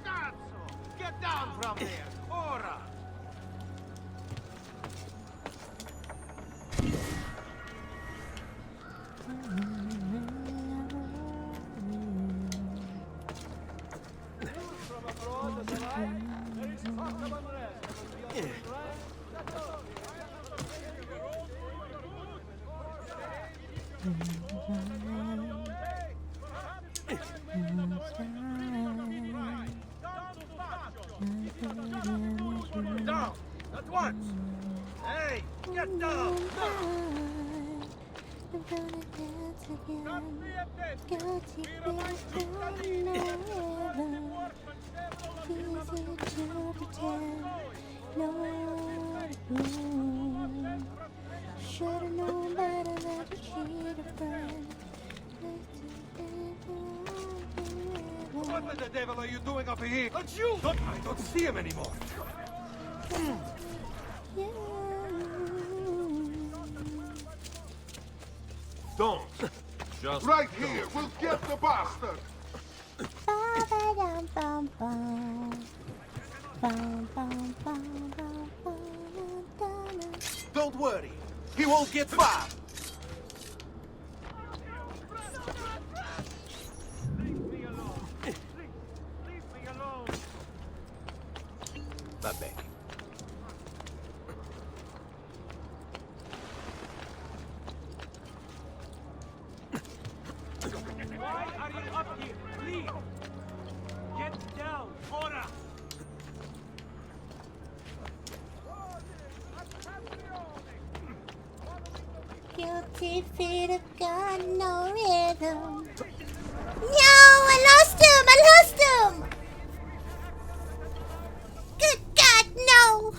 Cazzo! Get down from there! Ora! From abroad has arrived. There is talk of unrest among the Ottoman ranks. Down! At once! Hey, get down! I'm gonna dance again. Guilty feet turning over. It's easy to pretend. No one should've known better than to cheat a friend. What the devil are you doing up here? Don't you! I don't see him anymore. Don't. Just Right here, we'll get the bastard! Don't worry, he won't get far. leave me alone. Leave me alone. Va bene. Why are you up here? Leave. Get down. Ora. Guilty feet have got no rhythm. No, I lost him! I lost him! Good God, no!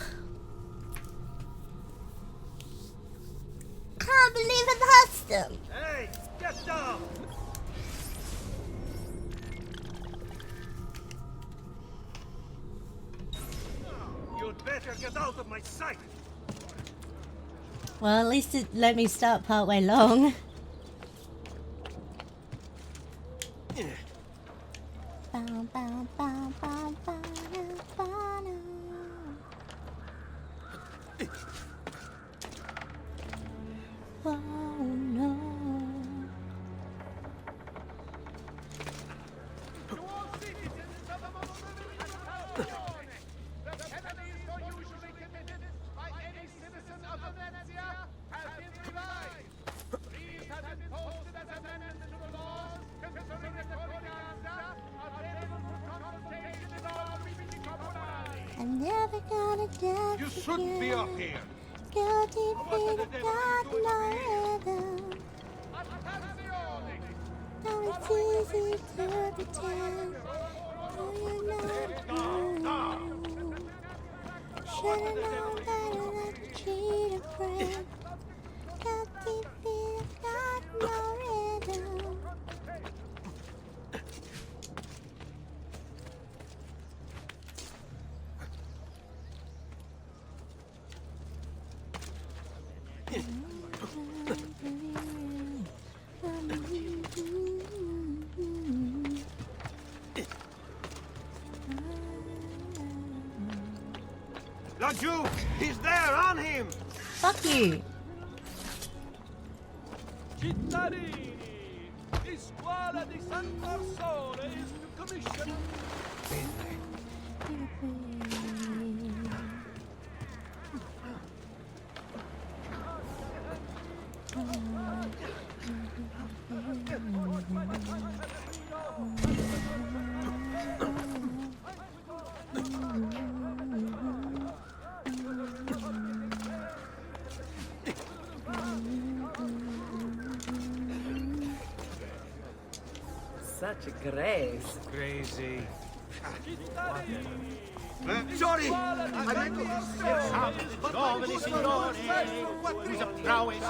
Can't believe I lost him. Hey, get down. You'd better get out of my sight. Well, at least it let me start partway long. Bow, bow, bow, bow, bow, bow, bow. Oh no. To all citizens of the Mongolia, the penalties for usually committed by any citizen of Venezia have been revised. These have been posted as amendments to the laws concerning the Codex, available for consultation in all weekly commonalities. I'm never gonna dance You shouldn't be up here. Guilty feet have got no rhythm. Attenzione! Now it's easy to pretend you're not blue. Should've known better than to cheat a friend. Guilty feet have got no rhythm. Laju, he's there on him. Fuck you. Cittadini, di scuola di San Marsone is to commission. Such grace. Crazy. Sorry, giovani signore, usa prowess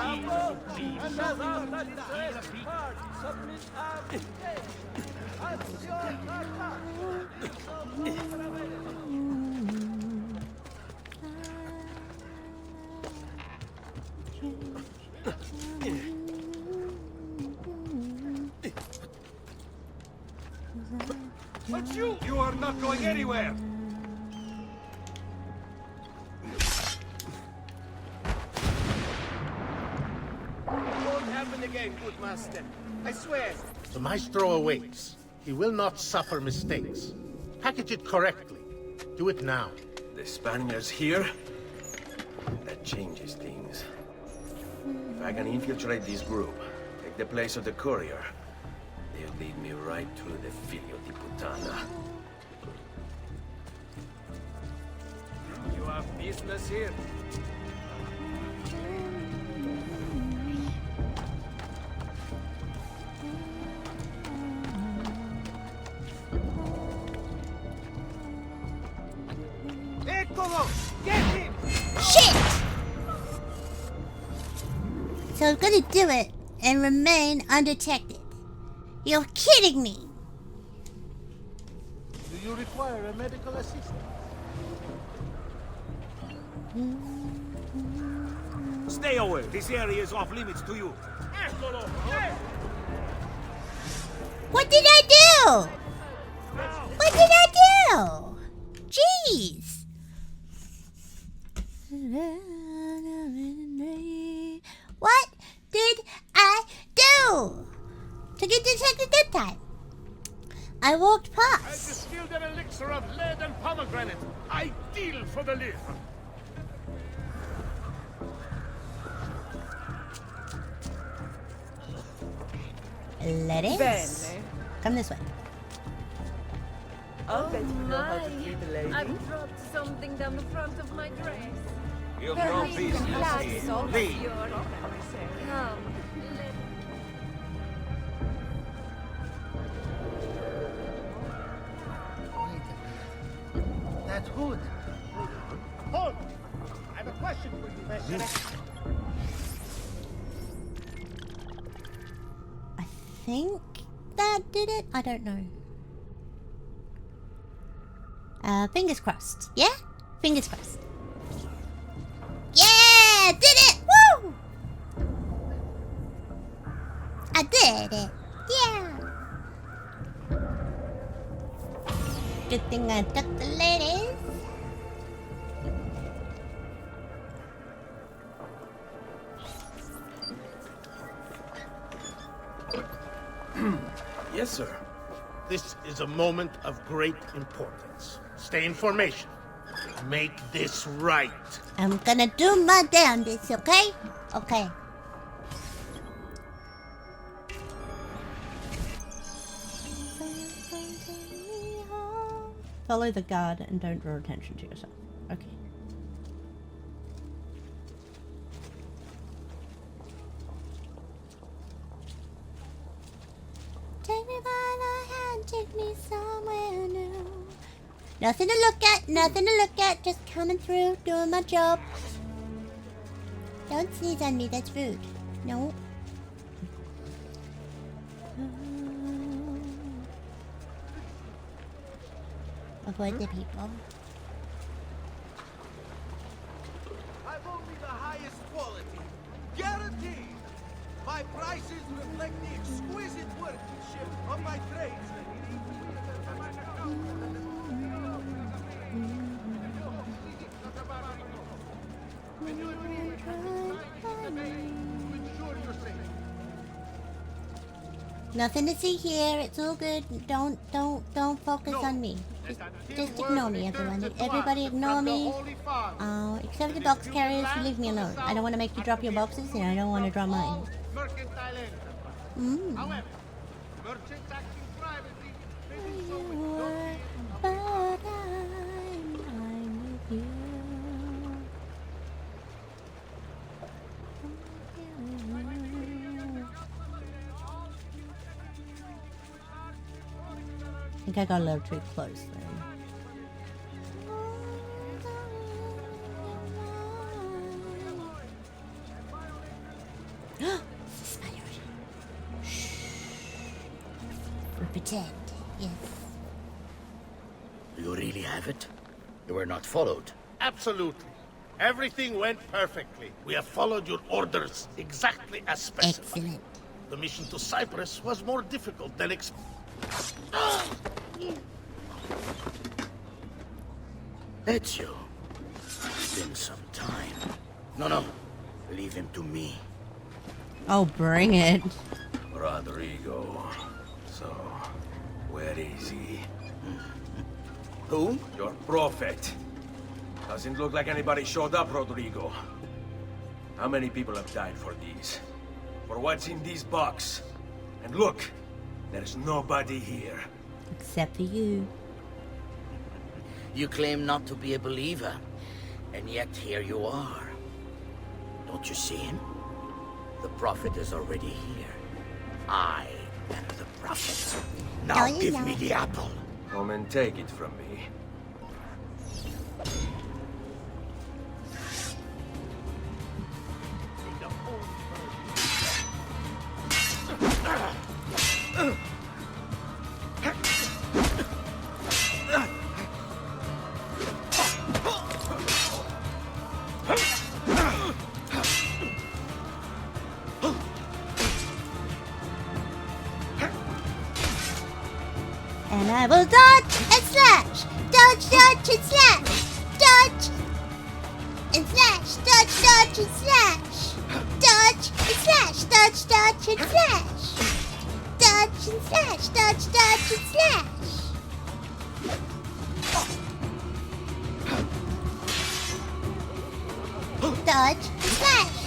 But you are not going anywhere. Won't happen again, good master. I swear. The maestro awaits. He will not suffer mistakes. Package it correctly. Do it now. The Spaniards here? That changes things. If I can infiltrate this group, take the place of the courier, they'll lead me right to the Figlio di Puttana. You have business here. Eccolo! Get him! Shit! So I'm gonna do it and remain undetected. You're kidding me! Do you require a medical assistant? Stay away. This area is off limits to you. What did I do? What did I do? Jeez. What did I do to get to take a good time? I walked I've past. distilled an elixir of lead and pomegranate, ideal for the liver. Lettuce. Bene. Come this way. Oh my! I've dropped something down the front of my dress. You've no business here. Leave. Come. That hood. Hold! I have a question for you, Master. I think that did it. I don't know. Fingers crossed. Yeah? Fingers crossed. Yeah! Did it! Woo! I did it. Yeah! Good thing I took the ladies. Yes, sir. This is a moment of great importance. Stay in formation. Make this right. I'm gonna do my damnedest, okay? Okay. Follow the guard and don't draw attention to yourself. Okay. Take me by the hand, take me somewhere new. Nothing to look at, nothing to look at, just coming through, doing my job. Don't sneeze on me, that's rude. No. Avoid the people. I've only the highest quality. Guaranteed. My prices reflect the exquisite workmanship of my trades. Nothing to see here. It's all good. Don't focus on me. Just ignore me, everyone. Everybody ignore me. Except the box carriers, leave me alone. I don't want to make you drop your boxes, and I don't want to drop mine. However, merchants acting privately may do so with no But I'm with you. I think I got a little too close there. Spider. Shh. We'll pretend. Yes. You really have it? You were not followed. Absolutely. Everything went perfectly. We have followed your orders exactly as specified. Excellent. The mission to Cyprus was more difficult than expected. Ezio. It's been some time. No. Leave him to me. Oh, bring it. Rodrigo. So, where is he? Who? Your prophet. Doesn't look like anybody showed up, Rodrigo. How many people have died for these? For what's in this box? And look, there's nobody here. Except for you. You claim not to be a believer, and yet here you are. Don't you see him? The prophet is already here. I am the prophet. Now No, you give don't. me the apple. Come and take it from me. I will dodge and slash. Dodge, dodge, and slash. Dodge and slash. Dodge, dodge, and slash. Dodge and slash. Dodge, dodge, and slash. Dodge and slash. Dodge, dodge, and slash. Dodge, slash.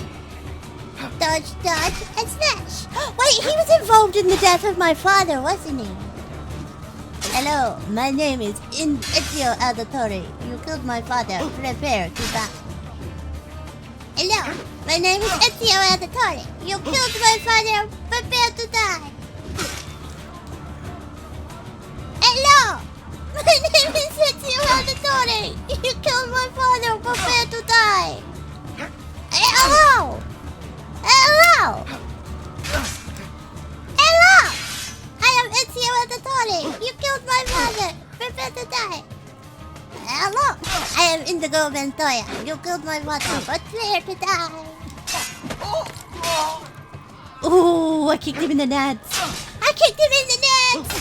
Dodge, dodge, and slash. Wait, he was involved in the death of my father, wasn't he? Hello, my name is Ezio Auditore. You killed my father. Prepare to die. Hello, my name is Ezio Auditore. You killed my father. Prepare to die. Hello, my name is Ezio Auditore. You killed my father. Prepare to die. Hello. Hello. Hello. I am Ezio Auditore. You killed my father. Prepare to die. Hello. I am Indigo Montoya. You killed my father. Prepare to die. Ooh, I kicked him in the nuts. I kicked him in the nuts.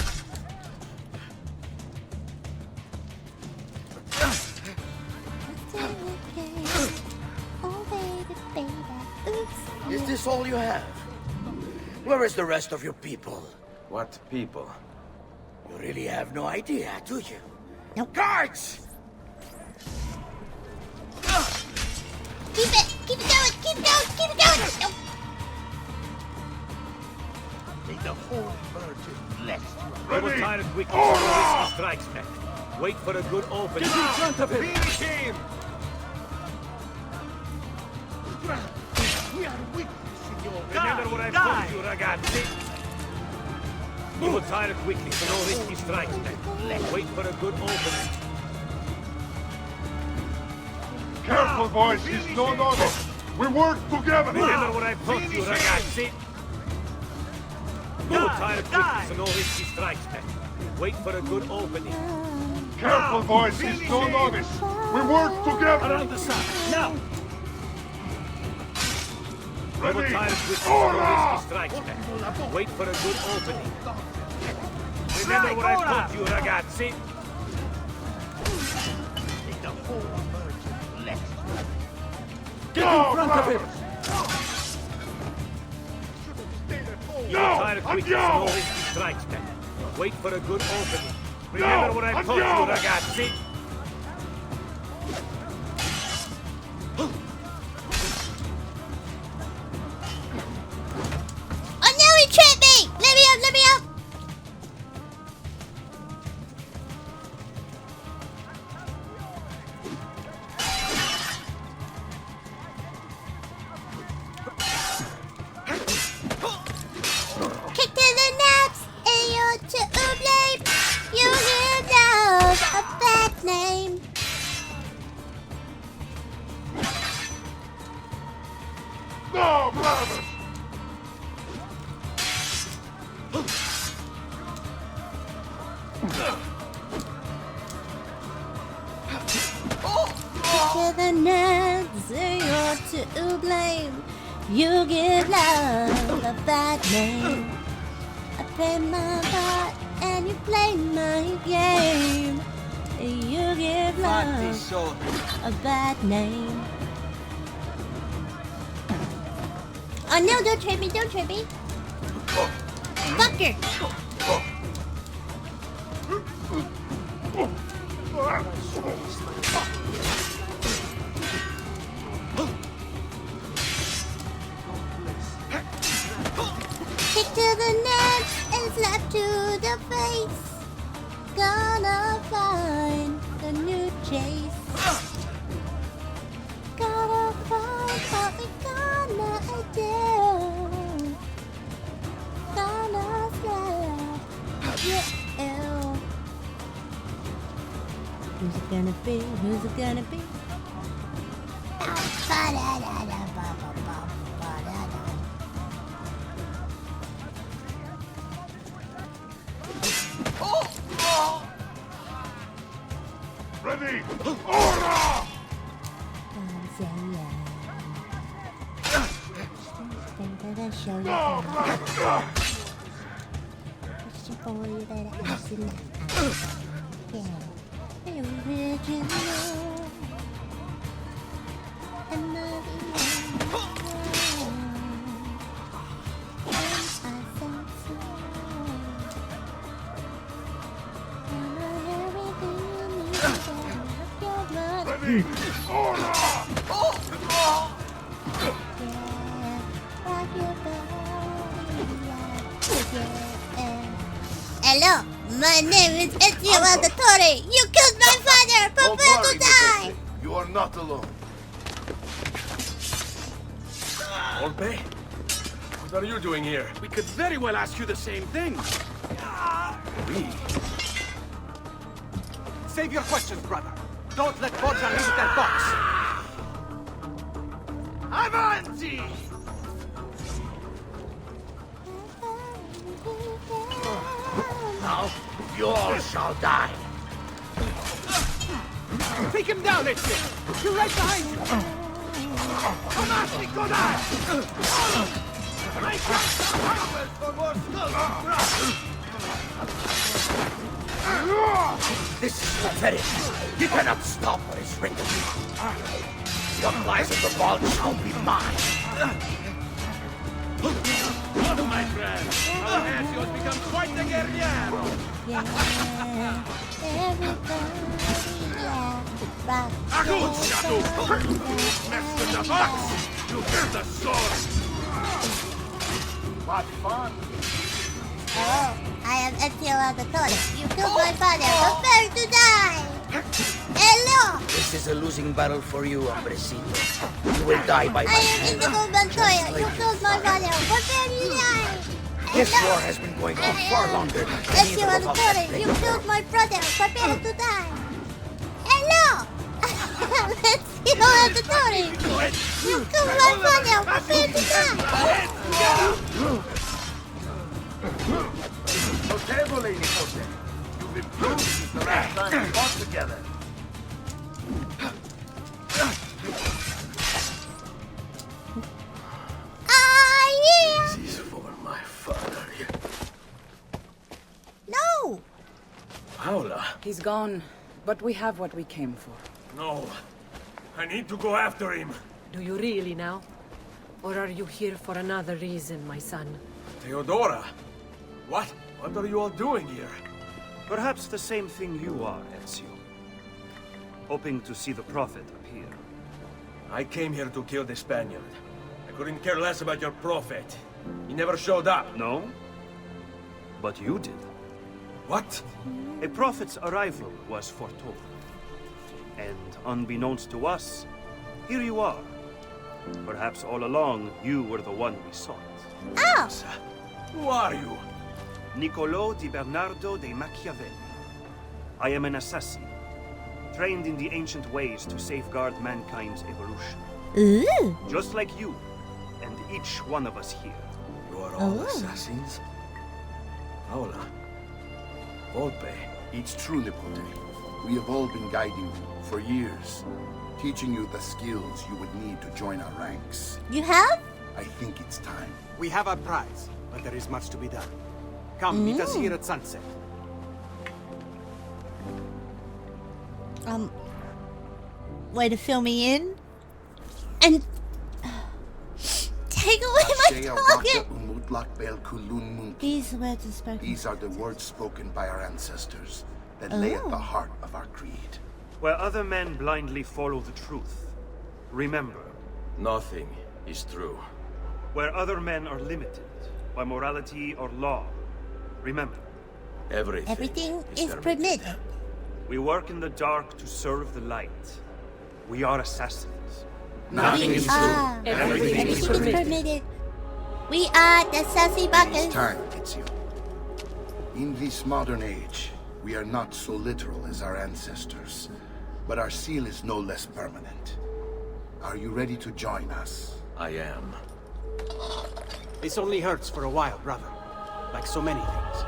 Oh, baby, baby. Oops. Is this all you have? Where is the rest of your people? What people? You really have no idea, do you? Nope. Guards! Keep it going, keep going, keep it going. Nope. May the whole Virgin bless you. Double tire quick before the risky strikes back. Wait for a good opening. Get in front of him! Finish him! We are weak, signor. Remember what I told you, ragazzi. Double tire quickly so no risky strikes back. Wait for a good opening. Careful, boys. He's no novice. We work together. Remember what I told you, ragazzi. Double tire quickly so no risky strikes back. Wait for a good opening. Careful, boys. He's no novice. We work together. Around the side. Now! Double Ready. tire quickly so no risky strikes back. Wait for a good opening. Remember what I told you, ragazzi. May the whole Virgin bless you. Get in front of him! Double tire quickly so no risky strikes back. Wait for a good opening. Remember what I told you, ragazzi. Oh no, he tripped me! Let me up, let me up! Kick to the nuts, and you're to blame. You give love a bad name. No, brothers. To the nuts, and you're to blame. You give love a bad name. I play my part and you play my game. You give love a bad name. Oh no, don't trip me, don't trip me. Fucker. Kick to the nuts and slap to the face. Gonna find the new chase. Gotta find what we gonna do. Gonna slap, yeah. Who's it gonna be? Who's it gonna be? Ready. Ora! Show you. Hello, my name is Ezio Auditore. You killed my father. Prepare to die. You are not alone. Volpe? What are you doing here? We could very well ask you the same thing. We? Save your questions, brother. Don't let Borgia leave that box. Avanti! Now, you all shall die. Take him down, Ezio! You're right behind you! Come on, Decoding! For more skulls! This is pathetic. You cannot stop what is written. What lies in the vault shall be mine. Oh, my friend! Our Ezio has become quite the guerriero! Good shadow! Mess with the box! You get the sword! What fun! Oh, I am Ezio Auditore. You killed my father. Prepare to die. Hello. This is a losing battle for you, Hombrecito. You will die by my I am hand. Indigo Montoya. You killed my father. Prepare to die. This war has been going on far longer than Ezio either of us has Auditore. You planned. killed my brother. Prepare to die. Hello. Ezio Auditore. You killed my father. Prepare to die. Notevole, Nicote. You've improved since the last time we fought together. Yeah. This is for my father. No. Paula? He's gone, but we have what we came for. No. I need to go after him. Do you really now? Or are you here for another reason, my son? Theodora? What? What are you all doing here? Perhaps the same thing you are, Ezio. Hoping to see the Prophet appear. I came here to kill the Spaniard. I couldn't care less about your Prophet. He never showed up. No? But you did. What? A Prophet's arrival was foretold. And unbeknownst to us, here you are. Perhaps all along, you were the one we sought. Oh. Who are you? Niccolo di Bernardo de Machiavelli. I am an assassin, trained in the ancient ways to safeguard mankind's evolution. Ooh. Just like you, and each one of us here. You are all assassins? Paula? Volpe? It's true, Nipote. We have all been guiding you for years, teaching you the skills you would need to join our ranks. You have? I think it's time. We have our prize, but there is much to be done. Come, meet us here at sunset. Way to fill me in and take away my target. These words are spoken. These are the words spoken by our ancestors that lay at the heart of our creed. Where other men blindly follow the truth, remember. Nothing is true. Where other men are limited by morality or law, remember. Everything is permitted. We work in the dark to serve the light. We are assassins. Nothing is true. Everything is permitted. We are the sassy It's buckets. time, Ezio. In this modern age, we are not so literal as our ancestors, but our seal is no less permanent. Are you ready to join us? I am. This only hurts for a while, brother. Like so many things.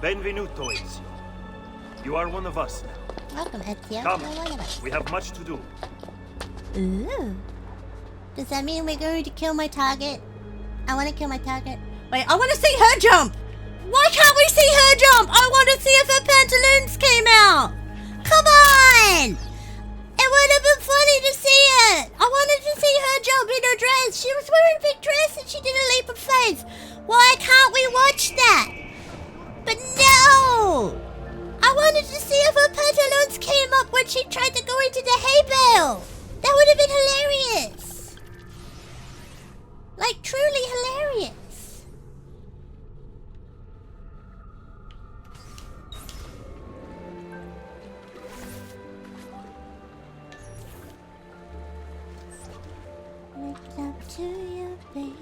Benvenuto, Ezio. You are one of us now. Welcome, Ezio. Come, You're one of us. we have much to do. Ooh. Does that mean we're going to kill my target? I want to kill my target. Wait, I want to see her jump. her jump! I want to see if her pantaloons came out! Come on! It would have been funny to see it! I wanted to see her jump in her dress. She was wearing a big dress and she did a leap of faith. Why can't we watch that? But no! I wanted to see if her pantaloons came up when she tried to go into the hay bale. That would have been hilarious. Like, truly hilarious. Wake up to you, baby.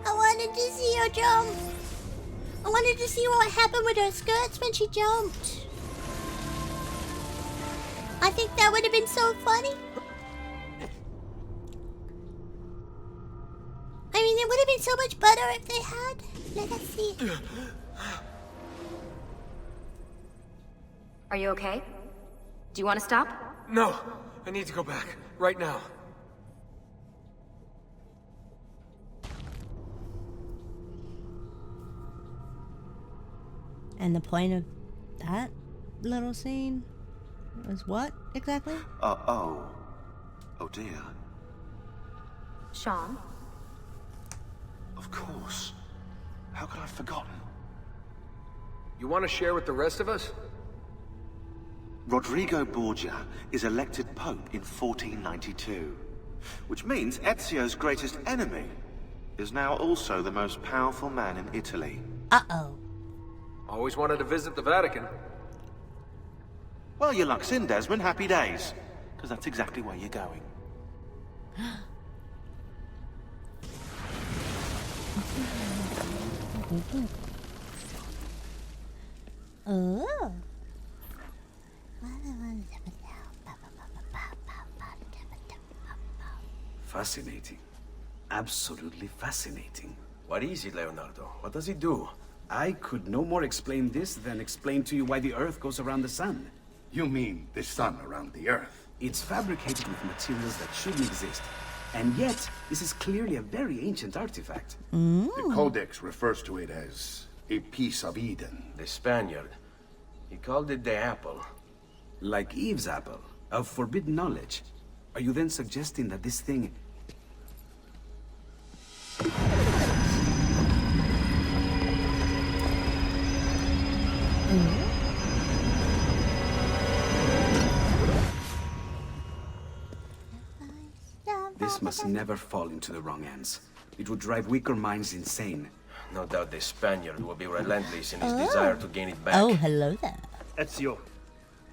I wanted to see her jump. I wanted to see what happened with her skirts when she jumped. I think that would have been so funny. I mean, it would have been so much better if they had. Let us see. Are you okay? Do you want to stop? No, I need to go back. Right now. And the point of that little scene was what exactly? Oh dear. Sean? Of course. How could I have forgotten? You want to share with the rest of us? Rodrigo Borgia is elected Pope in 1492, which means Ezio's greatest enemy is now also the most powerful man in Italy. Uh-oh. Always wanted to visit the Vatican. Well, your luck's in, Desmond. Happy days. Because that's exactly where you're going. Oh. Fascinating. Absolutely fascinating. What is it, Leonardo? What does it do? I could no more explain this than explain to you why the Earth goes around the Sun. You mean the sun around the Earth? It's fabricated with materials that shouldn't exist. And yet, this is clearly a very ancient artifact. The Codex refers to it as a piece of Eden. The Spaniard. He called it the apple. Like Eve's apple, of forbidden knowledge. Are you then suggesting that this thing... This must never fall into the wrong hands. It would drive weaker minds insane. No doubt the Spaniard will be relentless in his desire to gain it back. Oh, hello there. Ezio,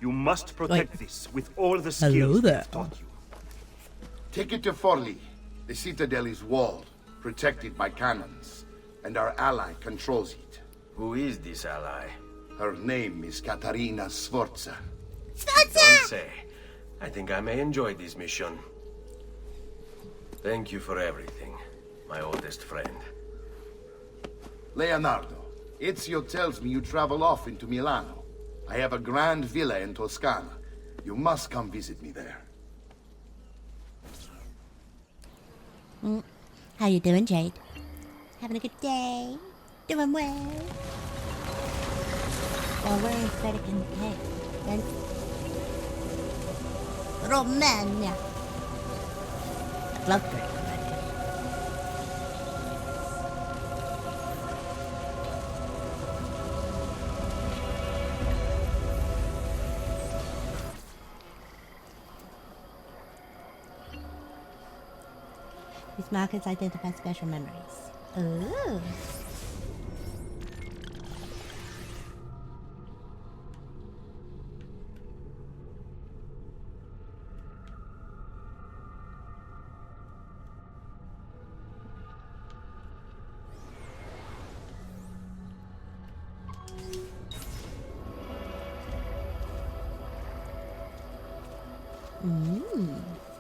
you must protect this with all the Hello skills there. we've taught you. Take it to Forli. The citadel is walled, protected by cannons, and our ally controls it. Who is this ally? Her name is Caterina Sforza. Don't say. I think I may enjoy this mission. Thank you for everything, my oldest friend. Leonardo, Ezio tells me you travel off into Milano. I have a grand villa in Toscana. You must come visit me there. How you doing, Jade? Having a good day? Doing well? Well, we're in Vatican Hey. Romania. Love Vatican. These markers identify special memories. Ooh.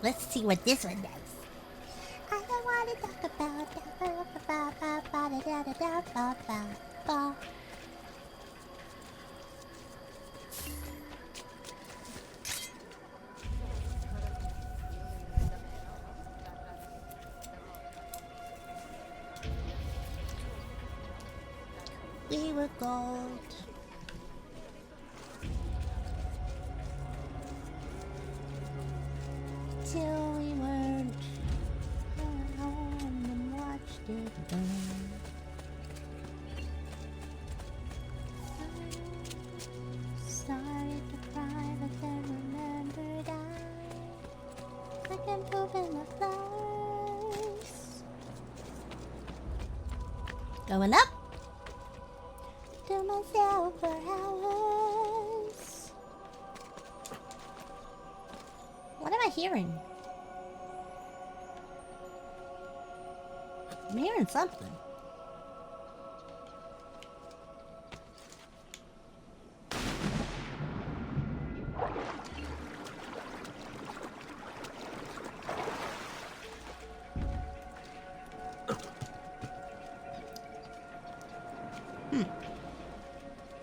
Let's see what this one does. I don't want to talk about We were gold. Till we weren't. Went home and watched it burn. Started to cry, but then remembered I can poop in the flowers. Going up to myself for hours. What am I hearing? I'm hearing something.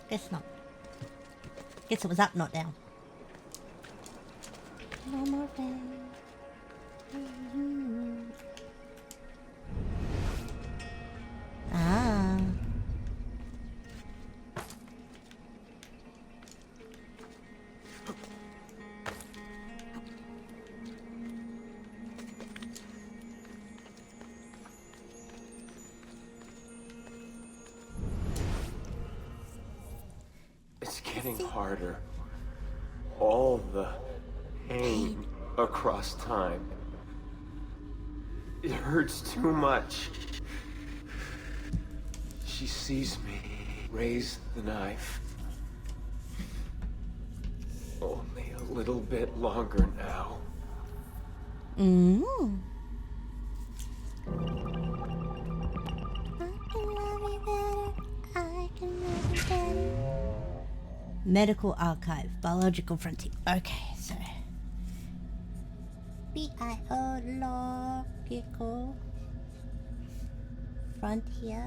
Guess not. Guess it was up, not down. No more pain. Ah. It's getting harder. All the pain across time. It hurts too much. She sees me raise the knife. Only a little bit longer now. Medical archive, biological frontier. Okay, so biological frontier.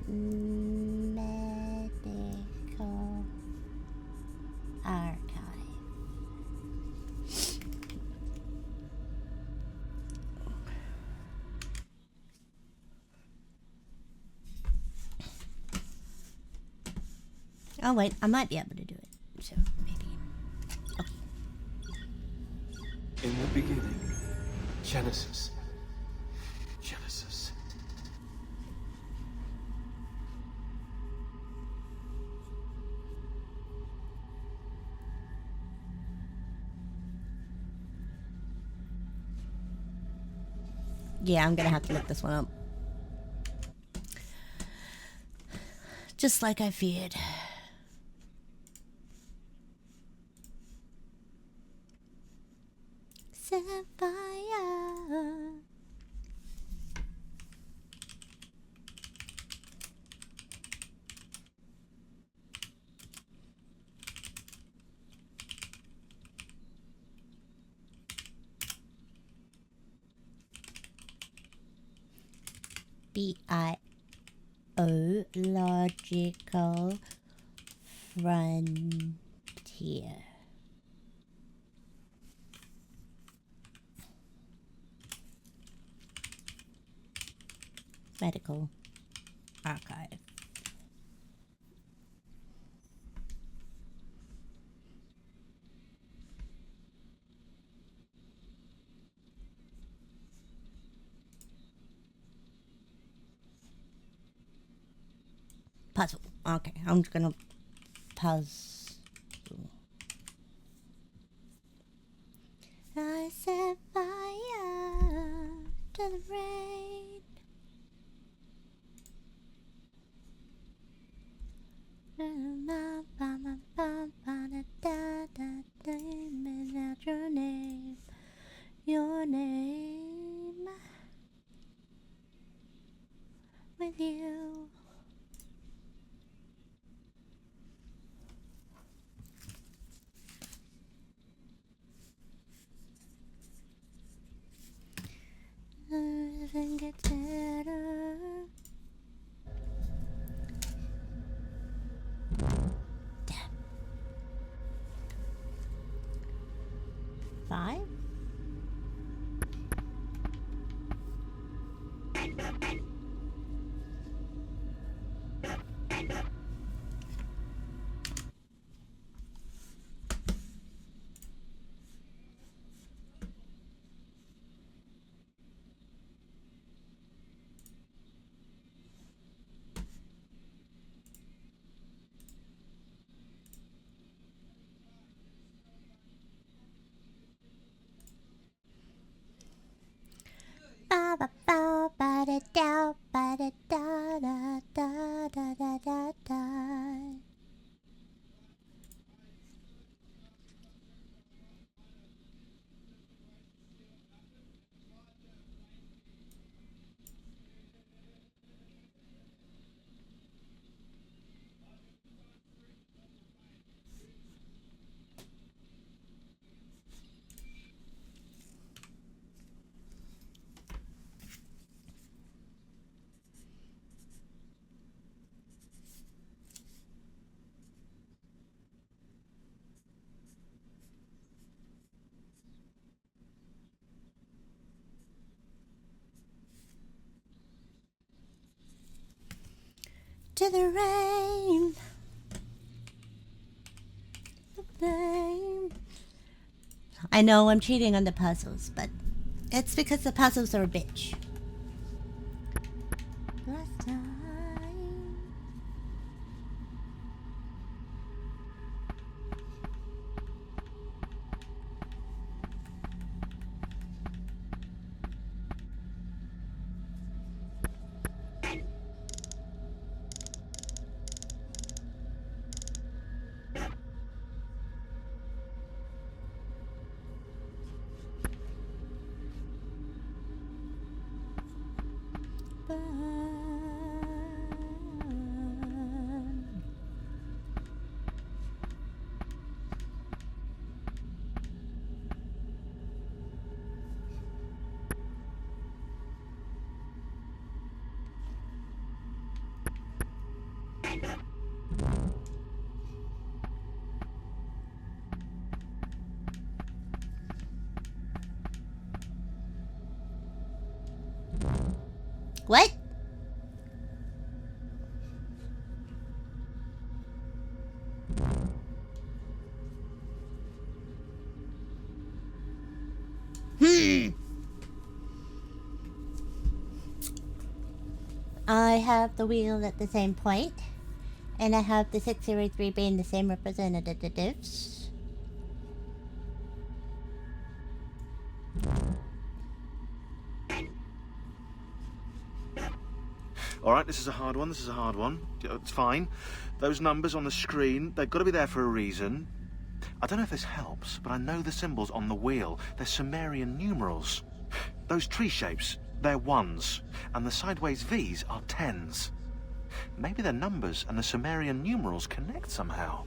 Medical archive. Oh wait, I might be able to do it. So maybe. Okay. In the beginning, Genesis. Genesis. Yeah, I'm gonna have to look this one up. Just like I feared. Sapphire. Biological frontier. Medical archive. Puzzle. Okay, I'm just gonna puzzle. I set fire to the rain. Without your name, with you. Everything gets better. Damn. 5. to the rain. The flame. I know I'm cheating on the puzzles, but it's because the puzzles are a bitch. Last time. What? I have the wheel at the same point, and I have the 603 being the same representatives. Alright, this is a hard one, It's fine. Those numbers on the screen, they've got to be there for a reason. I don't know if this helps, but I know the symbols on the wheel. They're Sumerian numerals. Those tree shapes, they're ones, and the sideways V's are tens. Maybe the numbers and the Sumerian numerals connect somehow.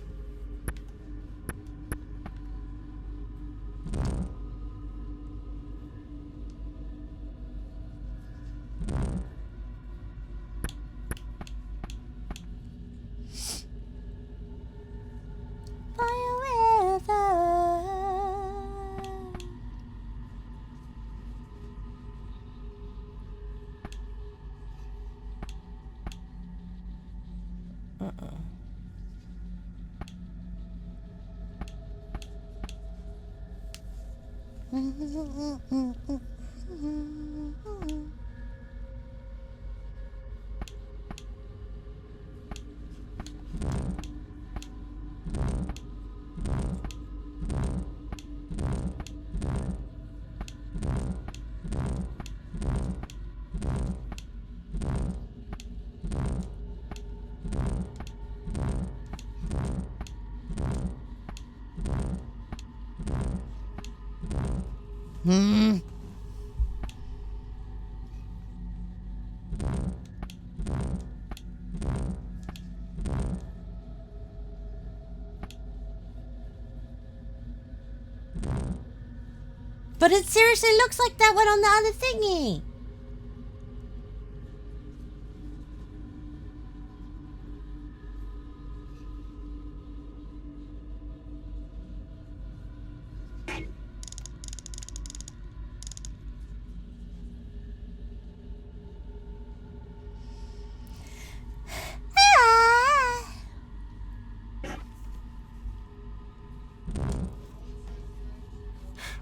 But it seriously looks like that one on the other thingy.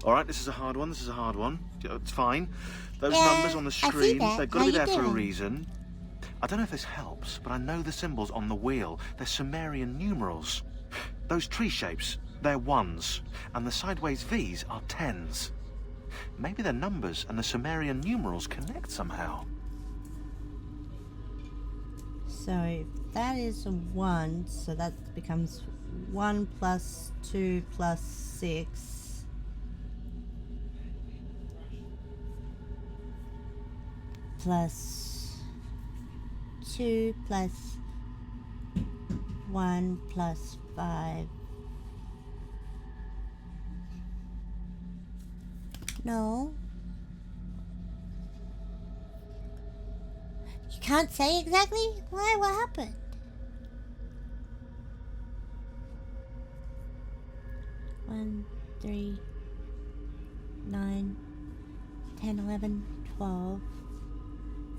Alright, this is a hard one, It's fine. Those numbers on the screen, they've got to be there for a reason. I don't know if this helps, but I know the symbols on the wheel. They're Sumerian numerals. Those tree shapes, they're ones, and the sideways V's are tens. Maybe the numbers and the Sumerian numerals connect somehow. So if that is a 1, so that becomes 1 plus 2 plus 6. Plus 2 plus 1 plus 5. No. You can't say exactly? Why? What happened? One, 3, 9, 10, 11, 12,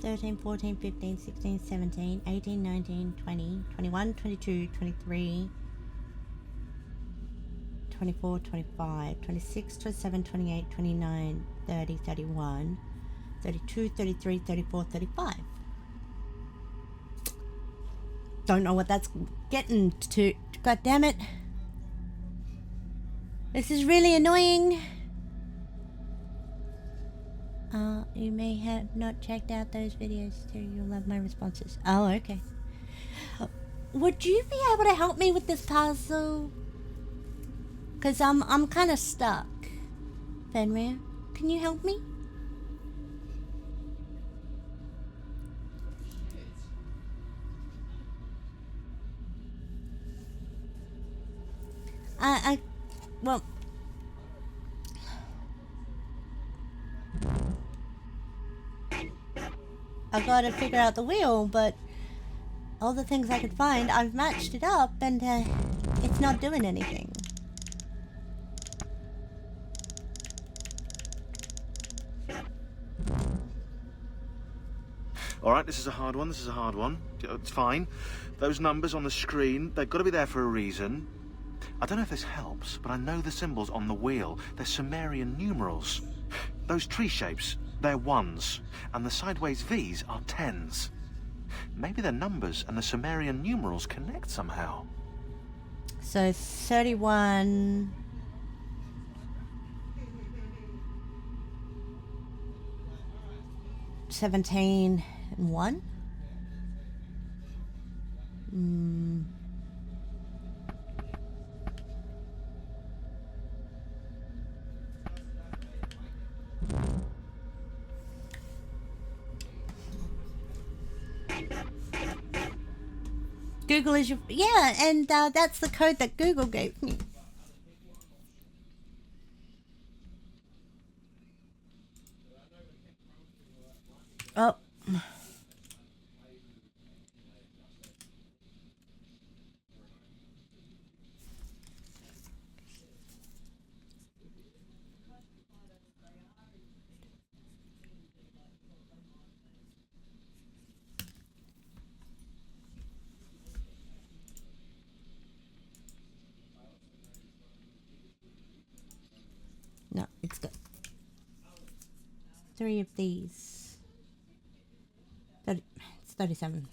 13, 14, 15, 16, 17, 18, 19, 20, 21, 22, 23, 24, 25, 26, 27, 28, 29, 30, 31, 32, 33, 34, 35. Don't know what that's getting to. God damn it. This is really annoying. You may have not checked out those videos too. You'll love my responses. Oh, okay. Would you be able to help me with this puzzle? Cause I'm kind of stuck. Fenrir, can you help me? Well, I gotta figure out the wheel, but all the things I could find, I've matched it up, and it's not doing anything. Alright, this is a hard one, It's fine. Those numbers on the screen, they've got to be there for a reason. I don't know if this helps, but I know the symbols on the wheel. They're Sumerian numerals. Those tree shapes, they're 1s, and the sideways V's are 10s. Maybe the numbers and the Sumerian numerals connect somehow. So 31... 17 and 1? Google is your... Yeah, and that's the code that Google gave me. Oh. No, it's good. 3 of these. 30, it's 37.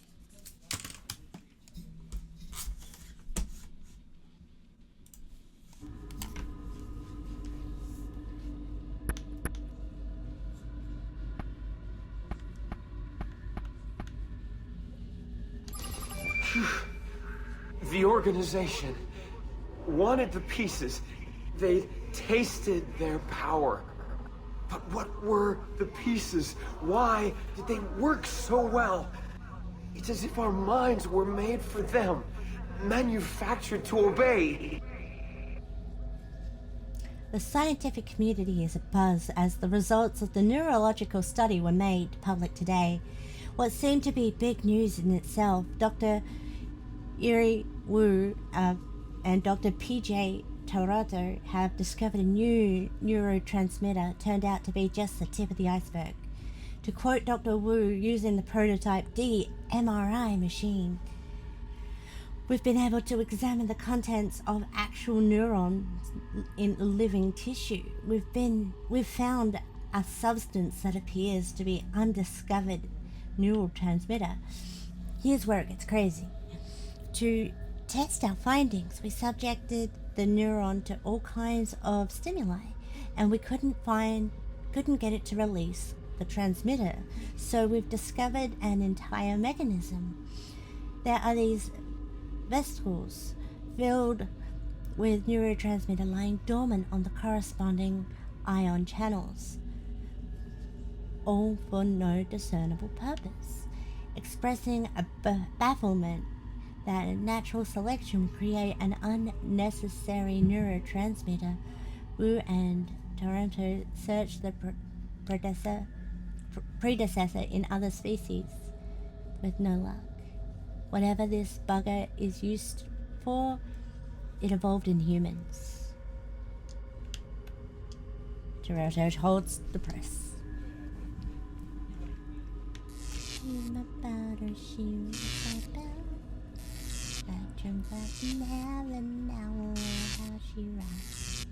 The organization wanted the pieces. They tasted their power. But what were the pieces? Why did they work so well? It's as if our minds were made for them, manufactured to obey. The scientific community is abuzz as the results of the neurological study were made public today. What seemed to be big news in itself, Dr. Yuri Wu and Dr. PJ Toronto have discovered a new neurotransmitter turned out to be just the tip of the iceberg. To quote Dr. Wu, using the prototype D MRI machine, we've been able to examine the contents of actual neurons in living tissue. We've found a substance that appears to be undiscovered neurotransmitter. Here's where it gets crazy. To test our findings, we subjected the neuron to all kinds of stimuli, and we couldn't get it to release the transmitter. So we've discovered an entire mechanism. There are these vesicles filled with neurotransmitter lying dormant on the corresponding ion channels, all for no discernible purpose, expressing a bafflement that natural selection would create an unnecessary neurotransmitter. Wu and Toronto searched the predecessor in other species, with no luck. Whatever this bugger is used for, it evolved in humans. Toronto holds the press. dream about her, she was about. I dream about in heaven now, how she rides.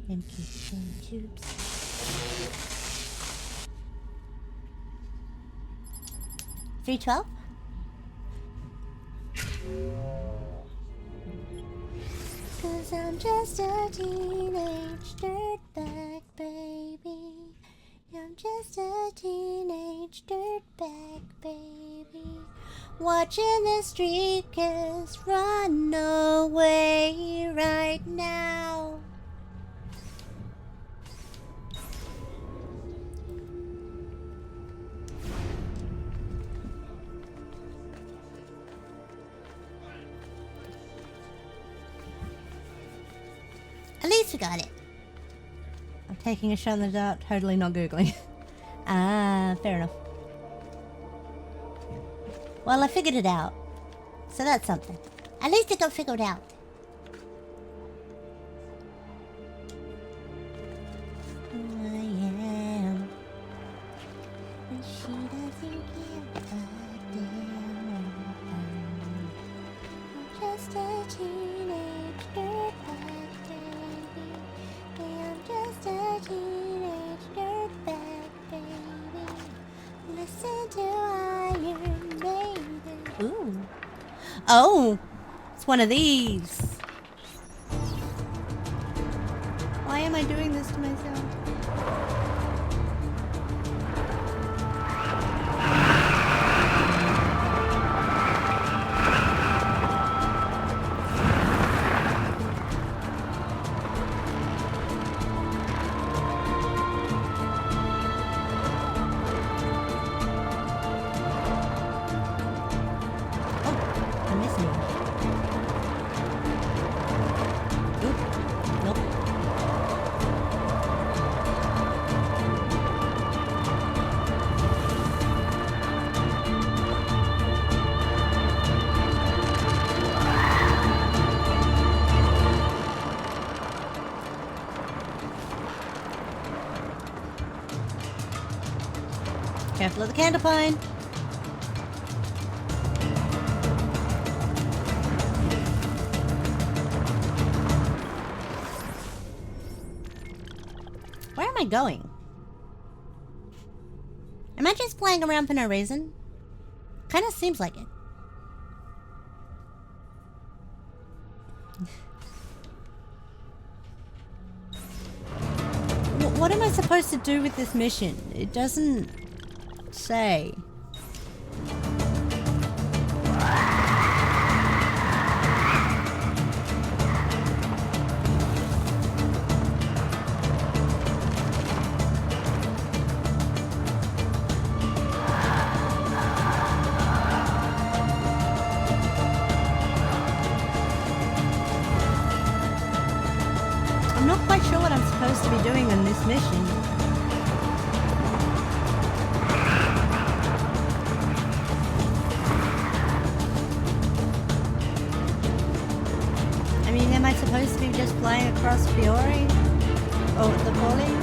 Them kicks and tubes. 312? Cause I'm just a teenage dirtbag, baby. I'm just a teenage dirtbag, baby. Watching the streakers run away right now. At least we got it. I'm taking a shot in the dark, totally not Googling. Ah, fair enough. Well, I figured it out. So that's something. At least it got figured out. Who I am. And she doesn't give a damn. I'm just a teenage dirtbag. I'm just a teenage dirtbag, baby. Listen to Iron Maiden. Ooh. Oh! It's one of these. Why am I doing this to myself? Careful of the candle pine. Where am I going? Am I just playing around for no reason? Kinda seems like it. What am I supposed to do with this mission? It doesn't say. I'm not quite sure what I'm supposed to be doing in this mission. Am I supposed to be just flying across Fiore? Or the Polly?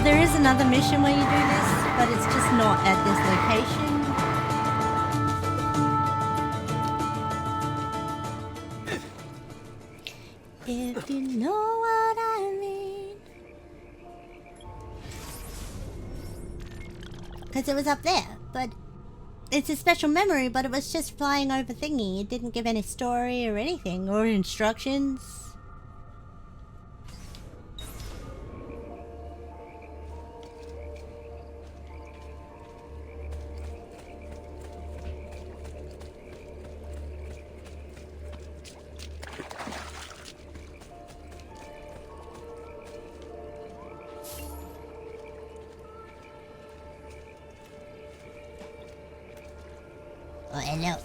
There is another mission where you do this, but it's just not at this location. If you know what I mean. Because it was up there, but it's a special memory, but it was just flying over thingy. It didn't give any story or anything, or instructions. hello.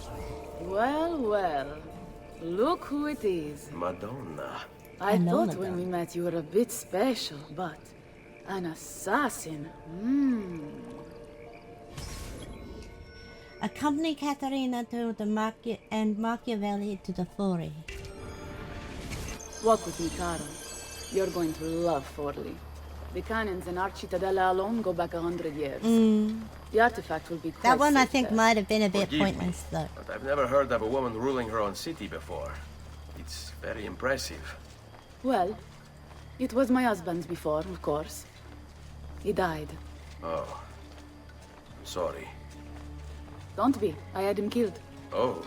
Well, well. Look who it is. Madonna. I Hello, thought when we met you were a bit special, but an assassin. Accompany Caterina to the market and Machiavelli to the Fori. Walk with me, Caro. You're going to love Forli. The cannons in our Cittadella alone go back 100 years. The artifact will be quite That one I safe think there. might have been a bit Forgive me, pointless though. But I've never heard of a woman ruling her own city before. It's very impressive. Well, it was my husband's before, of course. He died. Oh. I'm sorry. Don't be. I had him killed. Oh.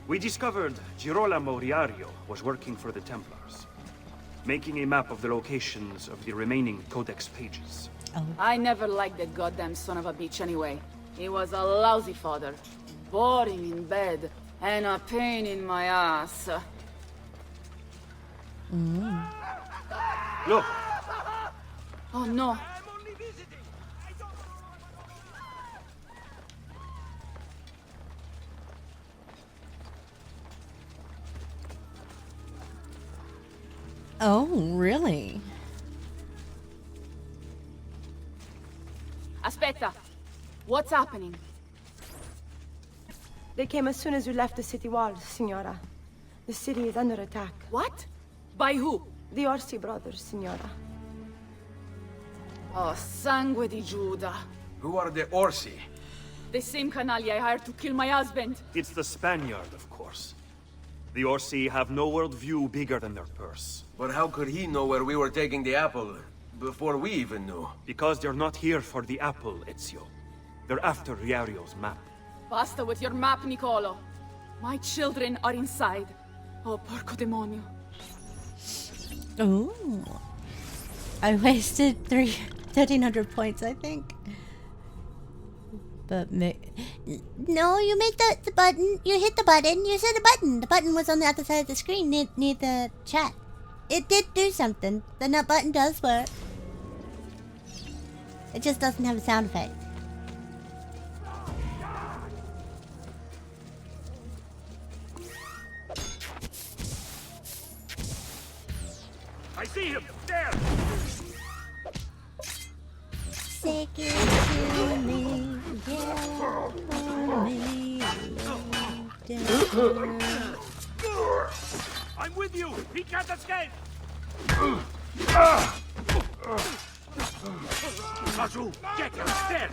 We discovered Girolamo Riario was working for the Templars, making a map of the locations of the remaining Codex pages. I never liked that goddamn son of a bitch anyway. He was a lousy father. Boring in bed. And a pain in my ass. Look! Oh no. Oh, really? Aspetta. What's happening? They came as soon as you left the city walls, Signora. The city is under attack. What? By who? The Orsi brothers, Signora. Oh, sangue di Giuda. Who are the Orsi? The same canaglia I hired to kill my husband. It's the Spaniard, of course. The Orsi have no worldview bigger than their purse. But how could he know where we were taking the apple before we even knew? Because they're not here for the apple, Ezio. They're after Riario's map. Basta with your map, Nicolo. My children are inside. Oh, porco demonio. Ooh. I wasted 1,300 points, I think. But No, you made the button. You hit the button. You said the button. The button was on the other side of the screen near the chat. It did do something. The nut button does work. It just doesn't have a sound effect. I see him! There! Take it to me, yeah, for me, I'm with you! He can't escape! Kazu, get him! There!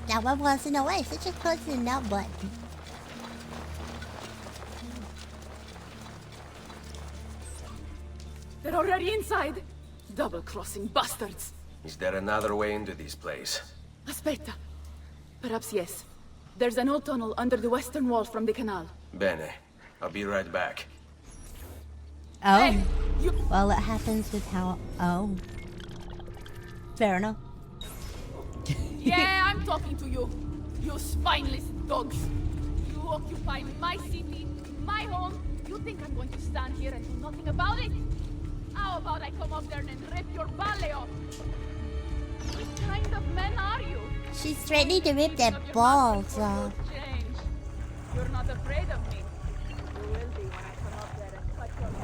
Now one wants to know why such a close to the now button. They're already inside. Double-crossing bastards. Is there another way into this place? Aspetta. Perhaps yes. There's an old tunnel under the western wall from the canal. Bene. I'll be right back. Oh. Hey, Well, it happens with how... Oh. Fair enough. Yeah, I'm talking to you. You spineless dogs. You occupy my city, my home. You think I'm going to stand here and do nothing about it? How about I come up there and rip your ballet off? What kind of men are you? She's threatening to rip their balls off. Change. You're not afraid of me. You will be when I come up there and cut your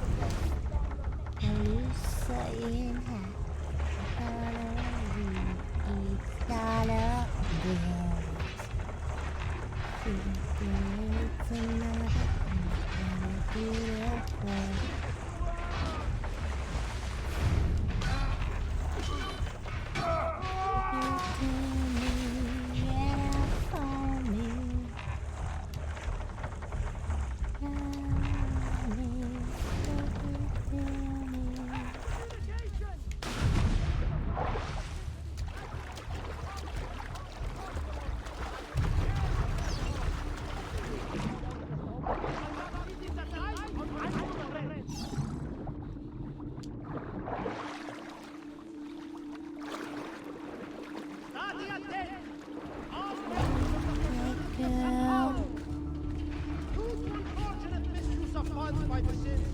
my sins.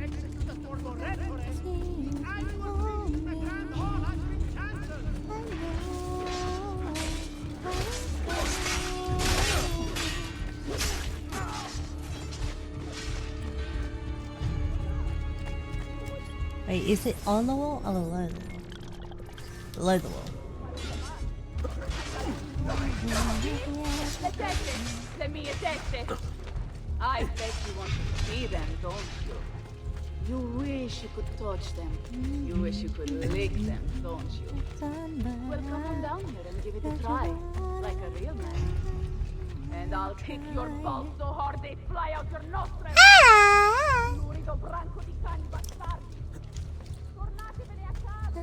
Executor for Loretore. The annual feast in the Grand Hall has been cancelled. Wait, is it on the wall or below the wall? Below the wall. Le teste! Le mie teste! I bet you want to see them, don't you? You wish you could touch them. You wish you could lick them, don't you? Well, come on down here and give it a try, like a real man. And I'll kick your balls so hard they fly out your nostrils. Lurido branco di cani bastardi. Tornatevene a casa.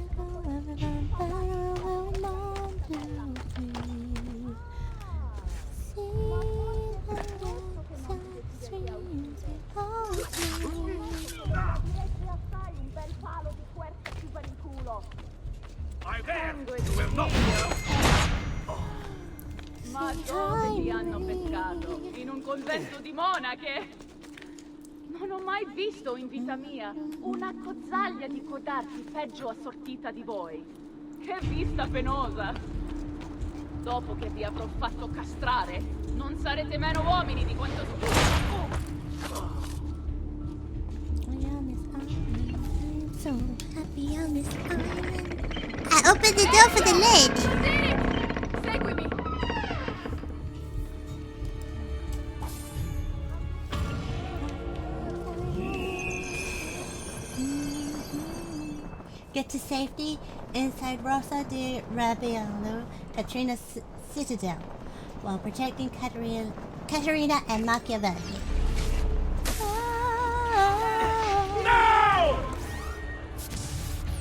Un bel palo di quercia più per il culo. I'm there! You will not! Ma dove li hanno pescato? In un convento di monache? Non ho mai visto in vita mia una cozzaglia di codardi peggio assortita di voi. Che vista penosa! Dopo che vi avrò fatto castrare, non sarete meno uomini di quanto So happy on this island. I opened the door for the lady. Seguimi! Get to safety inside Rosa de Rabiano, Katrina's citadel, while protecting Katerina and Machiavelli. No!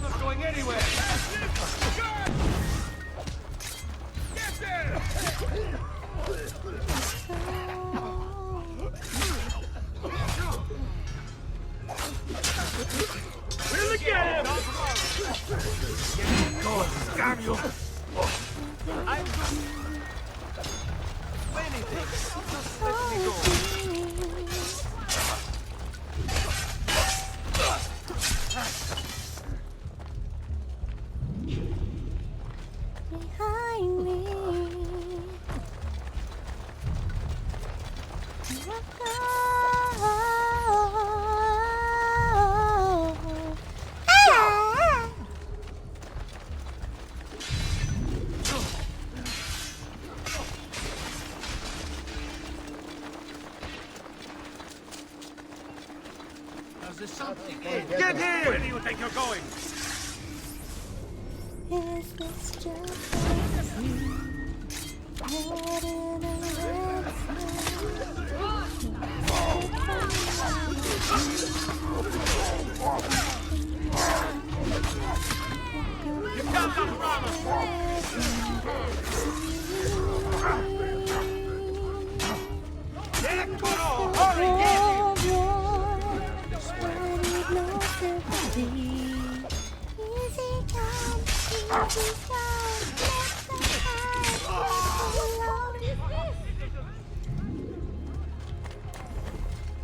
Not going anywhere! Get there! We'll get him! God damn you! I'm anything. Just let me go. Behind me. There's something in. Get here! Where do you think you're going? Is this just a dream? What in You can't promise! Get Kuro! Hurry, get him!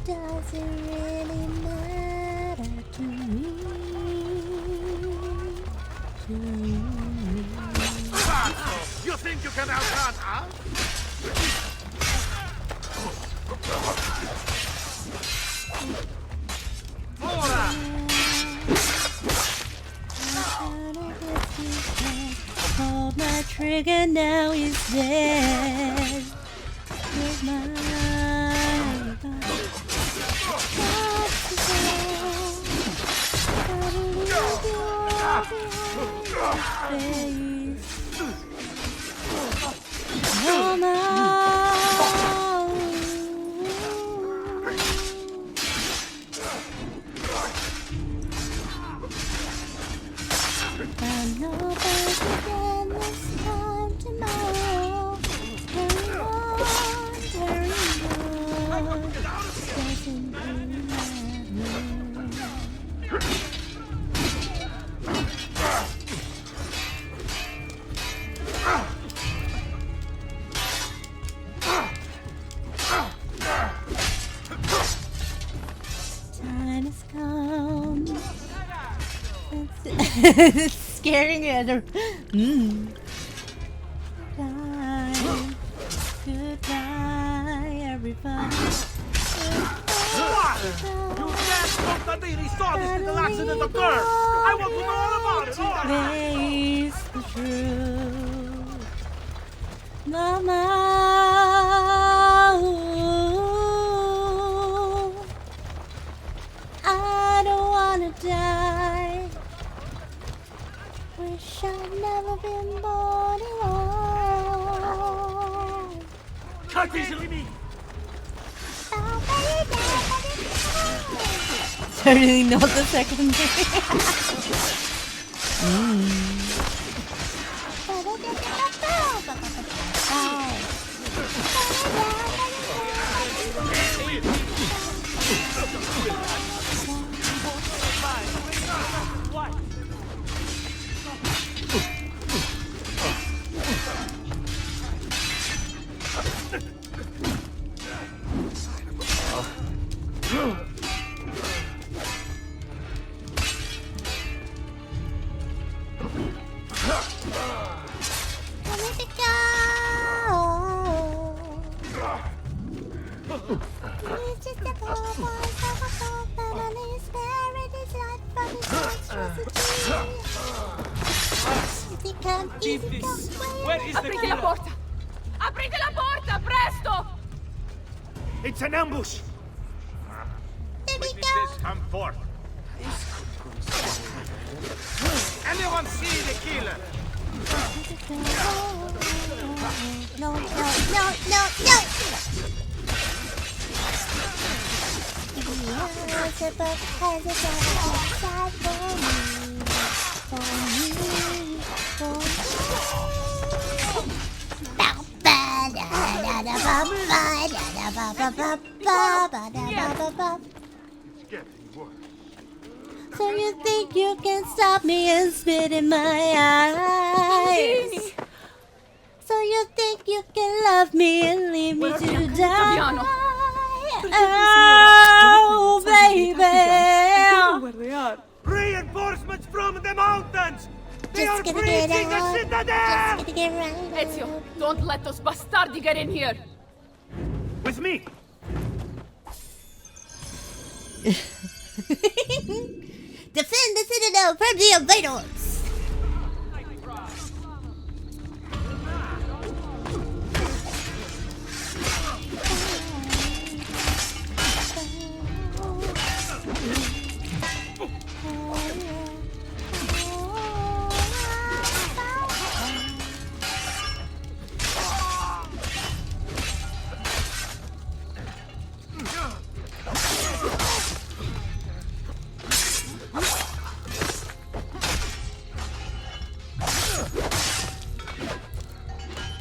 Does it really matter to me? You think you can outrun us? Hold my trigger, now he's dead. With my I know there's again this time tomorrow. Carry on, carry on. Doesn't really matter. It's scaring at her. Goodbye, everybody. You last Contadini saw this little accident occur! I want to know all about it! Face the truth, Mama. I don't wanna die. Wish I'd never been born at all. Cut easily me! Certainly not the second thing. Where is the Aprite la porta! Aprite la porta, presto! It's an ambush! Witnesses, come forth! Anyone see the killer? No, no, no, no, no! Elizabeth has a outside for me. So you think you can stop me and spit in my eyes? So you think you can love me and leave me to die? Oh, baby! Where they are? Reinforcements from the mountains! They are Just gonna get breaching the out. citadel! Just gonna get right. Ezio, don't let those bastardi get in here! With me! Defend the citadel from the invaders!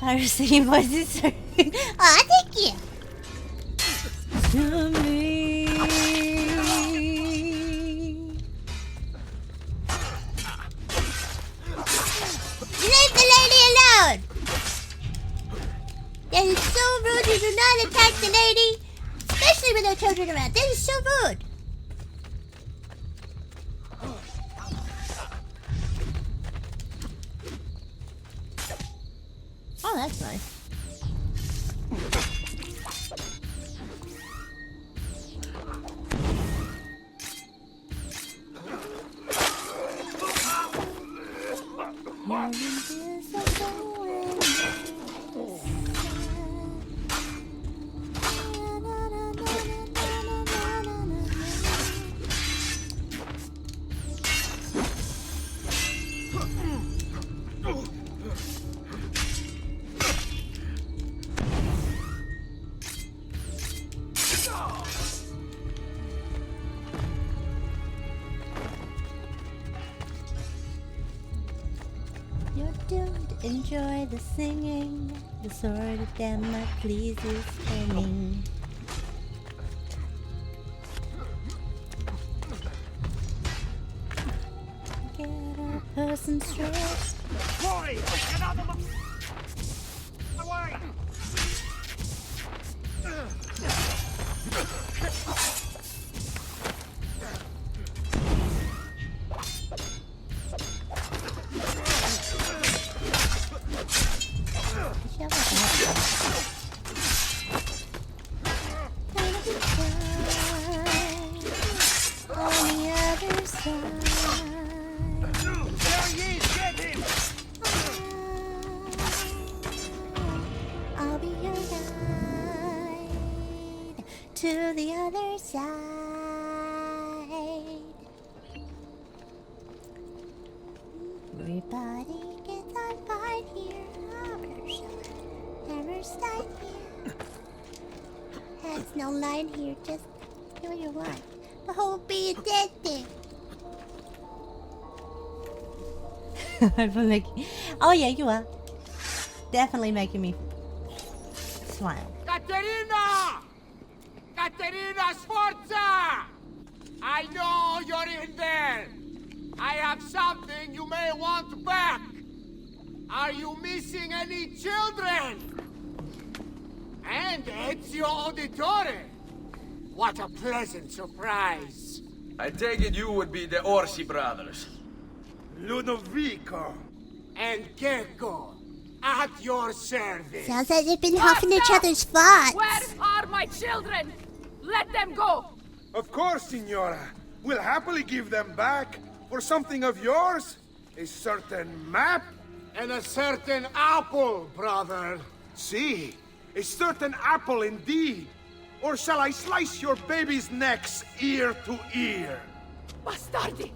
Pyra Z voices are Aw, thank you! to me. Leave the lady alone! That is so rude. You do not attack the lady, especially with her children around. That is so rude. Oh, that's nice. You're doomed to enjoy the singing. The sword of Denmark pleases spinning. Get a person stressed. Rory! Get out of my... Away! Everybody gets on fire here. Never start here. Has no line here, just do what you want. The whole be a dead thing. Oh yeah, you are. Definitely making me smile. Caterina! Caterina Sforza! I know you're in there. I have something you may want back. Are you missing any children? And Ezio Auditore. What a pleasant surprise. I take it you would be the Orsi brothers. Ludovico and Gecko at your service. Sounds like they've been huffing each other's farts. Where are my children? Let them go. Of course, Signora. We'll happily give them back for something of yours. A certain map. And a certain apple, brother. See, a certain apple indeed. Or shall I slice your baby's necks ear to ear? Bastardi!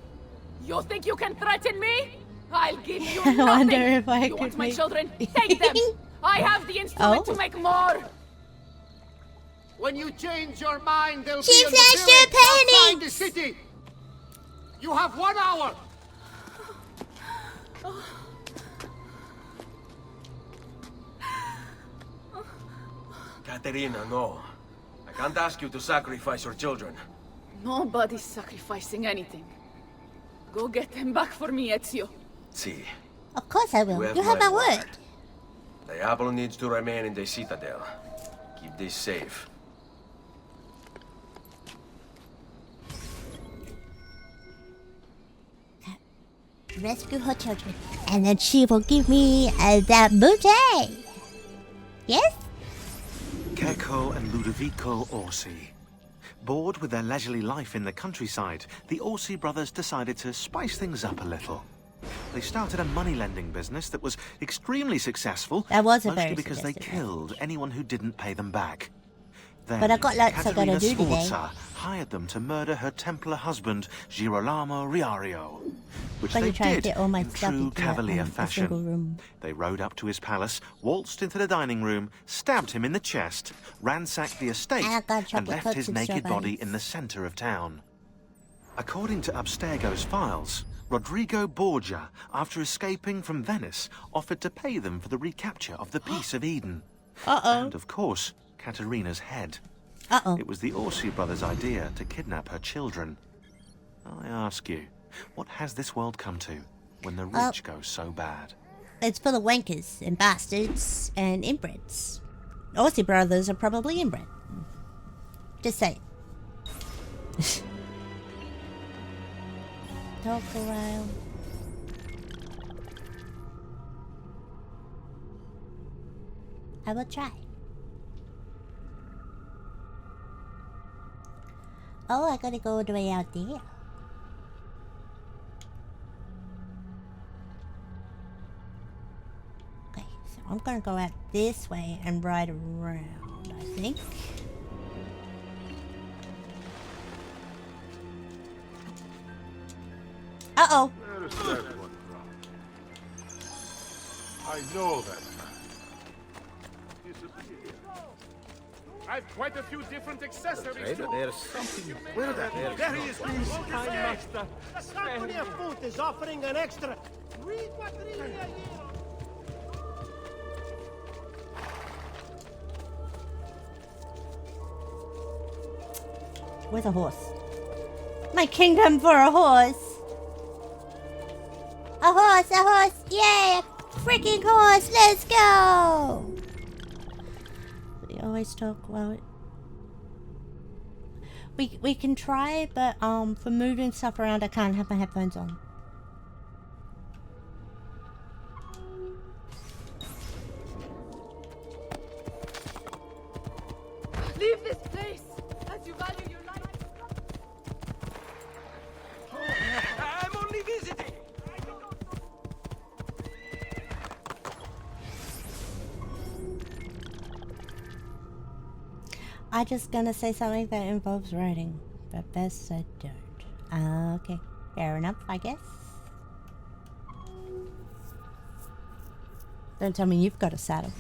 You think you can threaten me? I'll give you I nothing! wonder if I you could want my make- children? Take them! I have the instrument to make more! When you change your mind, they'll She be in the flashed her village outside the panties. city. You have 1 hour. Caterina, no. I can't ask you to sacrifice your children. Nobody's sacrificing anything. Go get them back for me, Ezio. See, Of course I will. You have You have my my word. the apple needs to remain in the citadel. Keep this safe. Rescue her children. And then she will give me that bouquet. Yes? Gecko and Ludovico Orsi. Bored with their leisurely life in the countryside, the Orsi brothers decided to spice things up a little. They started a money-lending business that was extremely successful, That was a mostly very because they suggestive killed anyone who didn't pay them back. Then, But I got lots I gotta Caterina do today. Sforza hired them to murder her Templar husband, Girolamo Riario, which Gonna they try and did fit all my in stuff true into cavalier a single fashion. room. They rode up to his palace, waltzed into the dining room, stabbed him in the chest, ransacked the estate, And I got and chocolate left cups his and naked body strawberries. in the center of town. According to Abstergo's files, Rodrigo Borgia, after escaping from Venice, offered to pay them for the recapture of the Piece of Eden. And, of course, Caterina's head. It was the Orsi brothers' idea to kidnap her children. I ask you, what has this world come to when the rich go so bad? It's full of wankers and bastards and inbreds. Orsi brothers are probably inbred. Just say. Talk a while. I will try. Oh, I gotta go all the way out there. Okay, so I'm gonna go out this way and ride around, I think. Uh-oh. Where is that one from? I know that man. Disappeared. I've quite a few different accessories too. There's something. Where that? There he is, please. Kind master. The Company of Food is offering an extra 3 quattrini a year. Where's a horse? My kingdom for a horse! A horse, yay! A freaking horse, let's go! We always talk about it. We can try, but for moving stuff around I can't have my headphones on. Leave this place as you value your life. I'm only visiting. I'm just gonna say something that involves writing, but best I don't. Okay, fair enough, I guess. Don't tell me you've got a saddle.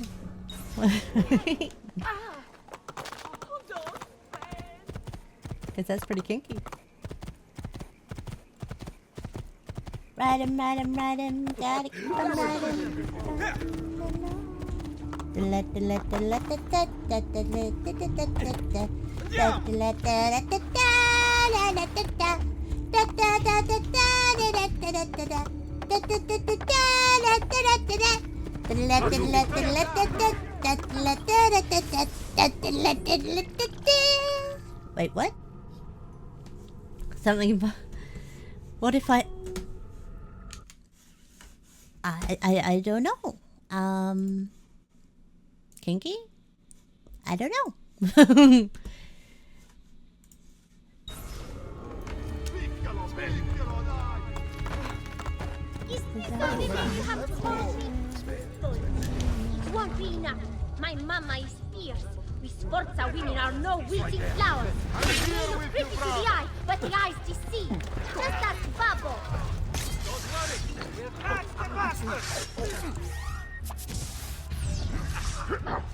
Because that's pretty kinky. Ride him, gotta keep him riding. Wait, what? Something about... What if I don't know. Kinky? I don't know. Is this all that you have to hold me? It won't be enough. My mama is fierce. We Sforza women are no wilting flowers. They look pretty to the eye, but the eyes deceive. Just as Bubble.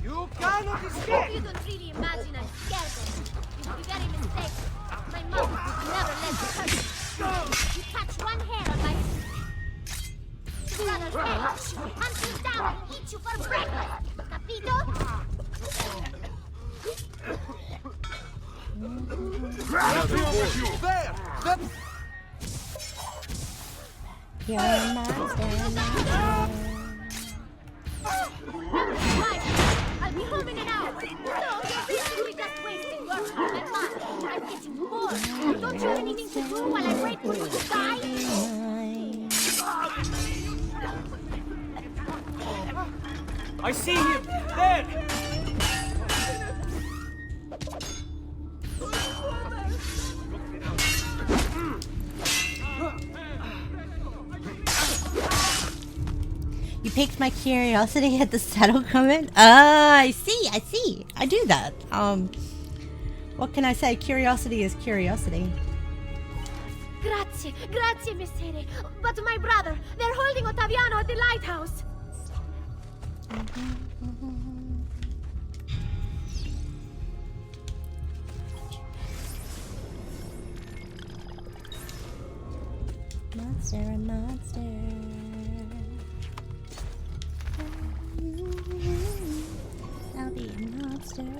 You cannot escape! You don't really imagine I'm scared of you. You'd be very mistaken. My mom would never let you touch me. You touch one hair on my brother's head, she will hunt you down and eat you for breakfast. Capito? There! You're a monster. Right. I'll be home in an hour. So you're basically just wasting your time and mine. I'm getting bored. Don't you have anything to do while I wait for you to die? I see him! There! You piqued my curiosity at the saddle comment? I see. I do that. What can I say? Curiosity is curiosity. Grazie, messere. But my brother, they're holding Ottaviano at the lighthouse. Monster. I'll be a monster.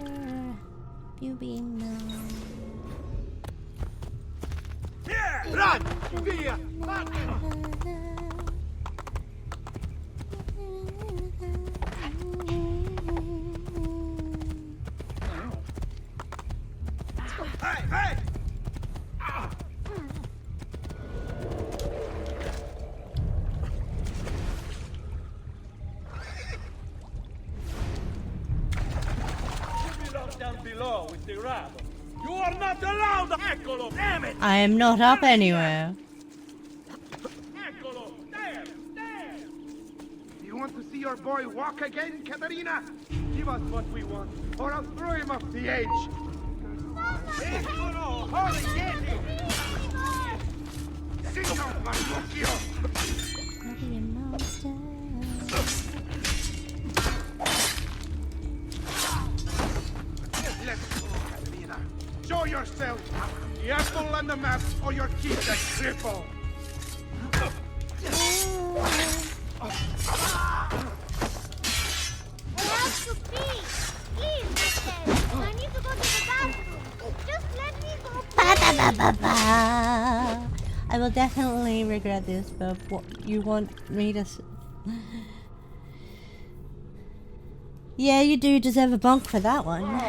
You be mine. Run! Via! Hey! Down below with the rabble. You are not allowed! Eccolo! Damn it! I am not up anywhere. Eccolo! There! You want to see your boy walk again, Katerina? Give us what we want, or I'll throw him off the edge. Eccolo! Hurry, get him! Sit down, Marcocchio! I'll be a monster. Let's go, Katerina. Show yourself. The apple and the map, or your kid's a cripple. I have to pee. Please, mister. I need to go to the bathroom. Just let me go. I will definitely regret this, but what you want me to... Yeah, you do deserve a bonk for that one.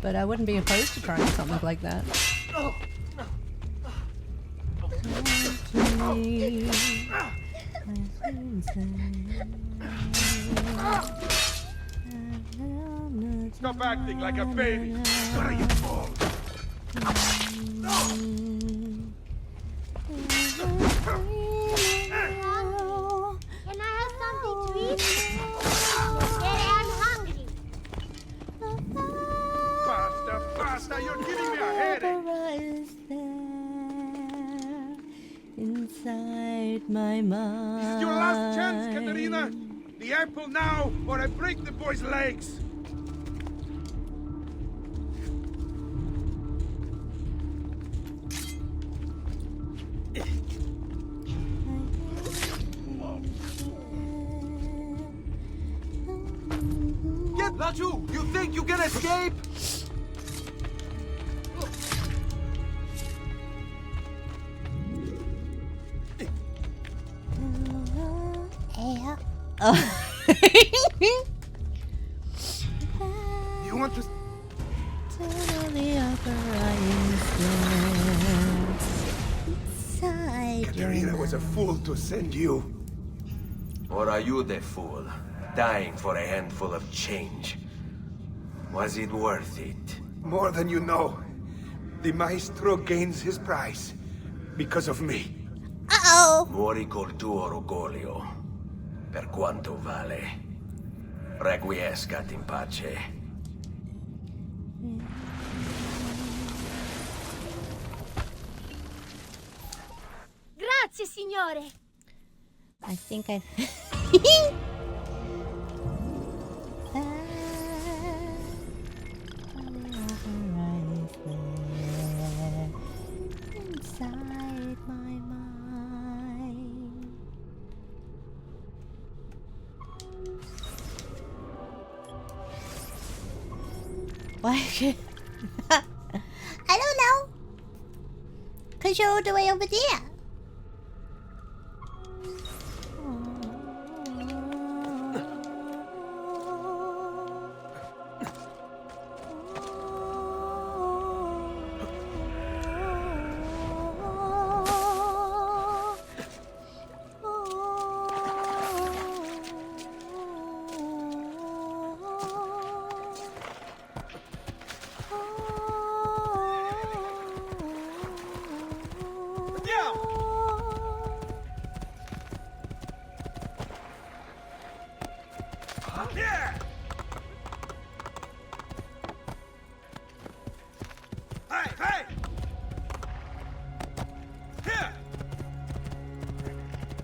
But I wouldn't be opposed to trying something like that. Stop acting like a baby. What are you for? Can I have something to eat? Daddy, I'm hungry. Basta, you're giving me a headache. Inside inside my mind. This is your last chance, Katerina. The apple now, or I break the boy's legs. Get Laju! You think you can escape? Yeah. Oh. You want to... Katerina was a fool to send you. Or are you the fool, dying for a handful of change? Was it worth it? More than you know. The maestro gains his prize because of me. Uh-oh. Muori col tuo orgoglio. Per quanto vale. Requiescat in pace. Grazie, signore. I think I... inside my mind. Why? I don't know. Cause you're all the way over there.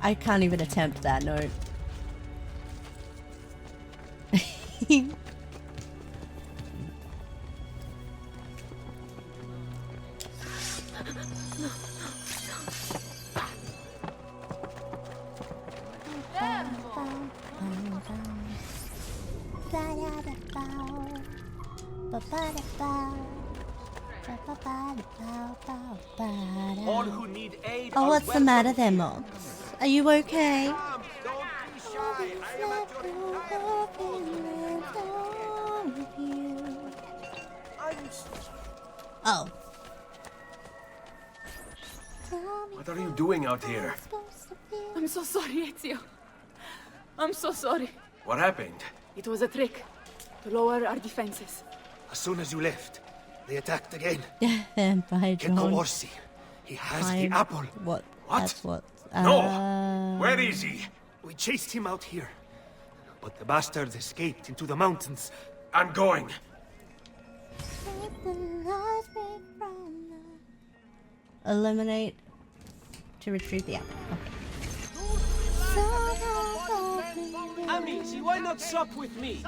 I can't even attempt that note. All who need aid Oh, are what's the welcome. matter there, Mox? Are you okay? Oh. What are you doing out here? I'm so sorry, Ezio. I'm so sorry. What happened? It was a trick to lower our defenses. As soon as you left, they attacked again. Vampire Get John. Orsi. He has the apple. What? What? That's what. No! Where is he? We chased him out here. But the bastard escaped into the mountains. I'm going. Eliminate to retrieve the apple. Okay. I'm easy. Why not sup with me?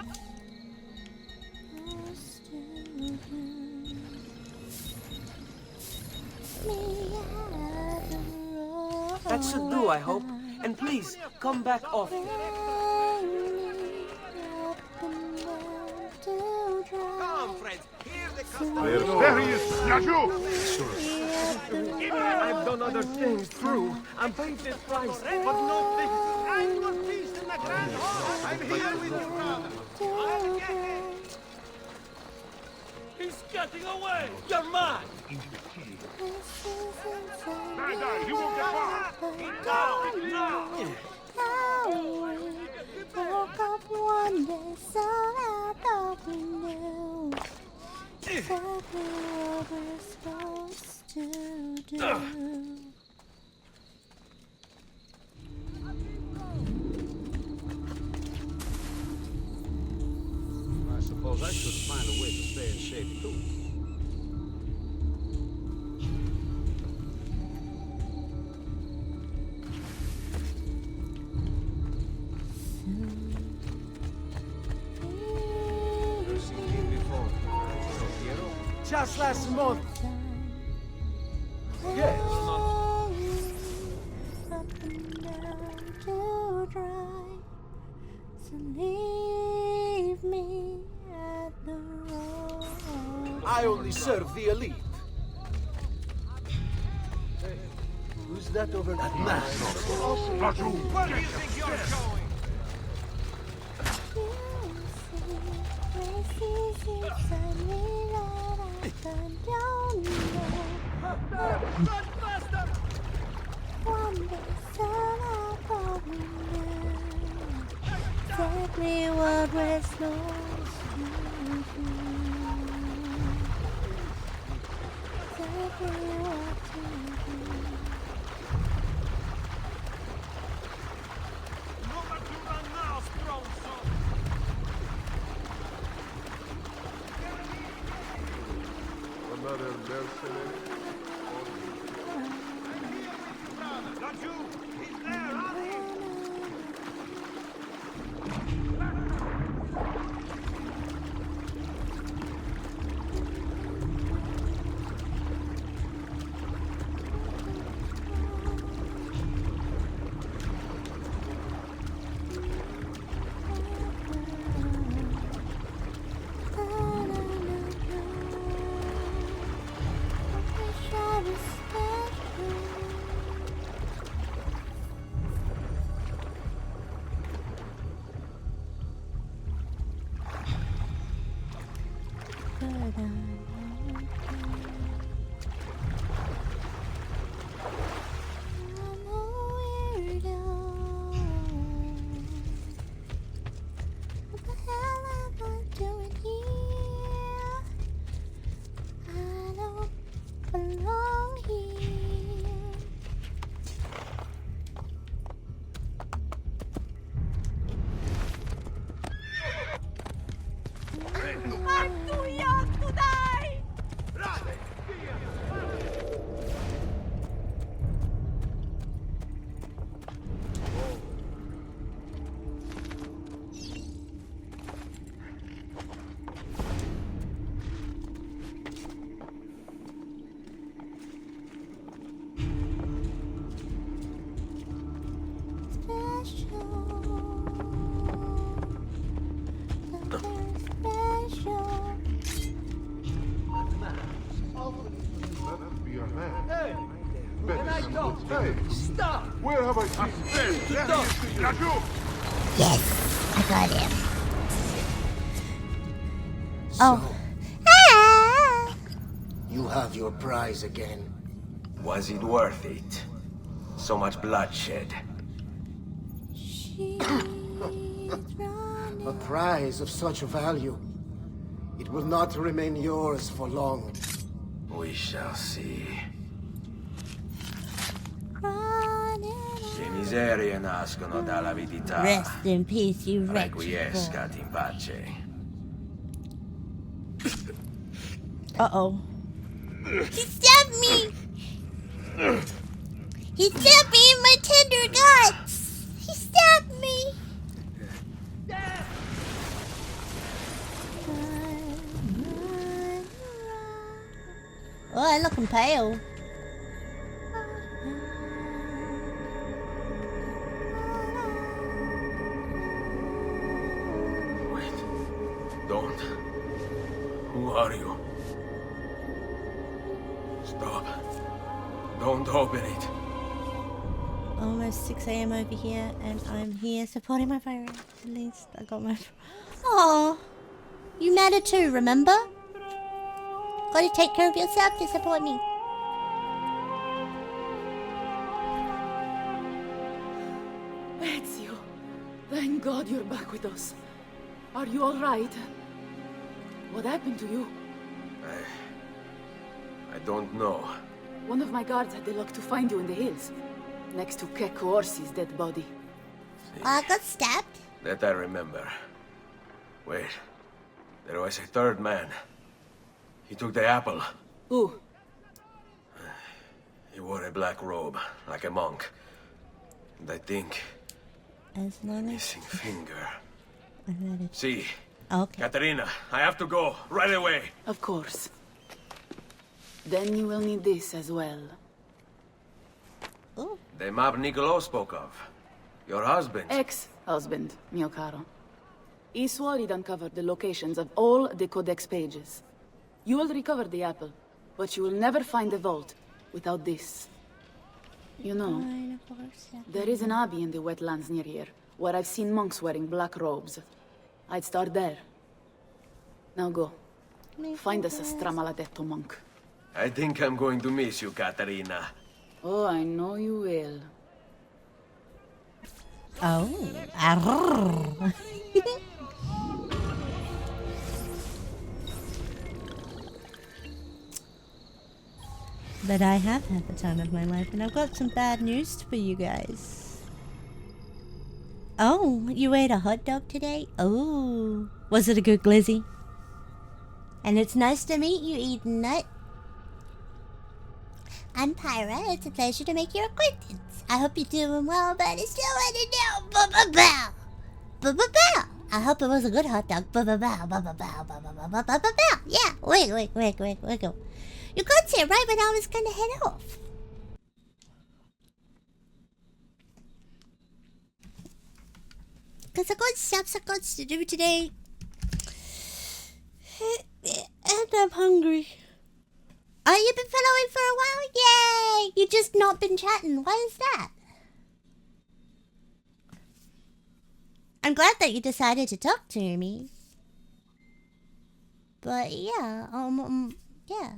That should do, I hope. And please, come back often. Come, friends. Here the customer. There he is, Laju! I've done other things, true. I'm paid this price, but not this. I'm your feast in the grand hall. I'm here with you, brother. I'll get it. He's getting away! You're mad! Bad you won't get far! Woke up one day, saw out the window. Exactly what we're supposed to do. I suppose I should find a way to stay in shape too. Just last month. Yes. Up and down to dry. So leave me at the road. I only serve the elite. Who's that over there? Where do you think you're going? Races inside me that I don't know. Run faster! One day I'll probably know exactly what we're supposed to do. Exactly what to do. Nowhere to run now, Stronzo! Another mercenary? Not you! He's there, hurry! I'm too young to die! Hey! And I don't! Hey! Stop! Where have I seen this? Yes, I got him. So, You have your prize again. was it worth it? So much bloodshed. A prize of such value. It will not remain yours for long. We shall see. Le miserie nascono dall'avidità. Rest in peace, you wretched boy. Requiescat in pace. Uh-oh. He stabbed me! He stabbed me in my tender guts! He stabbed me! Oh, I'm looking pale. Don't. Who are you? Stop. Don't open it. Almost 6 AM over here, and I'm here supporting my fire. At least I got my... Oh, you matter too, remember? Gotta take care of yourself to support me. Ezio, thank God you're back with us. Are you all right? What happened to you? I don't know. One of my guards had the luck to find you in the hills, next to Kek Orsi's dead body. I got stabbed? That I remember. Wait. There was a third man. He took the apple. Who? He wore a black robe, like a monk. And I think... As long as... missing finger. I let it... See? Okay. Katerina, I have to go, right away. Of course. Then you will need this as well. The map Niccolo spoke of. Your husband. Ex-husband, mio caro. He swore he'd uncovered the locations of all the Codex pages. You will recover the apple, but you will never find the vault without this. You know, there is an abbey in the wetlands near here, where I've seen monks wearing black robes. I'd start there. Now go. Find us a stramaladetto monk. I think I'm going to miss you, Caterina. Oh, I know you will. Oh. Arrrr. But I have had the time of my life, and I've got some bad news for you guys. Oh, you ate a hot dog today? Oh, was it a good glizzy? And it's nice to meet you, Eden Nut. I'm Pyra. It's a pleasure to make your acquaintance. I hope you're doing well, but I still want to know. Ba-ba-bow. Ba-ba-bow. I hope it was a good hot dog. Ba-ba-bow. Ba-ba-bow. Ba-ba-bow. Ba-ba-bow. Yeah, wiggle. You got here right when I was gonna head off. Cause I got stuff I got to do today. And I'm hungry. Oh, you've been following for a while? Yay! You just not been chatting. Why is that? I'm glad that you decided to talk to me. But yeah, yeah.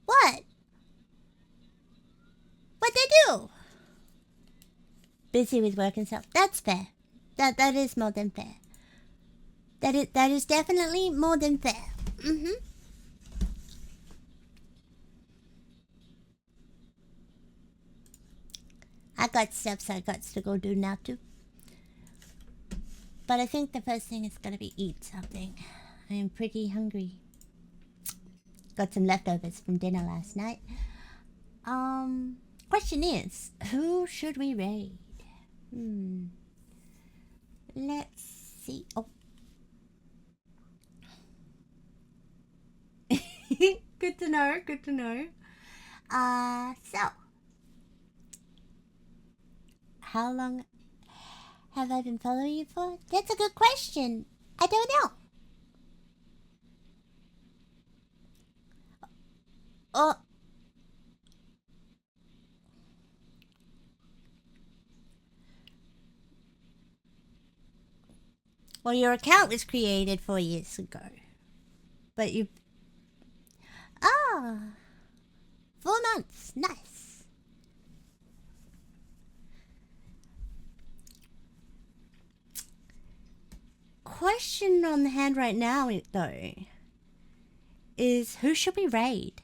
What? What'd they do? Busy with work and stuff. That's fair. That is more than fair. That is definitely more than fair. I got stuff I got to go do now too. But I think the first thing is gonna be eat something. I am pretty hungry. Got some leftovers from dinner last night. Question is, who should we raid? Let's see. Oh. Good to know, good to know. So. How long have I been following you for? That's a good question. I don't know. Oh. Well, your account was created 4 years ago. But you... Ah. 4 months. Nice. Question on the hand right now, though, is who should we raid?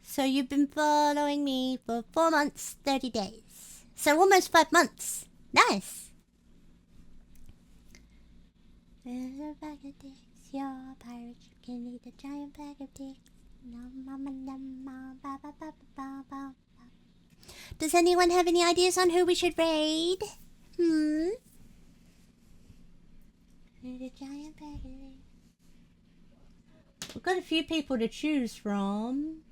So you've been following me for 4 months, 30 days. So almost 5 months. Nice. There's a bag of dicks, you're a pirate, you can eat a giant bag of dicks. Does anyone have any ideas on who we should raid? Eat a giant bag of dicks. We've got a few people to choose from.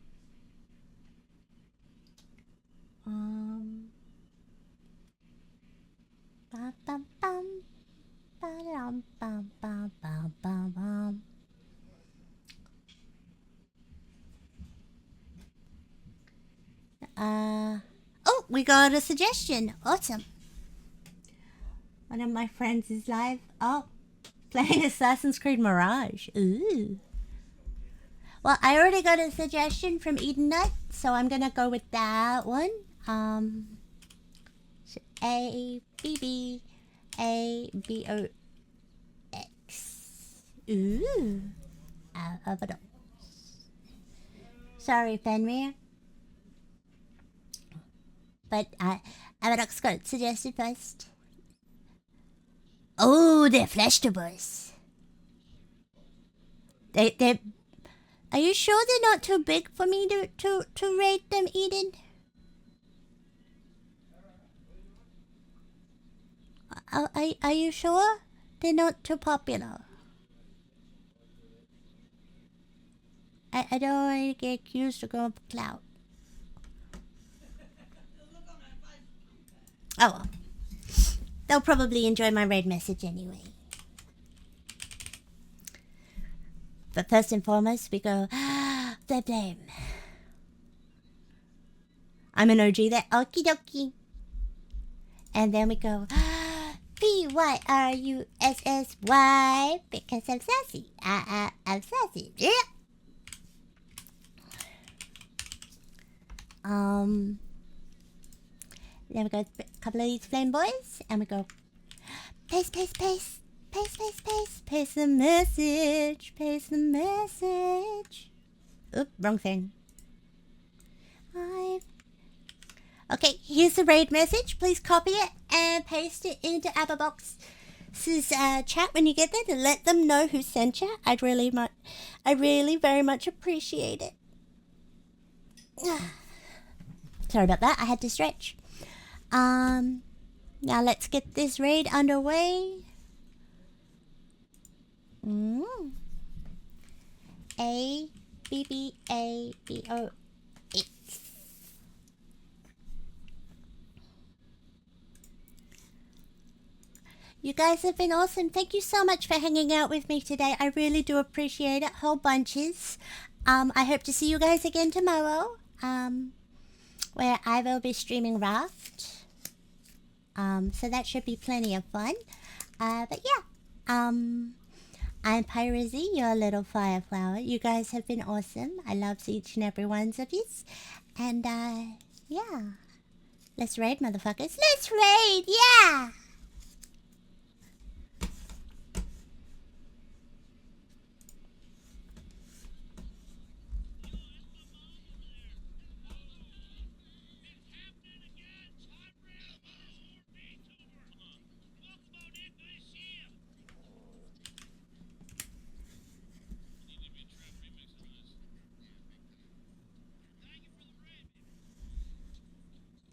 Oh, we got a suggestion. Awesome. One of my friends is live. Oh, playing Assassin's Creed Mirage. Ooh. Well, I already got a suggestion from Eden Nut, so I'm gonna go with that one. A-B-B-A-B-O-X. Ooh. Avados. Sorry, Fenrir. But Avadox got it suggested first. Oh, they're vegetables. They're... Are you sure they're not too big for me to rate them, Eden? Oh, are you sure? They're not too popular. I don't want to get accused of going for clout. Oh well. They'll probably enjoy my raid message anyway. But first and foremost, we go, the blame. I'm an OG there. Okie dokie. And then we go, Pyrussy, because I'm sassy. I'm sassy. Yeah. Then we go a couple of these flame boys, and we go, paste, paste, paste, paste, paste, paste, paste the message, paste the message. Oop, wrong thing. Okay, here's the raid message. Please copy it and paste it into Ababox's chat when you get there to let them know who sent you. I really very much appreciate it. Sorry about that. I had to stretch. Now let's get this raid underway. A B B A B O X. You guys have been awesome. Thank you so much for hanging out with me today. I really do appreciate it. Whole bunches. I hope to see you guys again tomorrow. Where I will be streaming Raft. So that should be plenty of fun. But yeah. I'm Pyra Z, your little fire flower. You guys have been awesome. I love each and every one of you. And yeah. Let's raid, motherfuckers. Let's raid, yeah!